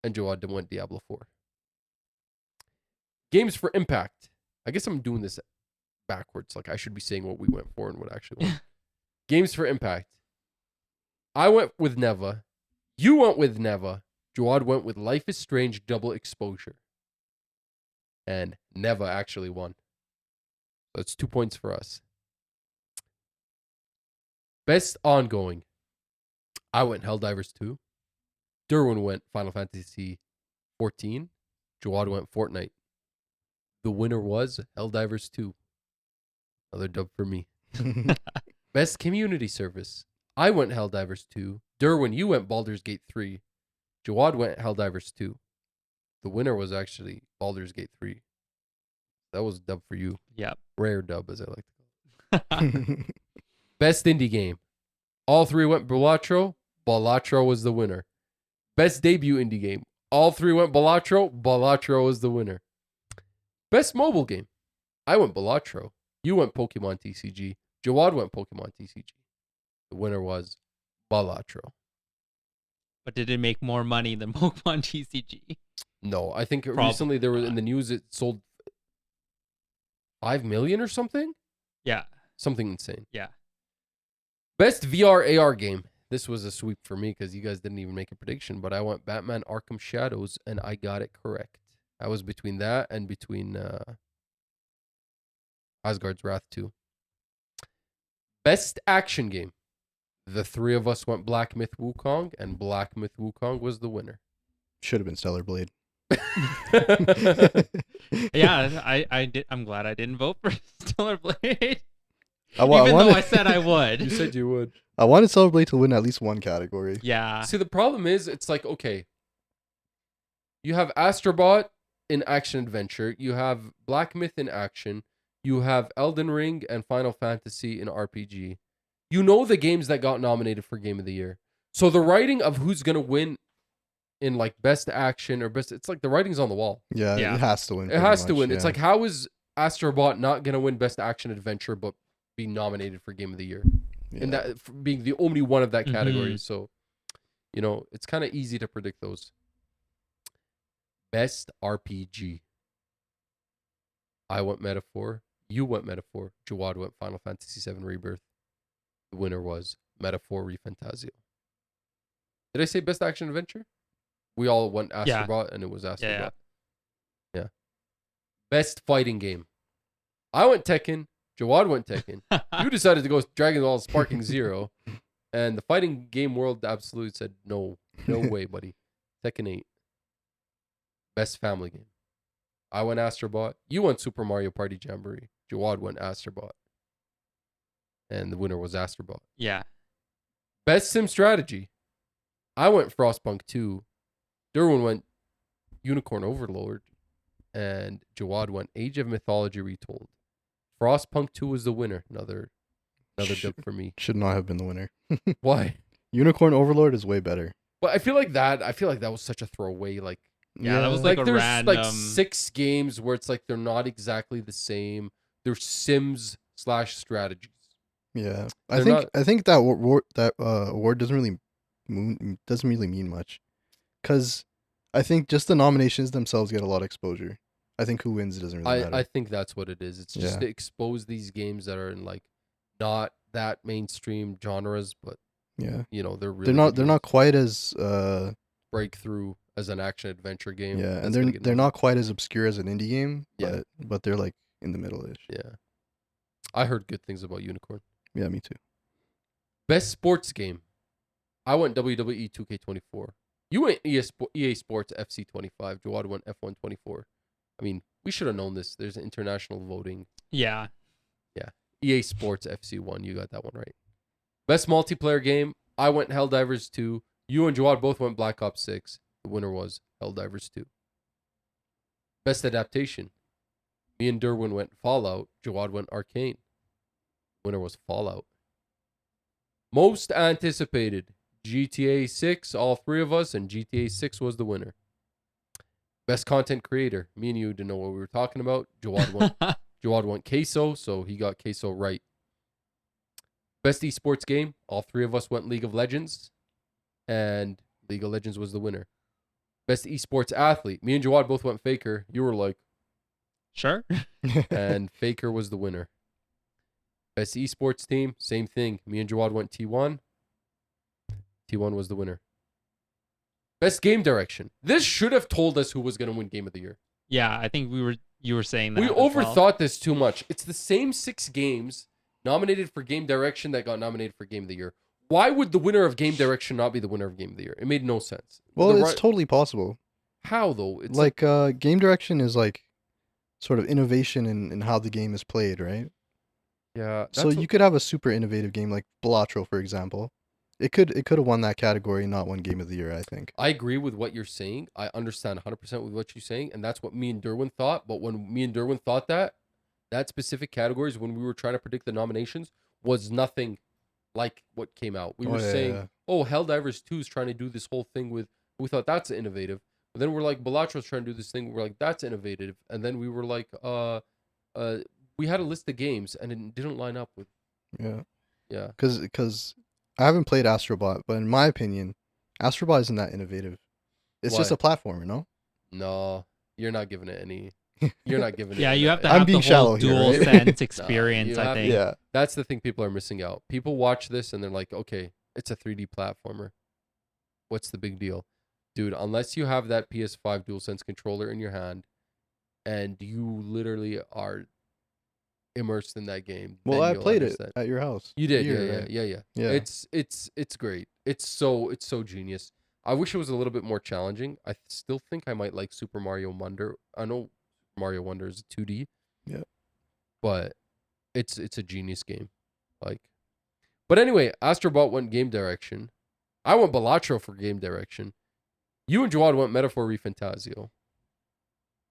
And Jawad went Diablo 4. Games for Impact. I guess I'm doing this backwards. Like I should be saying what we went for and what actually went. Games for Impact. I went with Neva. You went with Neva. Jawad went with Life is Strange Double Exposure. And Neva actually won. So it's 2 points for us. Best ongoing. I went Helldivers 2. Durwin went Final Fantasy 14. Jawad went Fortnite. The winner was Helldivers 2. Another dub for me. Best community service. I went Helldivers 2. Durwin, you went Baldur's Gate 3. Jawad went Helldivers 2. The winner was actually Baldur's Gate 3. That was a dub for you. Yep. Rare dub, as I like to call it. Best indie game. All 3 went Balatro. Balatro was the winner. Best debut indie game. All 3 went Balatro. Balatro was the winner. Best mobile game. I went Balatro. You went Pokemon TCG. Jawad went Pokemon TCG. The winner was Balatro. But did it make more money than Pokemon TCG? No, I think Probably recently there was in not. the news it sold 5 million or something. Yeah. Something insane. Yeah. Best VR AR game. This was a sweep for me because you guys didn't even make a prediction, but I went Batman Arkham Shadows and I got it correct. I was between that and between Asgard's Wrath 2. Best action game. The 3 of us went Black Myth Wukong, and Black Myth Wukong was the winner. Should have been Stellar Blade. Yeah, I did. I'm glad I didn't vote for Stellar Blade. I wa- I Even wanted- though I said I would. You said you would. I wanted Stellar Blade to win at least one category. Yeah. See, the problem is, it's like, okay, you have Astrobot in action adventure, you have Black Myth in action, you have Elden Ring and Final Fantasy in RPG. You know the games that got nominated for Game of the Year. So the writing of who's going to win in like best action or best, it's like the writing's on the wall. Yeah, Yeah. it has to win. It pretty has to much, win. It's yeah. like, how is Astrobot not going to win best action adventure but be nominated for Game of the Year? in Yeah. that for being the only one of that category. Mhm. So, it's kind of easy to predict those. Best RPG. I went Metaphor. You went Metaphor. Jawad went Final Fantasy VII Rebirth. The winner was Metaphor ReFantazio. Did I say best action adventure? We all went Yeah. Astrobot, and it was Yeah. Astrobot. Yeah. Best fighting game. I went Tekken. Jawad went Tekken. You decided to go Dragon Ball Sparking Zero, and the fighting game world absolutely said no way, buddy. Tekken 8. Best family game. I went Astrobot. You went Super Mario Party Jamboree. Jawad went Astrobot, and the winner was Astrobot. Yeah. Best sim strategy. I went Frostpunk 2. Durwin went Unicorn Overlord, and Jawad went Age of Mythology Retold. Frostpunk 2 was the winner. Another dub for me. Should not have been the winner. Why? Unicorn Overlord is way better. But I feel like that was such a throwaway. Like, Yeah, that was like a there's like random. 6 games where it's like they're not exactly the same. They're sims / strategies. Yeah, They're I think that award doesn't really mean much, because I think just the nominations themselves get a lot of exposure. I think who wins doesn't really matter. I think that's what it is. It's just Yeah. to expose these games that are in like not that mainstream genres, but Yeah, they're really they're good not games. quite as Breakthrough as an action adventure game. yeah, that's and gonna get they're nominated. not quite as obscure as an indie game, Yeah. but they're like in the middle-ish. Yeah. I heard good things about Unicorn. Yeah, me too. Best sports game. I went WWE 2K24. You went EA Sports FC 25. Jawad went F1 24. I mean, we should have known this. There's international voting. Yeah. EA Sports FC 1. You got that one right. Best multiplayer game. I went Helldivers 2. You and Jawad both went Black Ops 6. The winner was Helldivers 2. Best adaptation. Me and Durwin went Fallout. Jawad went Arcane. Winner was Fallout. Most anticipated. GTA 6, all 3 of us, and GTA 6 was the winner. Best content creator. Me and you didn't know what we were talking about. Jawad went Queso, so he got Queso right. Best esports game. All 3 of us went League of Legends, and League of Legends was the winner. Best esports athlete. Me and Jawad both went Faker. You were like, Sure. and Faker was the winner. Best esports team. Same thing. Me and Jawad went T1. T1 was the winner. Best game direction. This should have told us who was going to win Game of the Year. Yeah, I think you were saying that. We as well. overthought this too much. It's the same 6 games nominated for game direction that got nominated for Game of the Year. Why would the winner of game direction not be the winner of Game of the Year? It made no sense. Well, it's totally possible. How though? It's like game direction is like sort of innovation in how the game is played, right? yeah. So you could have a super innovative game like Balatro, for example. It could have won that category, not won Game of the Year, I think. I agree with what you're saying. I understand 100% with what you're saying, and that's what me and Derwin thought. But when me and Derwin thought that specific categories, when we were trying to predict the nominations, was nothing like what came out. We were saying, oh, Helldivers 2 is trying to do this whole thing with. We thought that's innovative. But then we're like, Balatro's trying to do this thing. We're like, that's innovative. And then we were like, we had a list of games, and it didn't line up with. Yeah. Yeah. Because I haven't played Astrobot, but in my opinion, Astrobot isn't that innovative. It's just Why? a platformer, no? No, you're not giving it any. You're not giving it. Yeah, you have to I'm have being the shallow whole here, dual right? sense experience. you I have- think. Yeah. That's the thing people are missing out. People watch this and they're like, okay, it's a 3D platformer. What's the big deal? Dude, unless you have that PS5 DualSense controller in your hand and you literally are immersed in that game. Well, then I you'll played understand. it at your house. You did, Here, yeah, right? yeah. Yeah. It's great. It's so genius. I wish it was a little bit more challenging. I still think I might like Super Mario Wonder. I know Mario Wonder is 2D. Yeah. But it's a genius game. But anyway, Astrobot went game direction. I went Balatro for game direction. You and Jawad went Metaphor ReFantazio.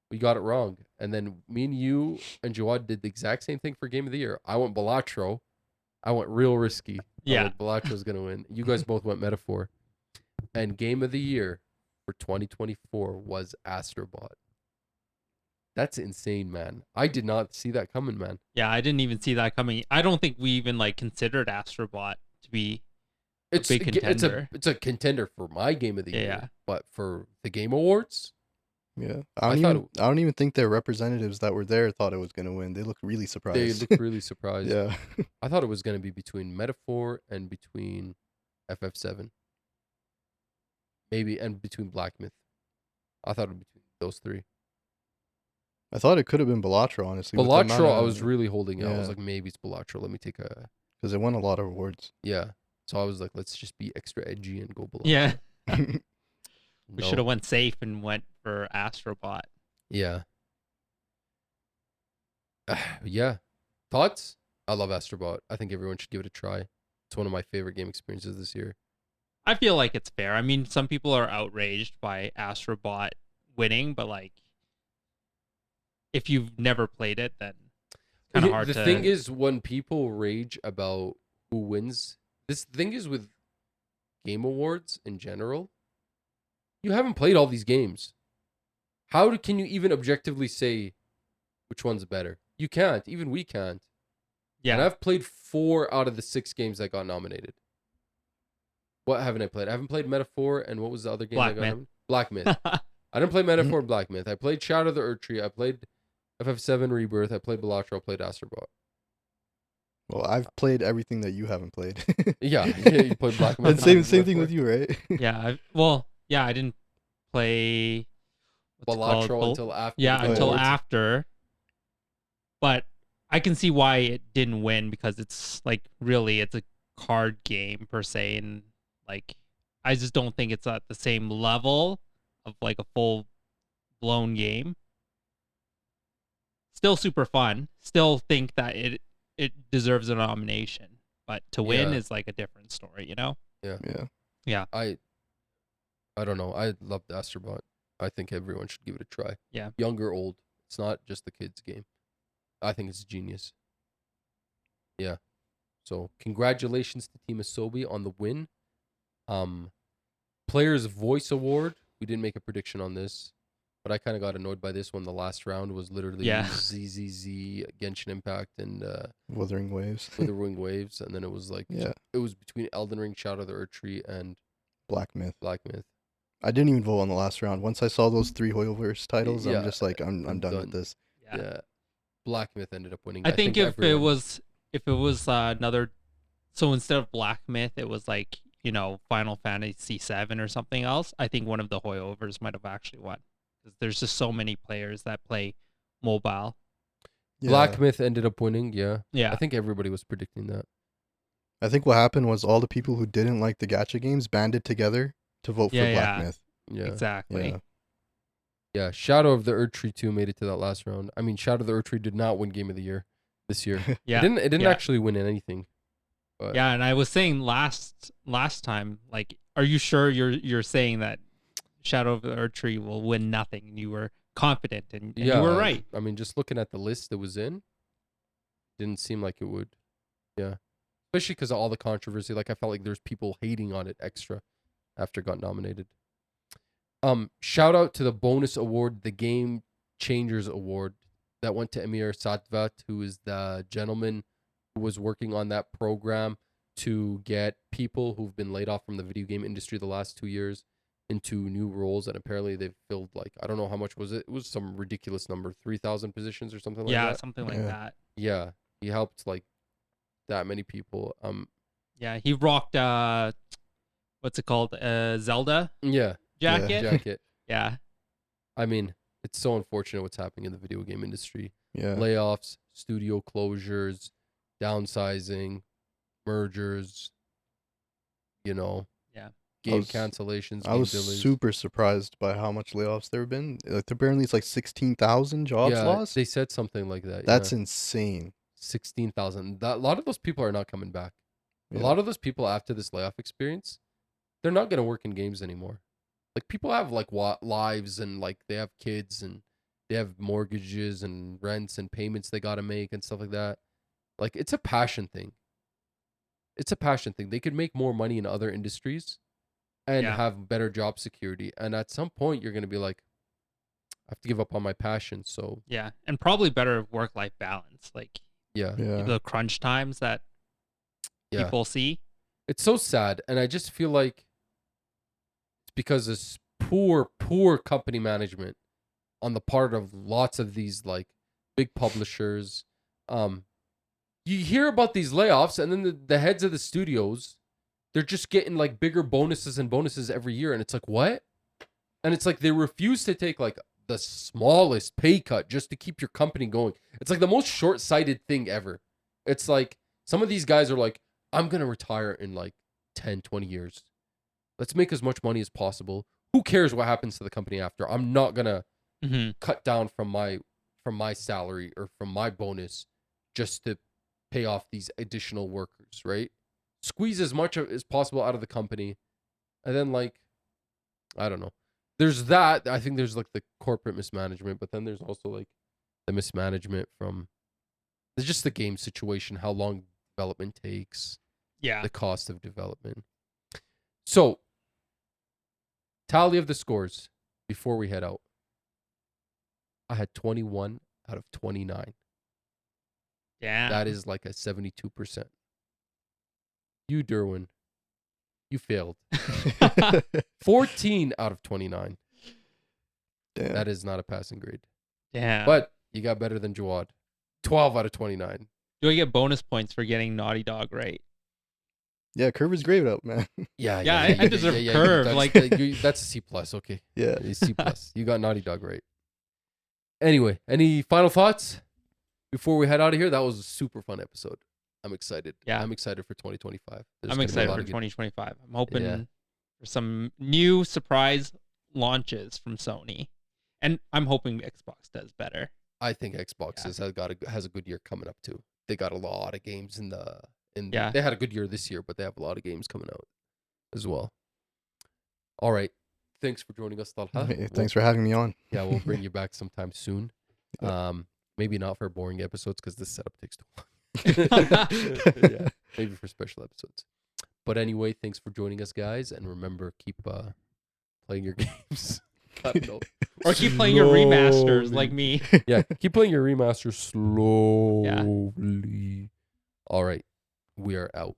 We got it wrong. And then me and you and Jawad did the exact same thing for Game of the Year. I went Balatro. I went real risky. Yeah. Balatro's going to win. You guys both went Metaphor. And Game of the Year for 2024 was Astrobot. That's insane, man. I did not see that coming, man. Yeah, I didn't even see that coming. I don't think we even like considered Astrobot to be It's big contender. it's a contender for my game of the year, Yeah. but for the Game Awards, Yeah, I thought I don't even think their representatives that were there thought it was gonna win. They looked really they surprised. looked really surprised. Yeah, I thought it was going to be between Metaphor and between FF7, maybe, and between Black Myth. I thought it would be between those three. I thought it could have been Balatro, honestly. with the amount Balatro, I of- was really holding out. I was yeah. like, maybe it's Balatro. Let me take a because it won a lot of awards. yeah. So I was like, let's just be extra edgy and go Balatro. Yeah. Yeah, We should have went safe and went for Astrobot. Yeah. Yeah. Thoughts? I love Astrobot. I think everyone should give it a try. It's one of my favorite game experiences this year. I feel like it's fair. I mean, some people are outraged by Astrobot winning, but like, if you've never played it, then it's kind of hard The to. thing is, when people rage about who wins, this thing is with game awards in general, you haven't played all these games. How can you even objectively say which one's better? You can't. Even we can't. And yeah, I've played 4 out of the 6 games that got nominated. What haven't I played? I haven't played Metaphor, and what was the other game Black that got Myth. nominated? Black Myth. I didn't play Metaphor and Black Myth. I played Shadow of the Erdtree. I played FF7 Rebirth. I played Balatro. I played Astrobot. well, I've played everything that you haven't played. Yeah, you played Black Myth. And same thing with you, right? yeah. I didn't play what's it called? Balatro until after. Yeah, the Oh, until awards. after. But I can see why it didn't win because it's like really it's a card game per se, and like I just don't think it's at the same level of like a full blown game. Still super fun. Still think that it deserves a nomination, but to win Yeah. is like a different story, you know? Yeah. I don't know. I loved Astrobot. I think everyone should give it a try. Yeah. Young or old. It's not just the kids' game. I think it's genius. Yeah. So congratulations to Team Asobi on the win. Players Voice Award. We didn't make a prediction on this, but I kind of got annoyed by this one. The last round was literally Yeah. ZZZ, Genshin Impact, and Wuthering Waves. Withering Waves, and then it was like Yeah. it was between Elden Ring, Shadow of the Erdtree, and Black Myth. Black Myth. I didn't even vote on the last round. Once I saw those 3 Hoyoverse titles, Yeah, I'm just like, I'm I'm done done. with this. Yeah. Black Myth ended up winning. I think if everyone- it was another, so instead of Black Myth, it was like, you know, Final Fantasy VII or something else. I think one of the Hoyovers might have actually won because there's just so many players that play mobile. Black Myth ended up winning. Yeah. Yeah, I think everybody was predicting that. I think what happened was all the people who didn't like the gacha games banded together to vote for Yeah, Black yeah. Myth. Yeah. exactly. Yeah. Yeah. Shadow of the Erdtree 2 made it to that last round. I mean, Shadow of the Erdtree did not win Game of the Year this year. Yeah, It didn't yeah. actually win anything. But Yeah, and I was saying last time, like, are you sure you're saying that Shadow of the Erdtree will win nothing? And you were confident, and you were right. I mean, just looking at the list it was in, didn't seem like it would. Yeah. Especially because of all the controversy. Like, I felt like there's people hating on it extra after it got nominated. Shout out to the bonus award, the Game Changers Award, that went to Amir Satvat, who is the gentleman who was working on that program to get people who've been laid off from the video game industry the last 2 years into new roles. And apparently they've filled, like, I don't know how much was it. It was some ridiculous number, 3,000 positions or something like Yeah, that. something like Yeah. that. Yeah. He helped like that many people. Yeah, he rocked what's it called? Zelda Yeah. jacket. Jacket. Yeah. I mean, it's so unfortunate what's happening in the video game industry. Yeah. Layoffs, studio closures, downsizing, mergers, you know. Yeah. Game was- cancellations, I game was delays. super surprised by how much layoffs there have been. Like, apparently it's like 16,000 jobs yeah, lost. they said something like that. That's yeah. insane. 16,000. A lot of those people are not coming back. Yeah. A lot of those people after this layoff experience, they're not going to work in games anymore. Like, people have like lives, and like they have kids, and they have mortgages and rents and payments they got to make and stuff like that. Like, it's a passion thing. It's a passion thing. They could make more money in other industries and Yeah. have better job security. And at some point you're going to be like, have to give up on my passion. So Yeah, and probably better work-life balance, like yeah, Yeah. the crunch times that yeah. people see. It's so sad, and I just feel like it's because this poor company management on the part of lots of these like big publishers. You hear about these layoffs, and then the heads of the studios, they're just getting like bigger bonuses and bonuses every year, and it's like, what? And it's like they refuse to take like the smallest pay cut just to keep your company going. It's like the most short-sighted thing ever. It's like some of these guys are like, I'm going to retire in like 10, 20 years. Let's make as much money as possible. Who cares what happens to the company after? I'm not going to Mm-hmm. cut down from my salary or from my bonus just to pay off these additional workers, right? Squeeze as much as possible out of the company. And then like, I don't know. There's that. I think there's like the corporate mismanagement, but then there's also like the mismanagement from there's just the game situation, how long development takes, Yeah. the cost of development. So, tally of the scores before we head out. I had 21 out of 29. Yeah. That is like a 72%. You, Durwin, you failed. 14 out of 29. Damn. That is not a passing grade. Yeah. But you got better than Jawad. 12 out of 29. Do I get bonus points for getting Naughty Dog right? Yeah, Curve is great up, man. Yeah, Yeah, I deserve Curve, that's a C plus. Okay, Yeah. a C plus. You got Naughty Dog right. Anyway, any final thoughts before we head out of here? That was a super fun episode. I'm excited. Yeah. I'm excited for 2025. I'm excited for 2025. I'm hoping for some new surprise launches from Sony, and I'm hoping Xbox does better. I think Xbox has a good year coming up too. They got a lot of games Yeah. They had a good year this year, but they have a lot of games coming out as well. All right. Thanks for joining us, Talha. Hey, thanks for having me on. Yeah, we'll bring you back sometime soon. Yeah. Maybe not for boring episodes because this setup takes too long. Yeah, maybe for special episodes. But anyway, thanks for joining us, guys, and remember, keep playing your games. I don't know. Or keep playing your remasters like me. Yeah, keep playing your remasters slowly. All right, we are out.